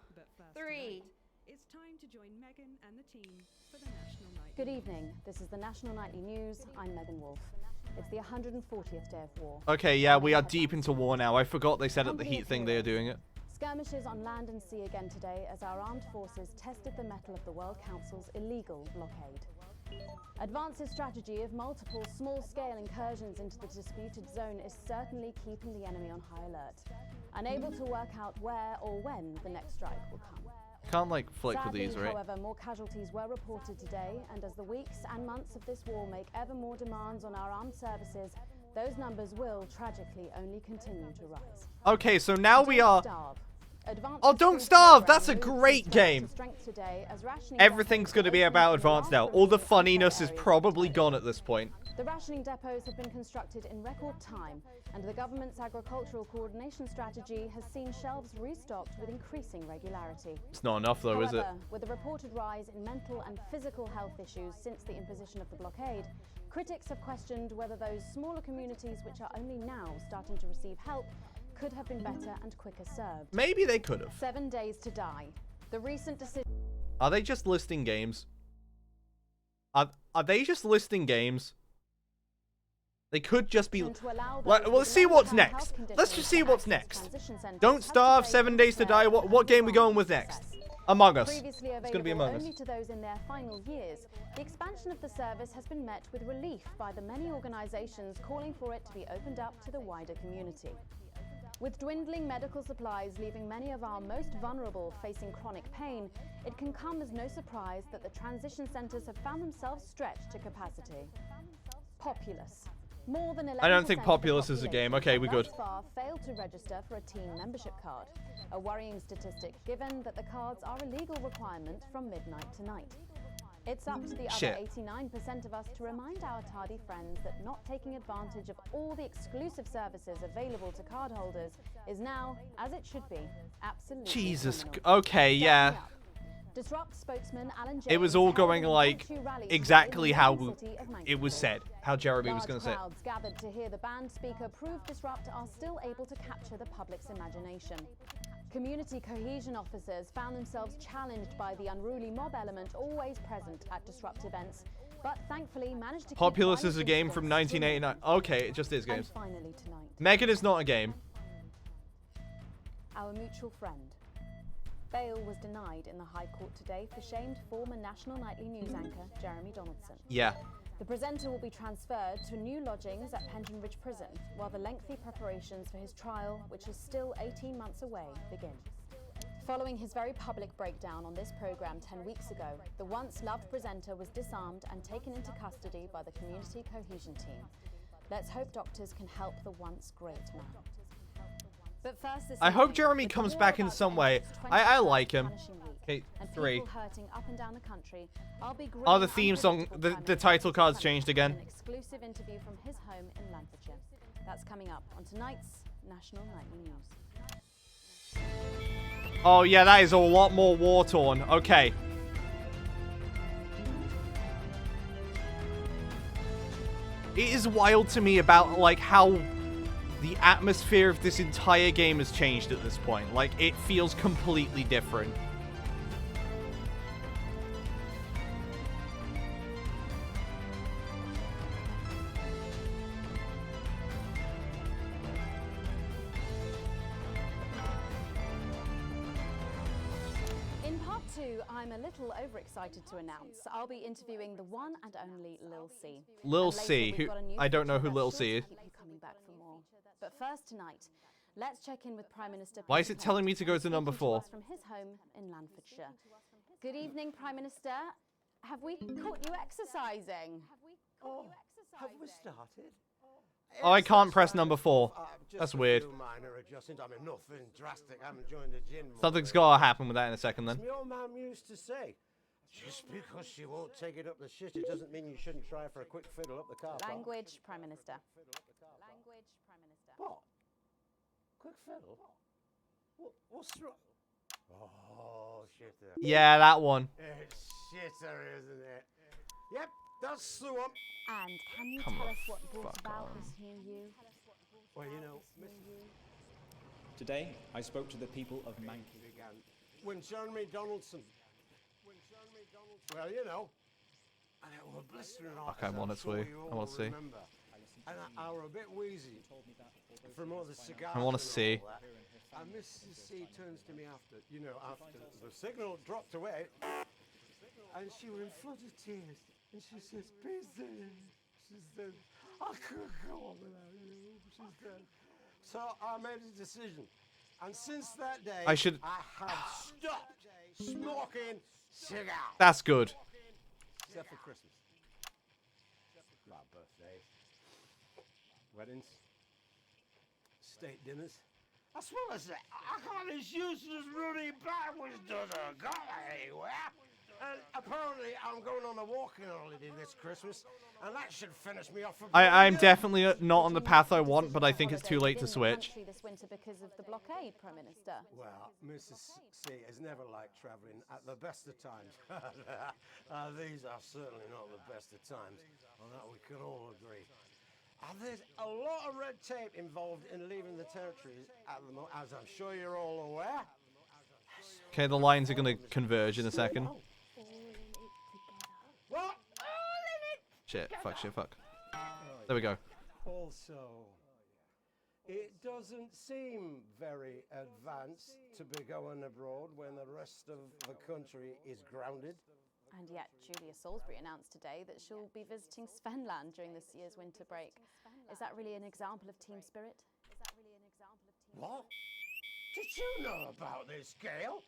3. It's time to join Megan and the team for the National Nightly. Good evening. This is the National Nightly News. I'm Megan Wolf. It's the 140th day of war. Okay, yeah, we are deep into war now. I forgot they said at the heat thing they are doing it. Skirmishes on land and sea again today as our armed forces tested the mettle of the World Council's illegal blockade. Advance's strategy of multiple small-scale incursions into the disputed zone is certainly keeping the enemy on high alert, unable to work out where or when the next strike will come. Can't, like, flick with Sadly, these, right? however, more casualties were reported today, and as the weeks and months of this war make ever more demands on our armed services, those numbers will, tragically, only continue to rise. Okay, so now we are... Oh, Don't Starve! That's a great game! Everything's gonna be about Advance now. All the funniness is probably gone at this point. The rationing depots have been constructed in record time, and the government's agricultural coordination strategy has seen shelves restocked with increasing regularity. It's not enough though, is it? However, with a reported rise in mental and physical health issues since the imposition of the blockade, critics have questioned whether those smaller communities which are only now starting to receive help could have been better and quicker served. Maybe they could have. 7 days to die. The recent decision... Are they just listing games? Are they just listing games? They could just be... Let's see what's next. Let's just see what's next. Don't Starve, 7 Days to Die. What game are we going with next? Among Us. It's going to be Among Us. Only to those in their final years, the expansion of the service has been met with relief by the many organisations calling for it to be opened up to the wider community. With dwindling medical supplies leaving many of our most vulnerable facing chronic pain, it can come as no surprise that the transition centres have found themselves stretched to capacity. Populous. More than 11% I don't think Populous is a game. Okay, we're good. thus far failed to register for a team membership card. A worrying statistic given that the cards are a legal requirement from midnight tonight. It's up to the other 89% of us to remind our tardy friends that not taking advantage of all the exclusive services available to cardholders is now, as it should be, absolutely Jesus. criminal. Okay, yeah. Disrupt spokesman Alan James It was all going like exactly how it was said, how Jeremy was going to say it. Crowds gathered to hear the band speaker prove Disrupt are still able to capture the public's imagination. Community cohesion officers found themselves challenged by the unruly mob element always present at Disrupt events, but thankfully managed to Populous is a game from 1989. Okay, it just is games. And finally tonight, Megan is not a game. our mutual friend. Bail was denied in the High Court today for shamed former National Nightly News anchor Jeremy Donaldson. Yeah. The presenter will be transferred to new lodgings at Penton Ridge Prison, while the lengthy preparations for his trial, which is still 18 months away, begin. Following his very public breakdown on this programme 10 weeks ago, the once-loved presenter was disarmed and taken into custody by the Community Cohesion team. Let's hope doctors can help the once great man. But first, this I hope evening, Jeremy with the comes war back in about some to way. end its I 21st like him. punishing week, Okay, and 3. people hurting up and down the country, I'll be Oh, the grilling theme song, unpredictable the title card's changed again. An exclusive interview from his home in Lancashire. That's coming up on tonight's National Nightly News. Oh yeah, that is a lot more war-torn. Okay. It is wild to me about like how the atmosphere of this entire game has changed at this point. Like, it feels completely different. In part 2, I'm a little overexcited to announce I'll be interviewing the one and only Lil C. Lil And later, C, we've who got a new I don't know feature who Lil that's C sure is. to keep you coming back for more. But first tonight, let's check in with Prime Minister. Why is it telling me to go to number 4? From his home in Lanfordshire. Good evening, Prime Minister. Have we caught you exercising? Have we started? Oh, I can't press number 4. That's weird. Minor adjustment. I mean, nothing drastic. I haven't joined the gym. Something's gotta happen with that in a second then. My old mum used to say, just because she won't take it up the shit, it doesn't mean you shouldn't try for a quick fiddle up the car park. Language, Prime Minister. Language, Prime Minister. What? Quick fiddle? What's wrong? Oh, shitter. Yeah, that one. It's shitter, isn't it? Yep, that's the one. And can you Come tell on, us what brought fuck about on. this new you? Well, you know, Today, I spoke to the people of Mankey. when Jeremy Donaldson. Well, you know, and it was blistering hot. Okay, I want to see. I want to see. Remember. And I were a bit wheezy from all the cigars. I want to and see. all that. And Mrs. C turns to me after the signal dropped away, and she was in flood of tears, and she says, "Peter," she said, "I couldn't go on without you." She said. So I made a decision, and since that day, I should- I have stopped smoking cigars. That's good. Except for Christmas. Like birthdays, weddings, state dinners, I suppose I can't as useless running backwards doesn't go anywhere. And apparently I'm going on a walking holiday this Christmas, and that should finish me off for I'm definitely not on the path I want, but I think it's too late to switch. This winter because of the blockade, Prime Minister. Well, Mrs. C has never liked travelling at the best of times. These are certainly not the best of times, on that we can all agree. And there's a lot of red tape involved in leaving the territories at the moment, as I'm sure you're all aware. Okay, the lines are going to converge in a second. What? Shit, fuck. There we go. Also, it doesn't seem very advanced to be going abroad when the rest of the country is grounded. And yet, Julia Salisbury announced today that she'll be visiting Svenland during this year's winter break. Is that really an example of team spirit? What? Did you know about this, Gail?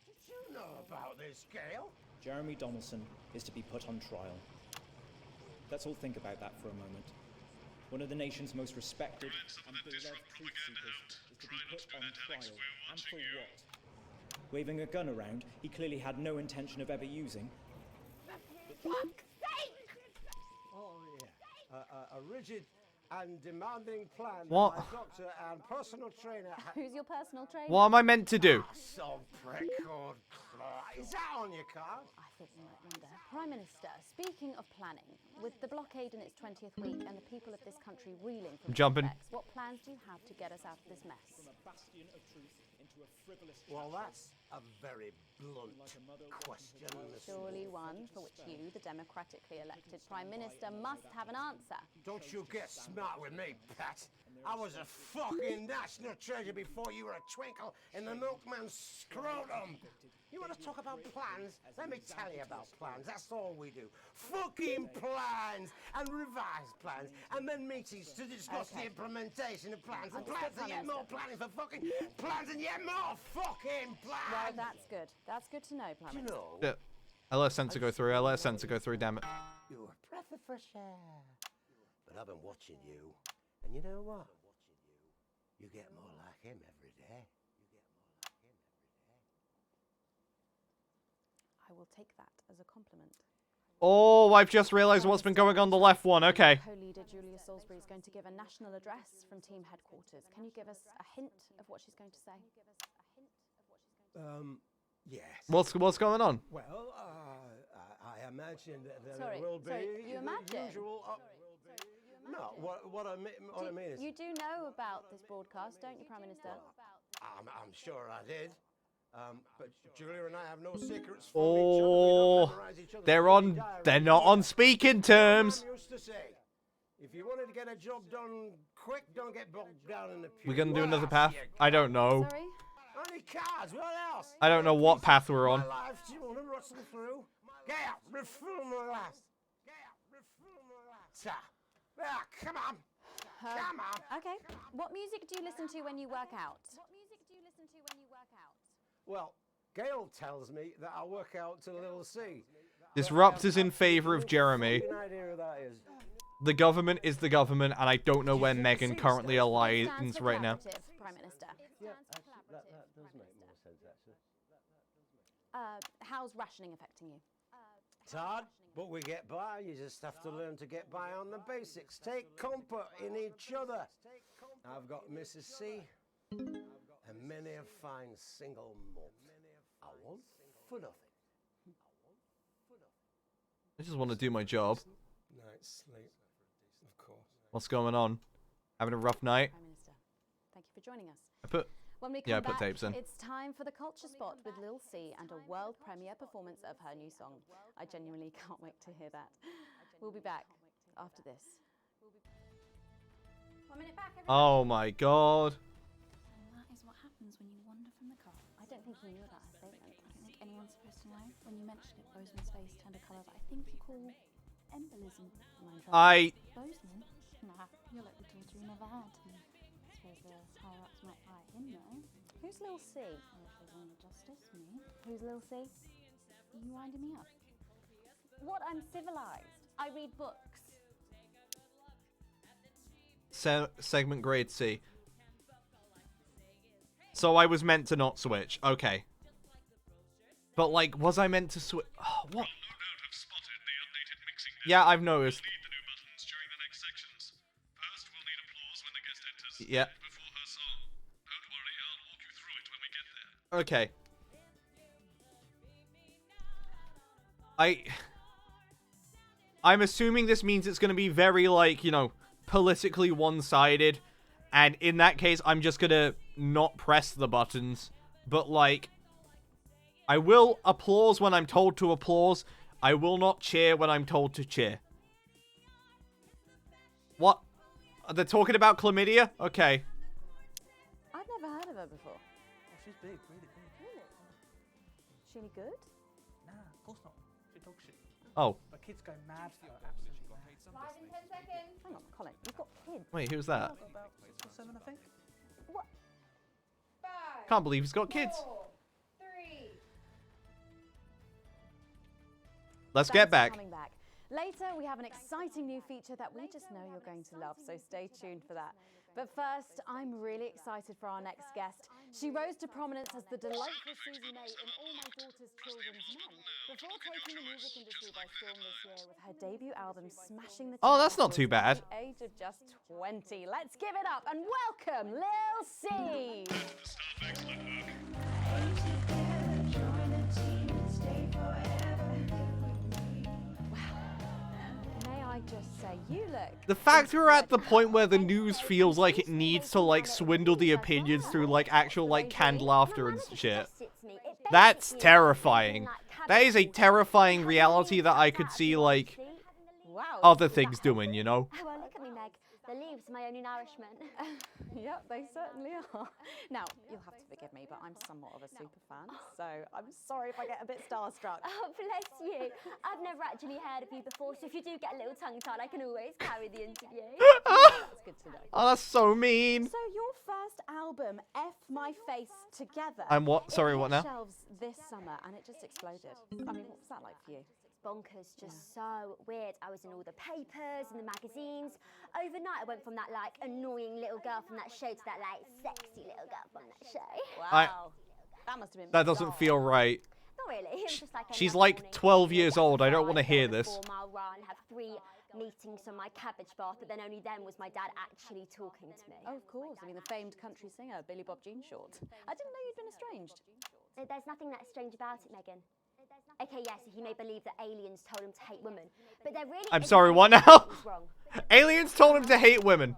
Jeremy Donaldson is to be put on trial. Let's all think about that for a moment. One of the nation's most respected and beloved truth seekers is to be put on trial. And for what? Waving a gun around he clearly had no intention of ever using. Oh, yeah. A rigid and demanding plan What? that my doctor and personal trainer... Who's your personal trainer? What am I meant to do? So prick called Clark. Is that on your card? I thought you might wonder. Prime Minister, speaking of planning, with the blockade in its 20th week and the people of this country reeling from Jumping. effects, what plans do you have to get us out of this mess? Well, that's a very blunt question. Surely one for which you, the democratically elected Prime Minister, must have an answer. Don't you get smart with me, Pat. I was a fucking national treasure before you were a twinkle in the milkman's scrotum. You want to talk about plans? Let me tell you about plans. That's all we do. Fucking plans and revised plans, and then meetings to discuss the implementation of plans and plans and yet more planning for fucking plans and yet more fucking plans. Well, that's good. That's good to know, Prime Minister. Yeah. I let sensor go through. Damn it. You're a breath of fresh air. But I've been watching you, and you know what? You get more like him every day. I will take that as a compliment. Oh, I've just realised what's been going on the left one. Okay. Co-leader Julia Salisbury is going to give a national address from team headquarters. Can you give us a hint of what she's going to say? Yes. What's going on? Well, I imagine that there Sorry, will be you imagine? the usual. No, what I mean is. You do know about this broadcast, don't you, Prime Minister? I'm sure I did. But Julia and I have no secrets from Oh, each other. We don't memorize each other's they're on. diaries. They're not on speaking terms. Mum used to say, if you wanted to get a job done quick, don't get bogged down in the pew. We're gonna do What another else path. you I don't know. Sorry? Only cards, what else? I don't know what path we're on. My life, do you want to rustle through? Get out, refill my last. Come on. Come on. Okay. What music do you listen to when you work out? Well, Gail tells me that I work out to Little C. Disrupt is in favour of Jeremy. Fucking idea who that is. The government is the government, and I don't know where Meghan currently aligns right now. Prime Minister. Yeah, that does make more sense, actually. How's rationing affecting you? It's hard, but we get by. You just have to learn to get by on the basics. Take comfort in each other. I've got Mrs. C and many a fine single malt. I want for nothing. I just want to do my job. Night's sleep, of course. What's going on? Having a rough night? Prime Minister, thank you for joining us. When we Yeah, I come put back, tapes in. it's time for the Culture Spot with Lil C and a world premiere performance of her new song. I genuinely can't wait to hear that. We'll be back after this. 1 minute back, everybody. Oh my god. And that is what happens when you wander from the car. I don't think you knew about her statement. I don't think anyone's supposed to know. When you mentioned it, Bozeman's face turned a colour that I think you call embolism. Bozeman? Nah, you're like the daughter you never had. I suppose the higher-ups might eye him, though. Who's Lil C? Well, if there's any justice, me. Who's Lil C? Are you winding me up? What? I'm civilized. I read books. Segment grade C. So I was meant to not switch. Okay. But, like, was I meant to switch? Oh, what? Yeah, I've noticed. Yeah. Okay. I'm assuming this means it's going to be very, like, you know, politically one-sided. And in that case, I'm just going to not press the buttons. But, like, I will applause when I'm told to applause. I will not cheer when I'm told to cheer. What? Are they talking about chlamydia? Okay. I've never heard of her before. Oh, she's big, really big. Really? Is she any good? Nah, of course not. She dog shit. Oh. But kids go mad for her, absolutely mad. Live in 10 seconds. Hang on, Colin, you've got kids. Wait, who's that? I've got about 6 or 7, I think. What? 5, Can't believe he's got kids. 4, 3. Let's Thanks get for back. coming back. Later, we have an exciting new feature that we just know you're going to love, so stay tuned for that. But first, I'm really excited for our next guest. She rose to prominence as the delightful Susie May in All My Daughter's Children's Men, before taking the music industry by storm this year with her debut album smashing the Oh, that's not charts too bad. at the age of just 20. Let's give it up and welcome Lil C. May I just say, you look... The fact we're at the point where the news feels like it needs to, like, swindle the opinions through, like, actual, like, canned laughter and shit. That's terrifying. That is a terrifying reality that I could see, like, other things doing, you know? Well, look at me, Meg. The leaves are my only nourishment. Yep, they certainly are. Now, you'll have to forgive me, but I'm somewhat of a super fan, so I'm sorry if I get a bit starstruck. Oh, bless you. I've never actually heard of you before, so if you do get a little tongue-tied, I can always carry the interview. That's good to know. Oh, that's so mean. So your first album, F My Face Together. I'm what? Sorry, what now? It hit shelves this summer, and it just exploded. I mean, what was that like for you? Bonkers, just so weird. I was in all the papers and the magazines. Overnight, I went from that, like, annoying little girl from that show to that, like, sexy little girl from that show. Wow. That must have been That doesn't feel right. Not really. It was just like She's another like morning. 12 years old. I don't want to hear this. 4-mile run, have 3 meetings on my cabbage bath, but then only then was my dad actually talking to me. Oh, of course. I mean, the famed country singer, Billy Bob Jean Short. I didn't know you'd been estranged. There's nothing that strange about it, Megan. Okay, yes, he may believe that aliens told him to hate women, but there really I'm isn't sorry, what anything now? that was wrong. Aliens told him to hate women.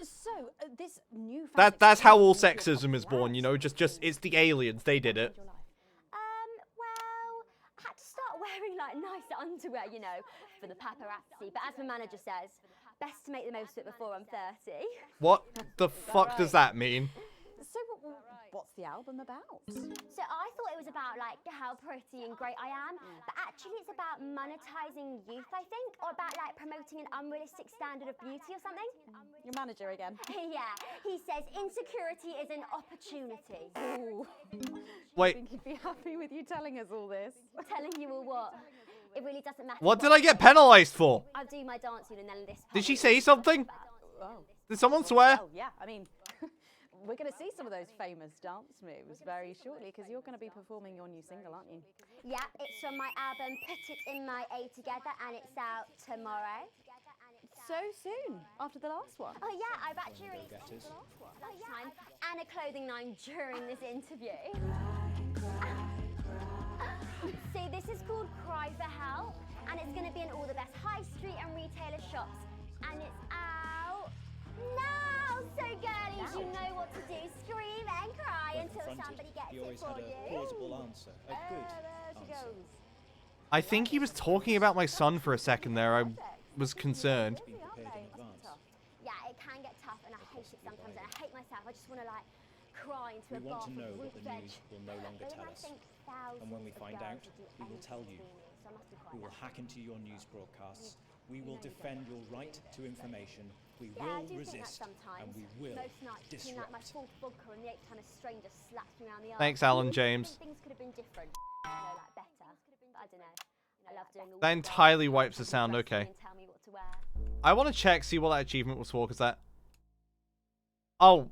So, this new... That's how all sexism is born, you know? Just, it's the aliens. They did it. Well, I had to start wearing, like, nicer underwear, you know, for the paparazzi, but as my manager says, best to make the most of it before I'm 30. What the fuck does that mean? So, what's the album about? So I thought it was about, like, how pretty and great I am, but actually it's about monetizing youth, I think, or about, like, promoting an unrealistic standard of beauty or something. Your manager again. Yeah, he says insecurity is an opportunity. Ooh. Wait. I think he'd be happy with you telling us all this. Telling you all what? It really doesn't matter. What did I get penalized for? I'll do my dancing and then this. Did she say something? Oh. Did someone swear? Oh, yeah. I mean, we're going to see some of those famous dance moves very shortly, because you're going to be performing your new single, aren't you? Yeah, it's from my album Put It In My A Together, and it's out tomorrow. So soon, after the last one. Oh yeah, I've actually released the last one. Lunchtime and a clothing line during this interview. See, this is called Cry for Help, and it's going to be in all the best high street and retailer shops, and it's out now. So girlies, you know what to do. Scream and cry until somebody gets it for you. Plausible answer. A good there she answer. goes. I think he was talking about my son for a second there. I was concerned. Yeah, it can get tough, and I hate it sometimes, and I hate myself. I just want to, like, cry into We a want bath to know of what roof the veg. news will no longer tell us. And when we find out, we will tell you. We will hack into your news broadcasts. We will defend your right to information. We Yeah, I will do think that resist, sometimes. and we will Most nights, between, like, my disrupt. fourth vodka and the 8th time a stranger slaps me around the arm. Thanks, Alan I James. think things could have been different, you know, like better. But I don't know. I love doing all That the entirely dancing wipes the and sound, dressing okay. and tell me what to wear. I want to check, see what that achievement was for, because that... Oh.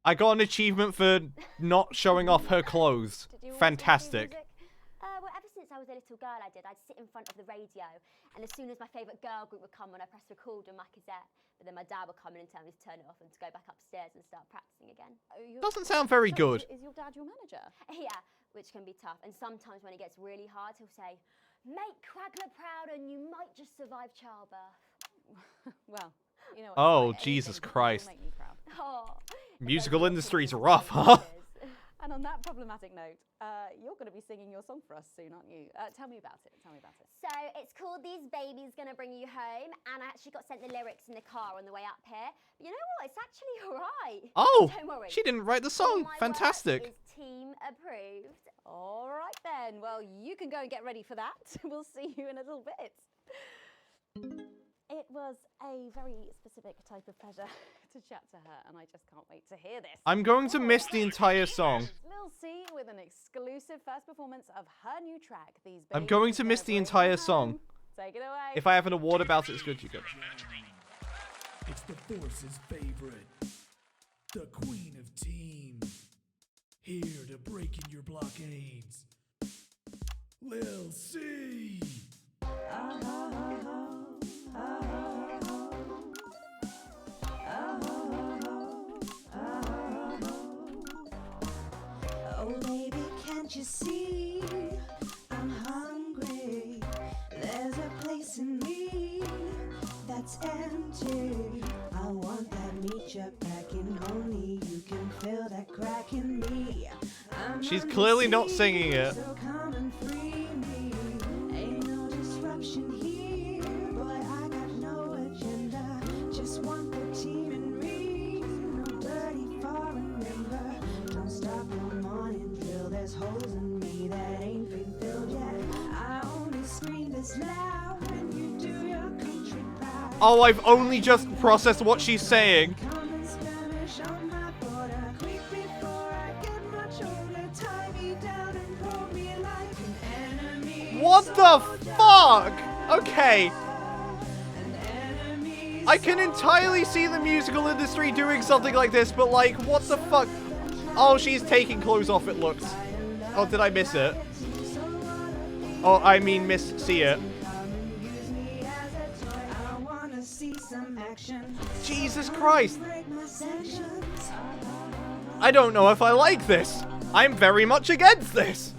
I got an achievement for not showing off her clothes. Fantastic. Well, ever since I was a little girl, I'd sit in front of the radio, and as soon as my favourite girl group would come on, I press record on my cassette. But then my dad would come in and tell me to turn it off and to go back upstairs and start practicing again. Doesn't sound very good. Is your dad your manager? Yeah, which can be tough. And sometimes when it gets really hard, he'll say, "Make Quagler proud and you might just survive childbirth." Well, you know what, Oh, despite Jesus anything, you'll Christ. make me proud. Oh. Musical industry's rough, huh? And on that problematic note, you're going to be singing your song for us soon, aren't you? Tell me about it. Tell me about it. So it's called These Babies Gonna Bring You Home, and I actually got sent the lyrics in the car on the way up here. But you know what? It's actually alright. Oh, Don't worry. she didn't write the song. All my Fantastic. work is team approved. All right then. Well, you can go and get ready for that. We'll see you in a little bit. It was a very specific type of pleasure to chat to her, and I just can't wait to hear this. I'm going to miss the entire song. Lil C with an exclusive first performance of her new track, These Babies I'm going to miss the entire song. Take it away. If I have an award about it, it's good, you go. It's the Force's favorite, the queen of teams, here to break in your blockades, Lil C. Oh baby, can't you see I'm hungry? There's a place in me that's empty. I want that meat you're packing. Only you can fill that crack in me. She's clearly not singing it. So come and free me. Ain't no disruption here. Boy, I got no agenda. Just want the team and me. No dirty foreign member. Don't stop no morning drill. There's holes in me that ain't been filled yet. I only scream this loud when you do your country proud. Oh, I've only just processed what she's saying. Come and skirmish on my border. Quick before I get much older. Tie me down and pull me like an enemy. What the fuck? Okay. I can entirely see the musical industry doing something like this, but like, what the fuck? Oh, she's taking clothes off, it looks. Oh, did I miss it? Oh, I mean see it. Jesus Christ. I don't know if I like this. I'm very much against this.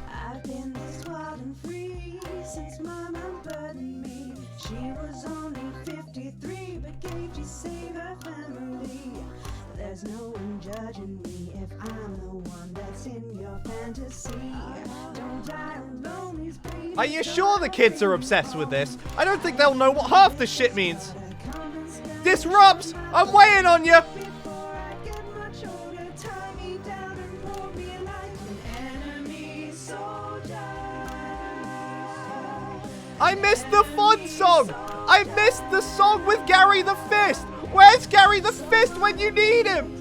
I've been this wild and free since Mama burdened me. She was only 53, but gave to save her family. There's no one judging me if I'm the one that's in your fantasy. Don't die alone, these babies. Are you sure the kids are obsessed with this? I don't think they'll know what half this shit means. Disrupts! I'm waiting on you! I missed the fun song! I missed the song with Gary the Fist! Where's Gary the Fist when you need him?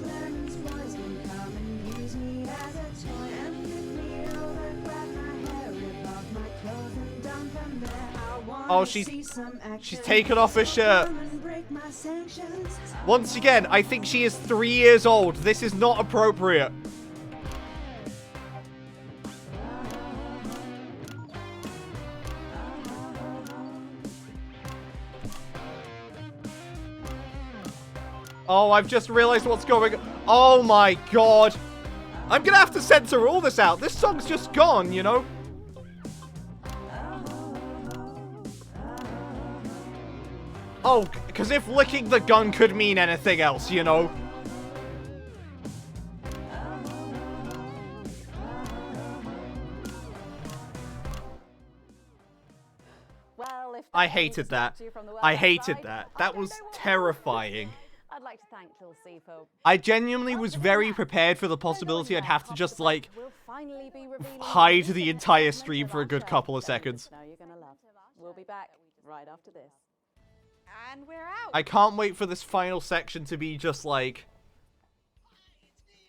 Oh, she's taken off her shirt. Once again, I think she is 3 years old. This is not appropriate. Oh, I've just realized what's going on. Oh my god. I'm gonna have to censor all this out. This song's just gone, you know? Oh, because if licking the gun could mean anything else, you know? Well, if I hated that. I hated that. That was terrifying. I'd like to thank Lil C for I genuinely was very prepared for the possibility I'd have to just, like, we'll finally be revealing hide the entire stream for a good couple of seconds. No, you're gonna love. We'll be back right after this. And we're out. I can't wait for this final section to be just like,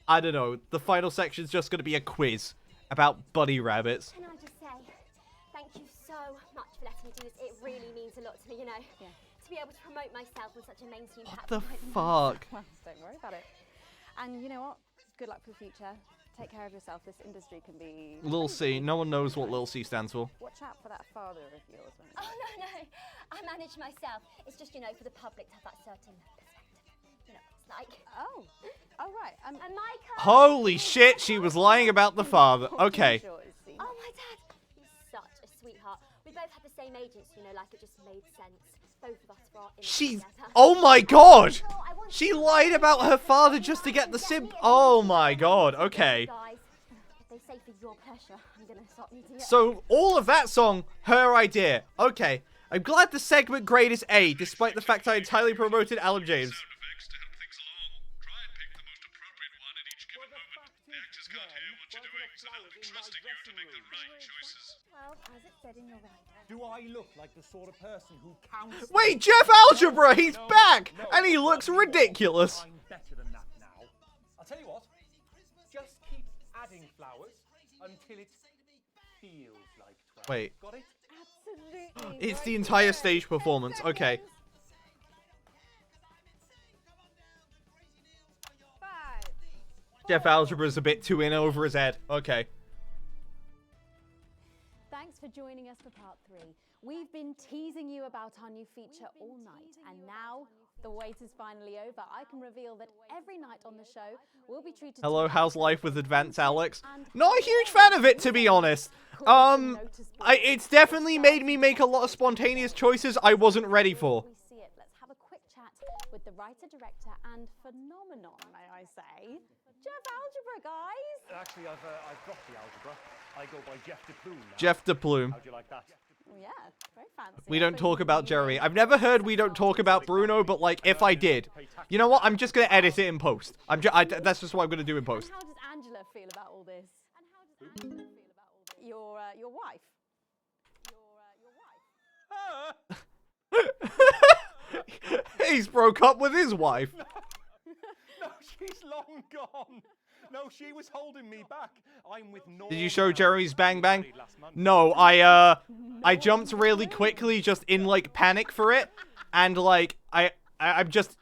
I don't know, the final section's just gonna be a quiz about bunny rabbits. Can I just say, thank you so much for letting me do this. It really means a lot to me, you know. Yeah. To be able to promote myself on such a mainstream What the platform. fuck? Well, don't worry about it. And you know what? Good luck for the future. Take care of yourself. This industry can be... Lil C. No one knows what Lil C stands for. Watch out for that father of yours. Oh, no. I manage myself. It's just, you know, for the public to have that certain perspective. You know what it's like. Oh. Oh, right. And Micah... Holy shit, she was lying about the father. Okay. Oh, my dad. He's such a sweetheart. We both had the same agents, you know, like it just made sense. Both of us for our image She's... together. Oh my god! She lied about her father just to get the simp. Oh my god, okay. Guys, if they say for your pleasure, I'm gonna start meeting you. So, all of that song, her idea. Okay. I'm glad the segment grade is A, despite the fact I entirely promoted Alan James. Well, as it said in your rider. Do I look like the sort of person who counts... Wait, Jeff Algebra, he's back! And he looks ridiculous. I'm better than that now. I'll tell you what. Just keep adding flowers until it feels like 12. Wait. Got it? Absolutely. It's the entire stage performance. Okay. Jeff Algebra's a bit too in over his head. Okay. Thanks for joining us for part 3. We've been teasing you about our new feature all night, and now the wait is finally over. I can reveal that every night on the show we'll be treated Hello, to how's life with Advanced Alex? Not a huge fan of it, to be honest. It's definitely made me make a lot of spontaneous choices I wasn't ready for. we see it. Let's have a quick chat with the writer, director, and phenomenon, may I say, Jeff Algebra, guys. Actually, I've dropped the algebra. I go by Jeff DePlume now. Jeff DePlume. How'd you like that? Yeah, very fancy. We don't talk about Jerry. I've never heard we don't talk about Bruno, but like, if I did, you know what? I'm just gonna edit it in post. That's just what I'm gonna do in post. And how does Angela feel about all this? Your wife. He's broke up with his wife. No, she's long gone. No, she was holding me back. I'm with Norma. Did you show Jerry's bang bang? No, I jumped really quickly just in like panic for it, and like I'm just.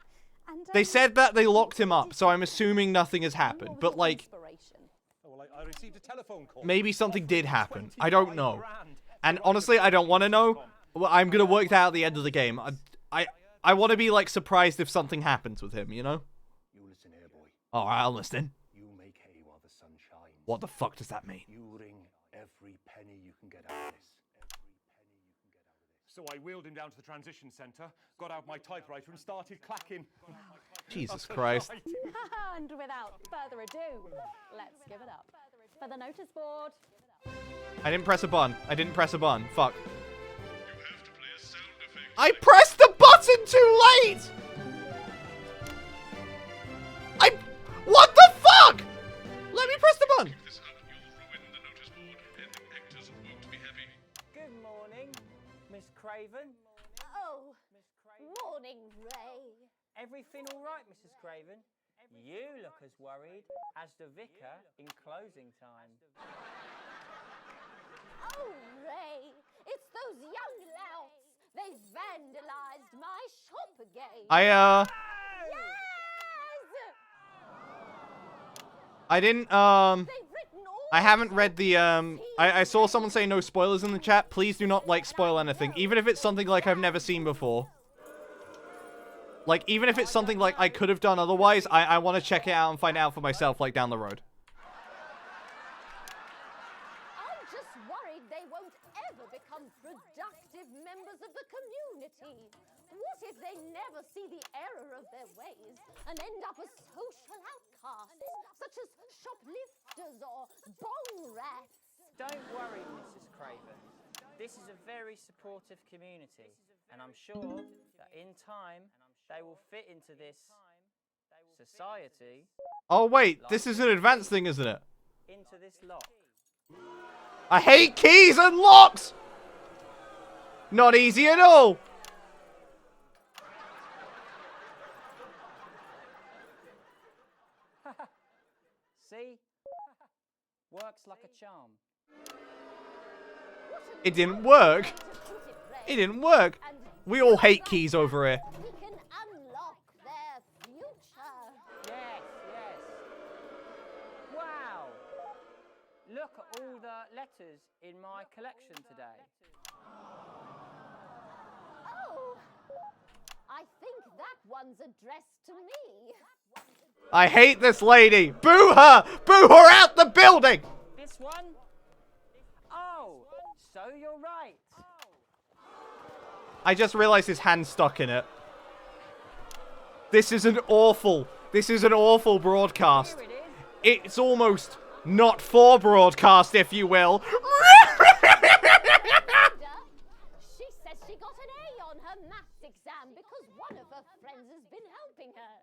They said that they locked him up, so I'm assuming nothing has happened. But like, I received a telephone call. maybe something did happen. I don't know. And honestly, I don't want to know. Well, I'm gonna work that out at the end of the game. I want to be like surprised if something happens with him, you know? You listen here, boy. All right, I'll listen. You make hay while the sun shines. What the fuck does that mean? You wring every penny you can get out of this. So I wheeled him down to the transition centre, got out my typewriter and started clacking. Jesus Christ. And without further ado, let's give it up for the notice board. I didn't press a button. Fuck. I pressed the button too late! What the fuck? Let me press the button. Good morning, Miss Craven. Oh, morning, Ray. Everything all right, Mrs. Craven? You look as worried as the vicar in closing time. Oh, Ray, it's those young louts. They've vandalized my shop again. I didn't, I haven't read the, I saw someone say no spoilers in the chat. Please do not, like, spoil anything. Even if it's something, like, I've never seen before. Like, even if it's something, like, I could have done otherwise, I want to check it out and find out for myself, like, down the road. I'm just worried they won't ever become productive members of the community. What if they never see the error of their ways and end up as social outcasts, such as shoplifters or bong rats? Don't worry, Mrs. Craven. This is a very supportive community, and I'm sure that in time they will fit into this society. Oh, wait, this is an advanced thing, isn't it? Into this lock. I hate keys and locks! Not easy at all! See? Works like a charm. It didn't work. It didn't work. We all hate keys over here. We can unlock their future. Yes, yes. Wow. Look at all the letters in my collection today. Oh, I think that one's addressed to me. I hate this lady. Boo her! Boo her out the building! This one? Oh, so you're right. I just realized his hand's stuck in it. This is an awful broadcast. It's almost not for broadcast, if you will. She says she got an A on her maths exam because one of her friends has been helping her.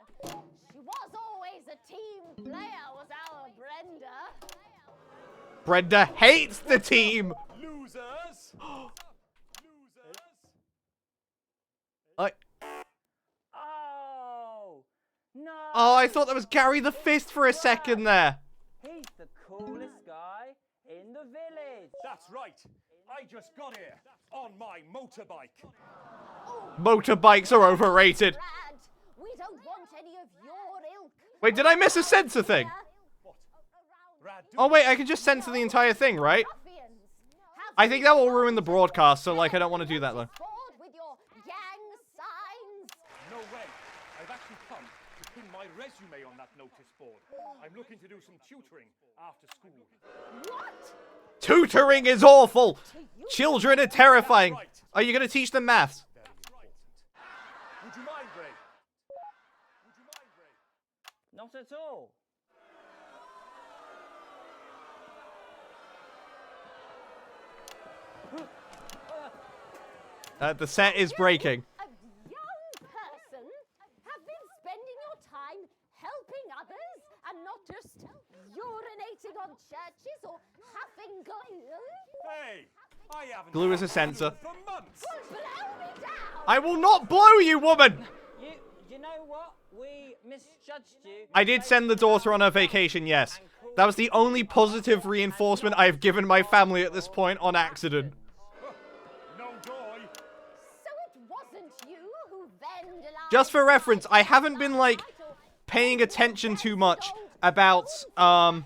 She was always a team player, was our Brenda. Brenda hates the team. Losers! Oh, no. Oh, I thought that was Gary the Fist for a second there. He's the coolest guy in the village. That's right. I just got here on my motorbike. Motorbikes are overrated. Brad, we don't want any of your ilk. Wait, did I miss a censor thing? Oh wait, I can just censor the entire thing, right? I think that will ruin the broadcast, so like I don't want to do that though. With your gang signs. No way. I've actually come to pin my resume on that notice board. I'm looking to do some tutoring after school. What? Tutoring is awful. Children are terrifying. Are you going to teach them maths? Would you mind, Ray? Not at all. The set is breaking. A young person have been spending your time helping others and not just urinating on churches or huffing glue. Hey, I haven't. Glue is a censor. For months. Well, blow me down. I will not blow you, woman. You know what? We misjudged you. I did send the daughter on her vacation, yes. That was the only positive reinforcement I have given my family at this point on accident. Just for reference, I haven't been, like, paying attention too much about, I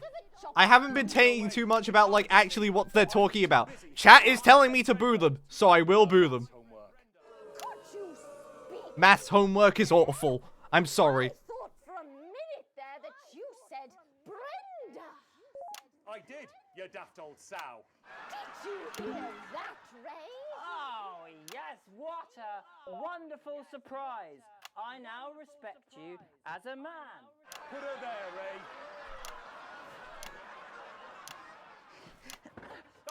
haven't been saying too much about, like, actually what they're talking about. Chat is telling me to boo them, so I will boo them. Maths homework is awful. I'm sorry. Thought for a minute there that you said Brenda. I did, you daft old sow. Did you hear that, Ray? Oh, yes, what a wonderful surprise. I now respect you as a man. Put her there, Ray.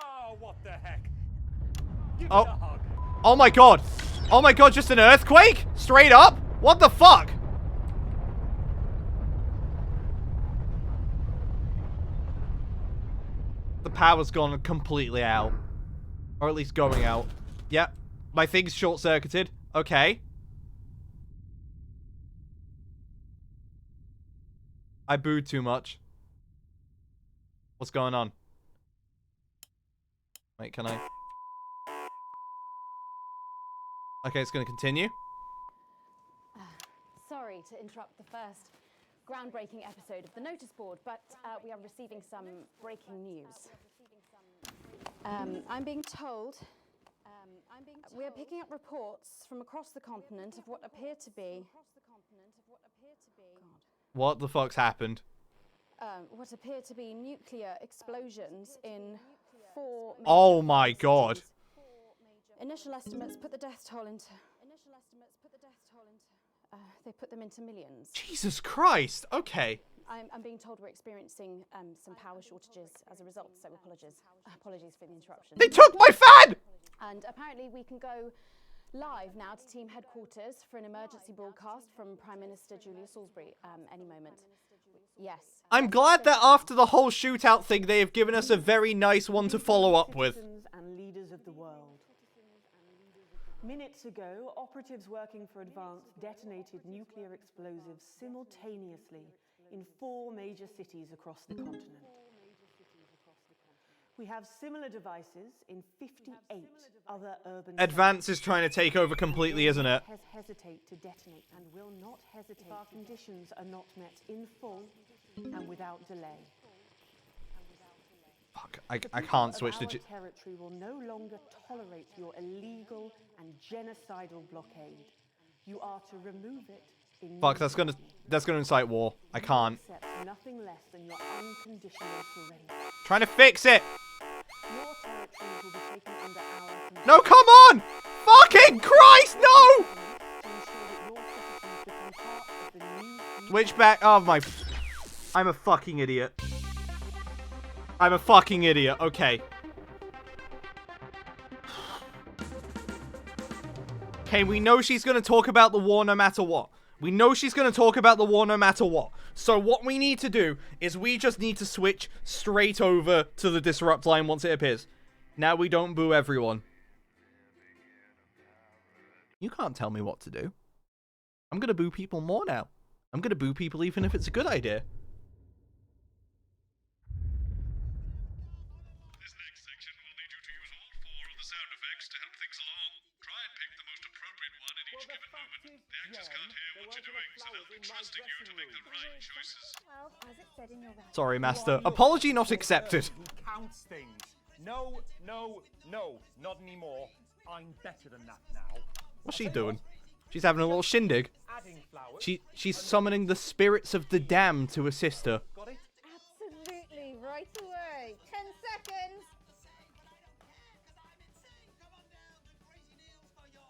Oh, what the heck? Give us a hug. Oh my god. Oh my god, just an earthquake? Straight up? What the fuck? The power's gone completely out. Or at least going out. Yep. My thing's short-circuited. Okay. I booed too much. What's going on? Wait, can I? Okay, it's gonna continue. Sorry to interrupt the first groundbreaking episode of the notice board, but we are receiving some breaking news. I'm being told we are picking up reports from across the continent of what appear to be What the fuck's happened? what appear to be nuclear explosions in 4 major Oh my god. cities. Initial estimates put the death toll into they put them into millions. Jesus Christ. Okay. I'm being told we're experiencing some power shortages as a result, so apologies for the interruption. They took my fan! And apparently we can go live now to team headquarters for an emergency broadcast from Prime Minister Julia Salisbury any moment. Yes. I'm glad that after the whole shootout thing, they have given us a very nice one to follow up with. And leaders of the world. Minutes ago, operatives working for Advance detonated nuclear explosives simultaneously in 4 major cities across the continent. We have similar devices in 58 other urban Advance is trying to take over completely, isn't it? Hesitate to detonate and will not hesitate if our conditions are not met in full and without delay. Fuck, I can't switch to... Our territory will no longer tolerate your illegal and genocidal blockade. You are to remove it immediately. Fuck, that's gonna incite war. I can't. Accept nothing less than your unconditional surrender. Trying to fix it! Your territories will be taken under our control. No, come on! Fucking Christ, no! Switch back. Oh my... I'm a fucking idiot. I'm a fucking idiot. Okay. Okay, we know she's gonna talk about the war no matter what. We know she's gonna talk about the war no matter what. So what we need to do is we just need to switch straight over to the disrupt line once it appears. Now we don't boo everyone. You can't tell me what to do. I'm gonna boo people more now. I'm gonna boo people even if it's a good idea. This next section will need you to use all 4 of the sound effects to help things along. Try and pick the most appropriate one at each given moment. The actors can't hear what you're doing, so they'll be trusting you to make the right choices. Well, as it said in your Sorry, Master. Apology not accepted. Who counts things? No, no, no, not anymore. I'm better than that now. What's she doing? She's having a little shindig. She's summoning the spirits of the damned to assist her. Absolutely, right away. 10 seconds.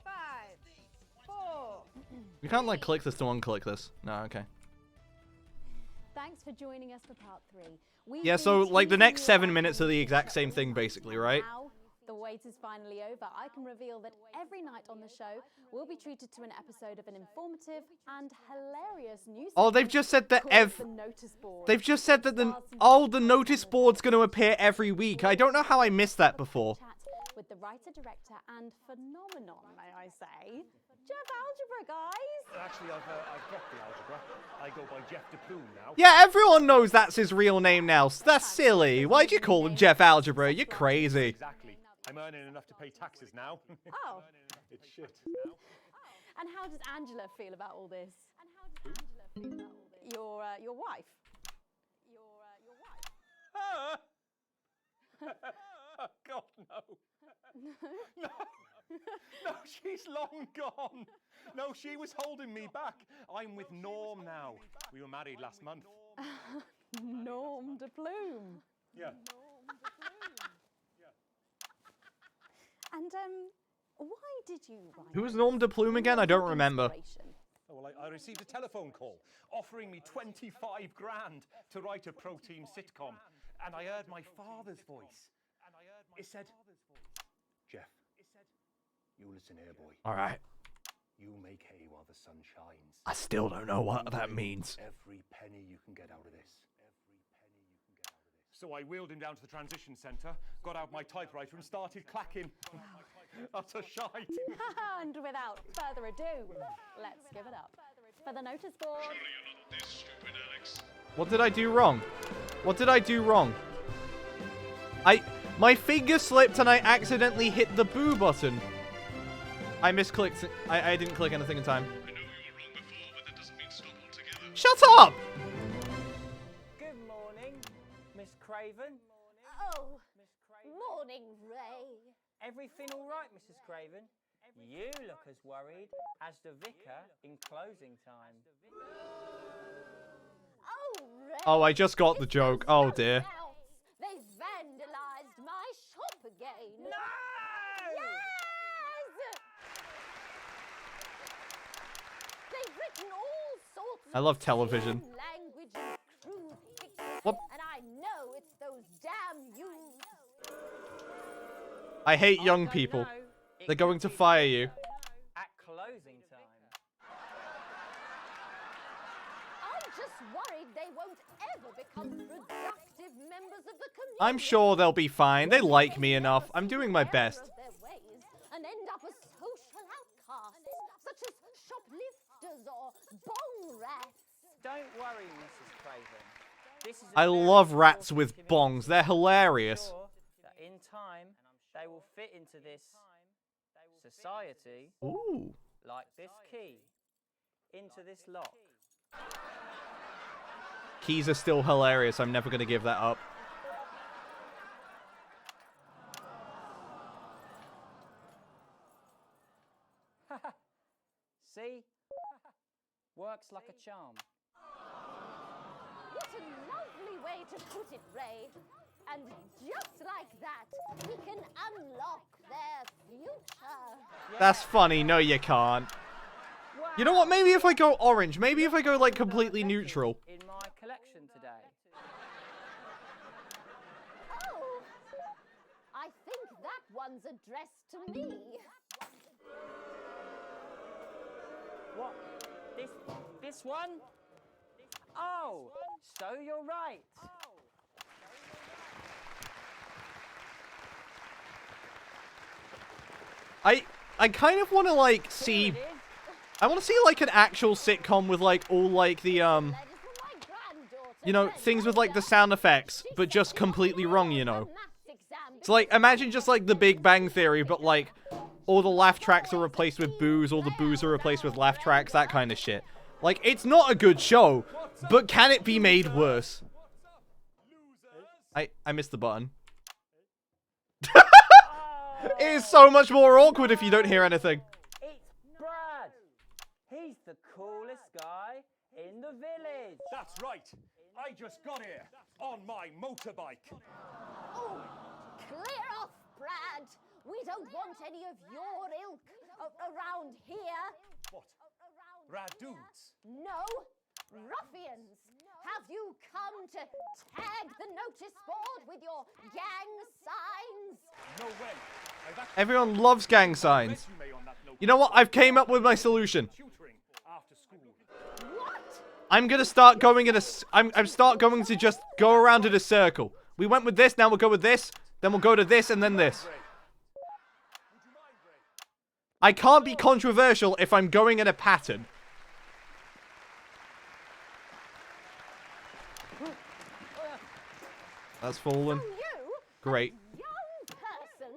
5, 4. You can't like click this to unclick this. No, okay. Thanks for joining us for part 3. Yeah, so like the next 7 minutes are the exact same thing basically, right? Now, the wait is finally over. I can reveal that every night on the show will be treated to an episode of an informative and hilarious news. Oh, they've just said that they've just said that the notice board's going to appear every week. I don't know how I missed that before. With the writer, director, and phenomenon, may I say, Jeff Algebra, guys. Actually, I've got the algebra. I go by Jeff DePlume now. Yeah, everyone knows that's his real name now. That's silly. Why'd you call him Jeff Algebra? You're crazy. Exactly. I'm earning enough to pay taxes now. Oh. It's shit. And how does Angela feel about all this? Your wife. Your wife. Oh, God, no. No. No, she's long gone. No, she was holding me back. I'm with Norm now. We were married last month. Norm de Plume. Yeah. And why did you write? Who was Norm de Plume again? I don't remember. Oh, well, I received a telephone call offering me 25 grand to write a pro-team sitcom. And I heard my father's voice. It said, Jeff, you listen here, boy. All right. You make hay while the sun shines. I still don't know what that means. Every penny you can get out of this. So I wheeled him down to the transition centre, got out my typewriter and started clacking. Utter shite. And without further ado, let's give it up for the notice board. Surely you're not this stupid, Alex. What did I do wrong? What did I do wrong? My finger slipped and I accidentally hit the boo button. I misclicked. I didn't click anything in time. I know you were wrong before, but that doesn't mean stop altogether. Shut up! Good morning, Miss Craven. Oh, morning, Ray. Everything all right, Mrs. Craven? You look as worried as the vicar in closing time. Oh, Ray. Oh, I just got the joke. Oh dear. They've vandalized my shop again. No! Yes! They've written all sorts I love television. language and crude pictures, What? and I know it's those damn youths. I hate young people. They're going to fire you. At closing time. I'm just worried they won't ever become productive members of the community. I'm sure they'll be fine. They like me enough. I'm doing my best. Their ways and end up as social outcasts, such as shoplifters or bong rats. Don't worry, Mrs. Craven. This is I love rats with bongs. They're hilarious. time, they will fit into this society Ooh. like this key into this lock. Keys are still hilarious. I'm never going to give that up. See? Works like a charm. What a lovely way to put it, Ray. And just like that, we can unlock their future. That's funny. No, you can't. You know what? Maybe if I go orange. Maybe if I go, like, completely neutral. In my collection today. Oh, I think that one's addressed to me. What? This one? Oh, so you're right. I kind of want to, like, see... I want to see, like, an actual sitcom with, like, all, like, the, you know, things with, like, the sound effects, but just completely wrong, you know? It's like, imagine just, like, the Big Bang Theory, but, like, all the laugh tracks are replaced with boos, all the boos are replaced with laugh tracks, that kind of shit. Like, it's not a good show, but can it be made worse? I missed the button. It is so much more awkward if you don't hear anything. It's Brad. He's the coolest guy in the village. That's right. I just got here on my motorbike. Oh, clear off, Brad. We don't want any of your ilk around here. What? Rad dudes? No, ruffians. Have you come to tag the notice board with your gang signs? No way. Everyone loves gang signs. You know what? I've came up with my solution. I'm gonna start going in a... I'm start going to just go around in a circle. We went with this, now we'll go with this. Then we'll go to this, and then this. I can't be controversial if I'm going in a pattern. That's fallen. So you, Great. young person,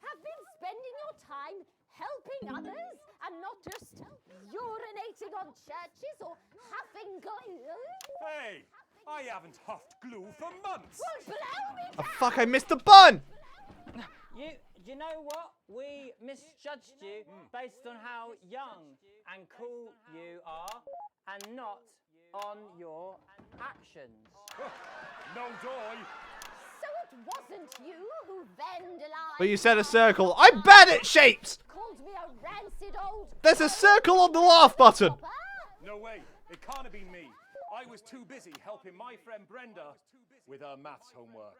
have been spending your time helping others and not just urinating on churches or huffing glue? Hey, I haven't huffed glue for months. Well, blow me Oh, fuck, I missed the button! You know what? We misjudged you based on how young and cool you are and not on your actions. No joy. So it wasn't you who vandalized. But you said a circle. I'm bad at shapes! Called me a rancid old. There's a circle on the laugh button! No way. It can't have been me. I was too busy helping my friend Brenda with her maths homework.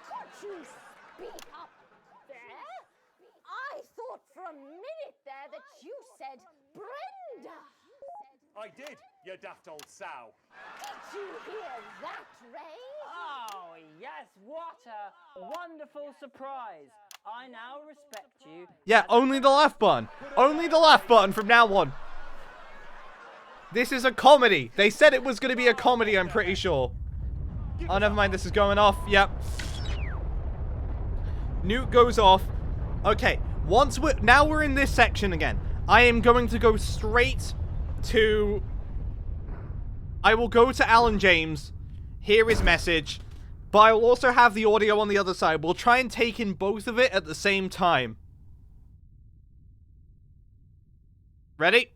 Could you speak up there? I thought for a minute there that you said Brenda. I did, you daft old sow. Did you hear that, Ray? Oh, yes, what a wonderful surprise. I now respect you. Yeah, only the laugh button. Only the laugh button from now on. This is a comedy. They said it was going to be a comedy, I'm pretty sure. Oh, never mind, this is going off. Yep. Newt goes off. Okay, now we're in this section again. I am going to go straight to... I will go to Alan James, hear his message, but I will also have the audio on the other side. We'll try and take in both of it at the same time. Ready?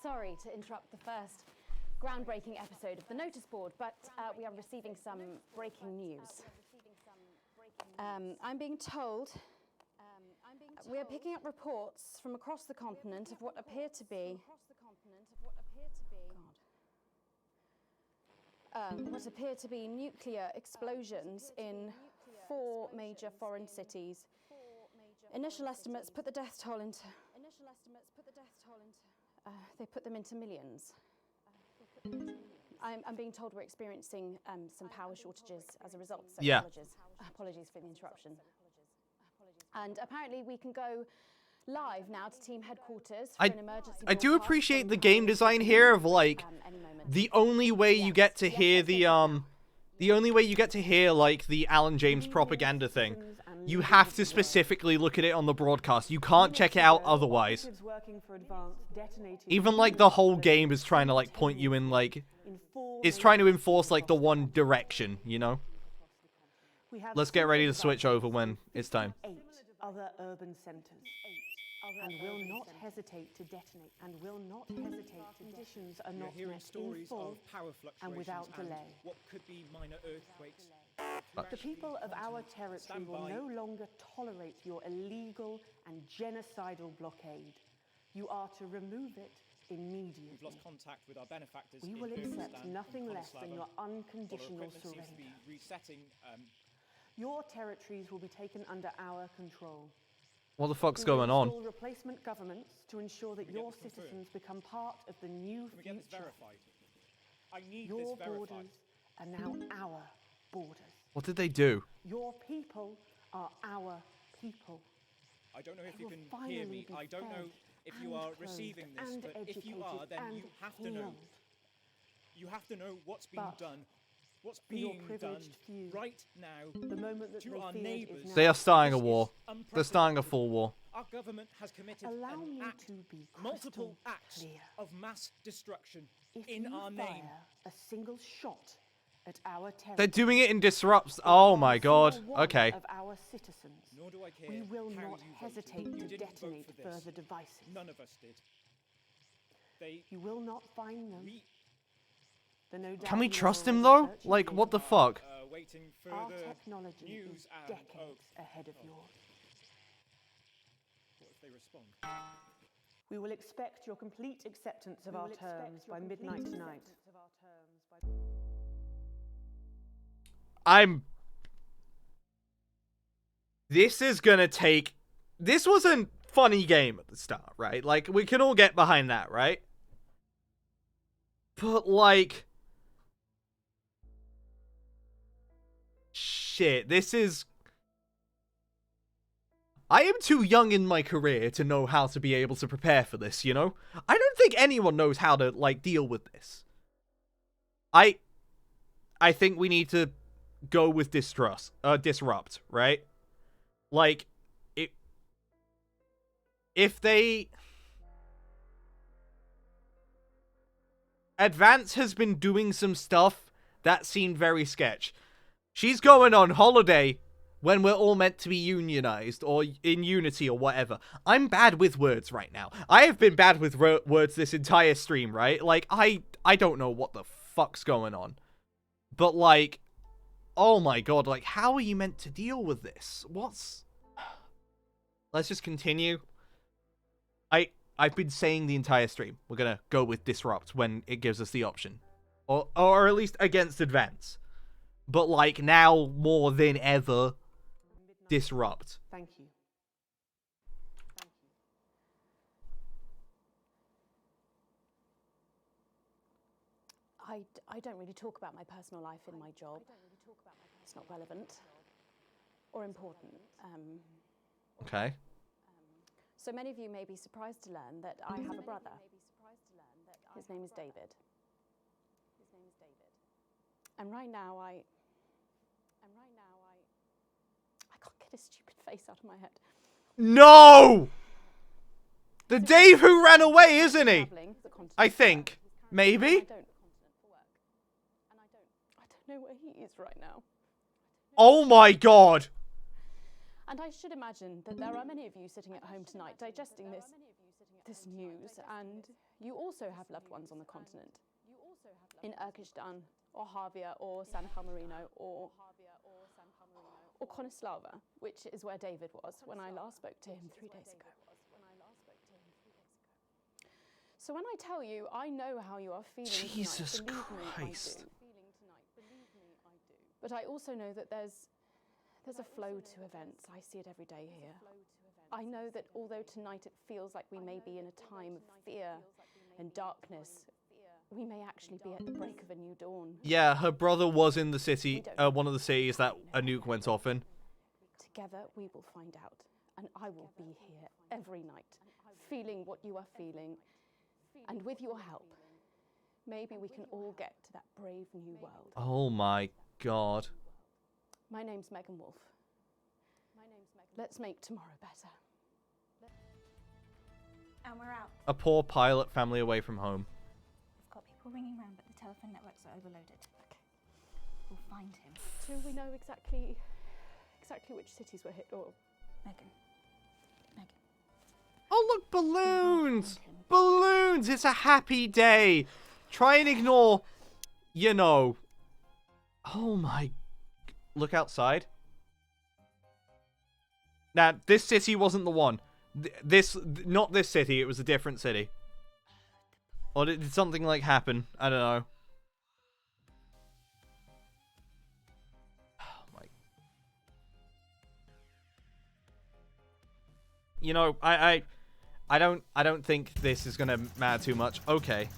Sorry to interrupt the first groundbreaking episode of the notice board, but we are receiving some breaking news. I'm being told we are picking up reports from across the continent of what appear to be nuclear explosions in 4 major foreign cities. Initial estimates put the death toll into they put them into millions. I'm being told we're experiencing some power shortages as a result. So yeah. Apologies for the interruption. And apparently we can go Live now to team headquarters for I an emergency I do broadcast appreciate from the game design here of like any moment. the only way you get to hear the only way you get to hear like the Alan James propaganda thing, you have to specifically look at it on the broadcast. You can't check it out otherwise. Even like the whole game is trying to like point you in like it's trying to enforce like the one direction, you know? Let's get ready to switch over when it's time. 8 other urban centres. And will not hesitate to detonate. And will not hesitate. Conditions are not hearing met stories in full of power and without fluctuations delay. what could be minor earthquakes. The people of our territory will no longer tolerate your illegal and genocidal blockade. You are to remove it immediately. We've lost contact with our benefactors. We in will accept Kyrgyzstan nothing and less than Konoslava, your while our unconditional equipment seems to surrender. be resetting. Your territories will be taken under our control. What the fuck's We will going on? install replacement governments to ensure that Can we get your this confirmed? citizens become part of the new Can we get this future. verified? I need Your this verified. borders are now our borders. What did they do? Your people are our people. I don't know if They you will can finally hear me. be I don't know fed if you and are clothed receiving this, and but if you are, educated then and you have to know. healed. You have to know what's being But done. What's for your being done privileged few, right now the moment that to they our feared is neighbours. now They are starting a This war. is They're starting a full war. Our government has committed Allow an me act, to be multiple crystal acts clear. of mass destruction If in you our fire name. a single shot at our territory, They're doing it in disrupts. Oh my god. single one Okay. of our citizens, Nor do I care we will how not you hesitate voted. You to didn't vote detonate for this. further devices. None of us did. They You will not find them. The no Can we doubt trust moral him though? research Like is what the fuck? waiting Our further technology news is and decades ahead of yours. What if they respond? We will expect your complete acceptance of our terms by midnight tonight. This is gonna take... This was a funny game at the start, right? Like, we can all get behind that, right? But, like... Shit, this is... I am too young in my career to know how to be able to prepare for this, you know? I don't think anyone knows how to, like, deal with this. I think we need to go with disrupt, right? Like, if they... Advance has been doing some stuff that seemed very sketch. She's going on holiday when we're all meant to be unionized or in unity or whatever. I'm bad with words right now. I have been bad with words this entire stream, right? Like, I don't know what the fuck's going on. But, like, oh my god, like, how are you meant to deal with this? Let's just continue. I've been saying the entire stream, we're gonna go with disrupt when it gives us the option. Or at least against advance. But, like, now more than ever, disrupt. Thank you. I don't really talk about my personal life in my job. It's not relevant or important. Okay. So many of you may be surprised to learn that I have a brother. His name is David. And right now I can't get his stupid face out of my head. No! The Dave who ran away, isn't he? I think. Maybe? I don't know where he is right now. Oh my god! And I should imagine that there are many of you sitting at home tonight digesting this news, and you also have loved ones on the continent. In Urkistan, or Havia, or San Palmerino, or Konoslava, which is where David was when I last spoke to him 3 days ago. So when I tell you, I know how you are feeling Jesus tonight, believe Christ. me, I do. But I also know that there's a flow to events. I see it every day here. I know that although tonight it feels like we may be in a time of fear and darkness, we may actually be at the break of a new dawn. Yeah, her brother was in the city, one of the cities that a nuke went off in. Together we will find out. and I will be here every night, feeling what you are feeling. And with your help, maybe we can all get to that brave new world. Oh my god. My name's Megan Wolf. Let's make tomorrow better. And we're out. A poor pilot family away from home. We've got people ringing around, but the telephone networks are overloaded. Okay. We'll find him. Do we know exactly which cities were hit, or... Megan. Oh, look, balloons! Balloons! It's a happy day. Try and ignore, you know. Oh my... Look outside. Now, this city wasn't the one. Not this city, it was a different city. Or did something, like, happen? I don't know. Oh my... You know, I don't think this is gonna matter too much. Okay.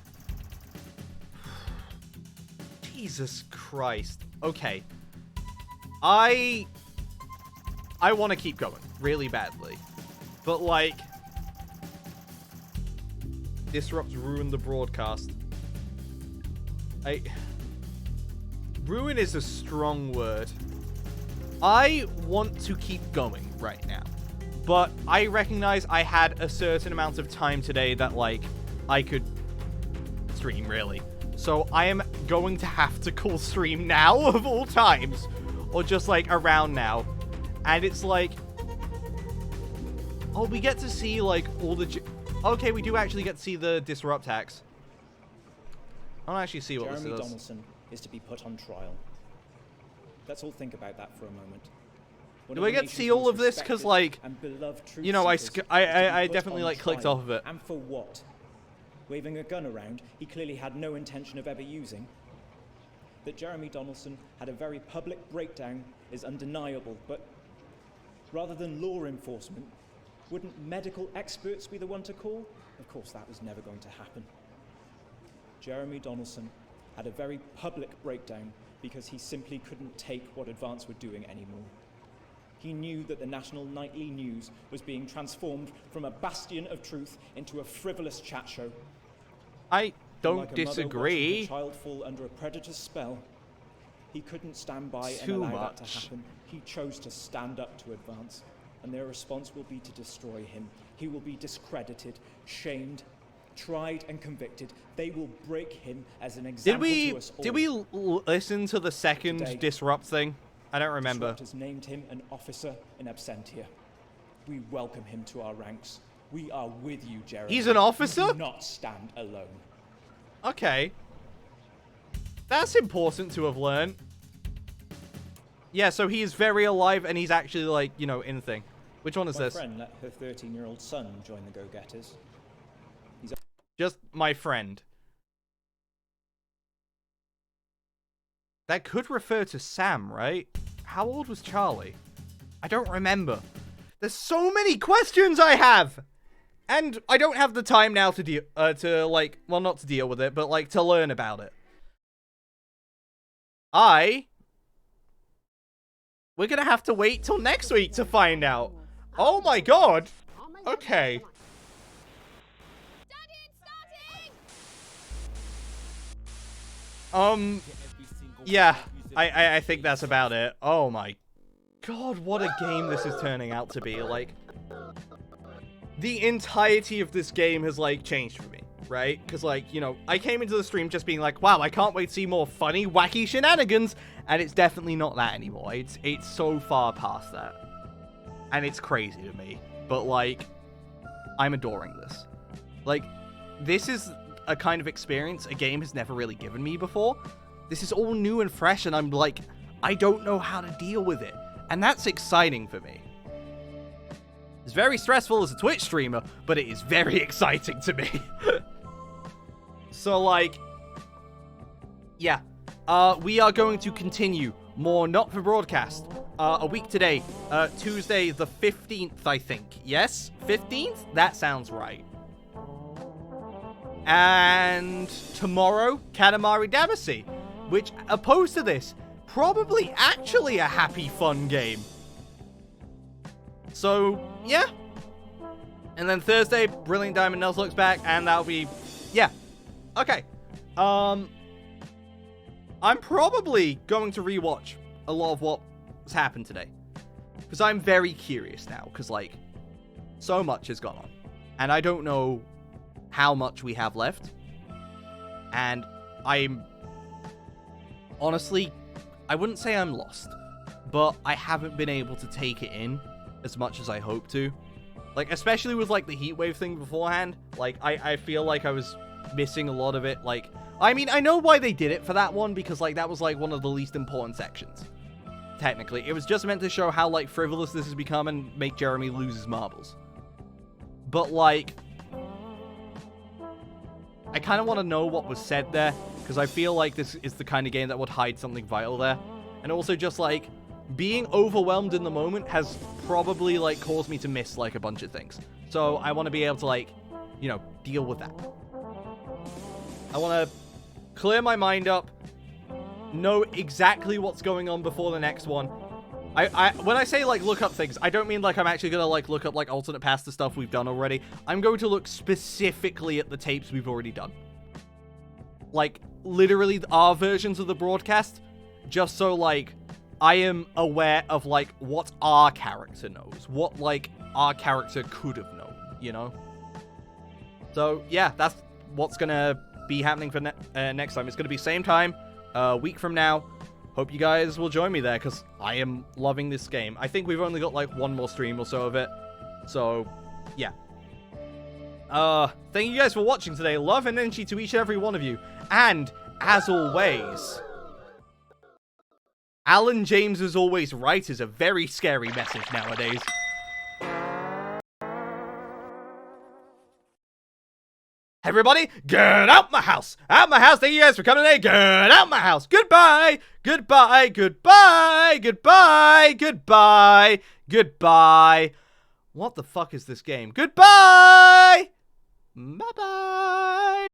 Jesus Christ. Okay. I want to keep going really badly. But, like, disrupt, ruin the broadcast. Ruin is a strong word. I want to keep going right now. But I recognize I had a certain amount of time today that, like, I could stream, really. So I am going to have to call stream now, of all times. Or just, like, around now. And it's like... Oh, we get to see, like, all the... Okay, we do actually get to see the disrupt hacks. I don't actually see what Jeremy this is. Donaldson is to be put on trial. Let's all think about that for a moment. Do I get to see all of this? Because, like, you know, I definitely, like, clicked off of it. And for what? Waving a gun around he clearly had no intention of ever using. That Jeremy Donaldson had a very public breakdown is undeniable, but rather than law enforcement, wouldn't medical experts be the one to call? Of course, that was never going to happen. Jeremy Donaldson had a very public breakdown because he simply couldn't take what Advance were doing anymore. He knew that the national nightly news was being transformed from a bastion of truth into a frivolous chat show. I don't Like a mother disagree. watching her child fall under a predator's spell, he couldn't stand by and Too allow that to much. happen. He chose to stand up to Advance, and their response will be to destroy him. He will be discredited, shamed, tried and convicted. They will break him as an example to us all. Did we listen to the second Today, disrupt thing? I don't remember. Disrupt has named him an officer in absentia. We welcome him to our ranks. We are with you, Jeremy. He's an officer? You do not stand alone. Okay. That's important to have learned. Yeah, so he is very alive and he's actually, like, you know, in the thing. Which one is My this? friend let her 13-year-old son join the Go-Getters. He's Just my friend. That could refer to Sam, right? How old was Charlie? I don't remember. There's so many questions I have! And I don't have the time now to deal, well, not to deal with it, but, like, to learn about it. We're gonna have to wait till next week to find out. Oh my god! Okay. Yeah, I think that's about it. Oh my god, what a game this is turning out to be. Like, the entirety of this game has, like, changed for me, right? Because, like, you know, I came into the stream just being like, wow, I can't wait to see more funny, wacky shenanigans, and it's definitely not that anymore. It's so far past that. And it's crazy to me. But, like, I'm adoring this. Like, this is a kind of experience a game has never really given me before. This is all new and fresh, and I'm like, I don't know how to deal with it. And that's exciting for me. It's very stressful as a Twitch streamer, but it is very exciting to me. So, like, yeah. We are going to continue more Not For Broadcast. A week today, Tuesday the 15th, I think. Yes? 15th? That sounds right. And tomorrow, Katamari Damacy, which, opposed to this, probably actually a happy, fun game. So, yeah. And then Thursday, Brilliant Diamond Nuzlocke's back, and that'll be, yeah. Okay. I'm probably going to rewatch a lot of what's happened today. Because I'm very curious now, because, like, so much has gone on. And I don't know how much we have left. And I'm... honestly, I wouldn't say I'm lost. But I haven't been able to take it in as much as I hope to. Like, especially with, like, the heatwave thing beforehand. Like, I feel like I was missing a lot of it. Like, I mean, I know why they did it for that one, because, like, that was, like, one of the least important sections. Technically. It was just meant to show how, like, frivolous this has become and make Jeremy lose his marbles. But, like, I kind of want to know what was said there, because I feel like this is the kind of game that would hide something vital there. And also just, like, being overwhelmed in the moment has probably, like, caused me to miss, like, a bunch of things. So I want to be able to, like, you know, deal with that. I want to clear my mind up, know exactly what's going on before the next one. When I say, like, look up things, I don't mean, like, I'm actually gonna, like, look up, like, alternate paths to stuff we've done already. I'm going to look specifically at the tapes we've already done. Like, literally our versions of the broadcast, just so, like, I am aware of, like, what our character knows. What, like, our character could have known, you know? So, yeah, that's what's gonna be happening for next time. It's gonna be same time, a week from now. Hope you guys will join me there, because I am loving this game. I think we've only got, like, one more stream or so of it. So, yeah. Thank you guys for watching today. Love and energy to each and every one of you. And, as always, Alan James is always right is a very scary message nowadays. Everybody, get out my house! Out my house! Thank you guys for coming today! Get out my house! Goodbye! Goodbye! Goodbye! Goodbye! Goodbye! Goodbye! What the fuck is this game? Goodbye! Bye-bye!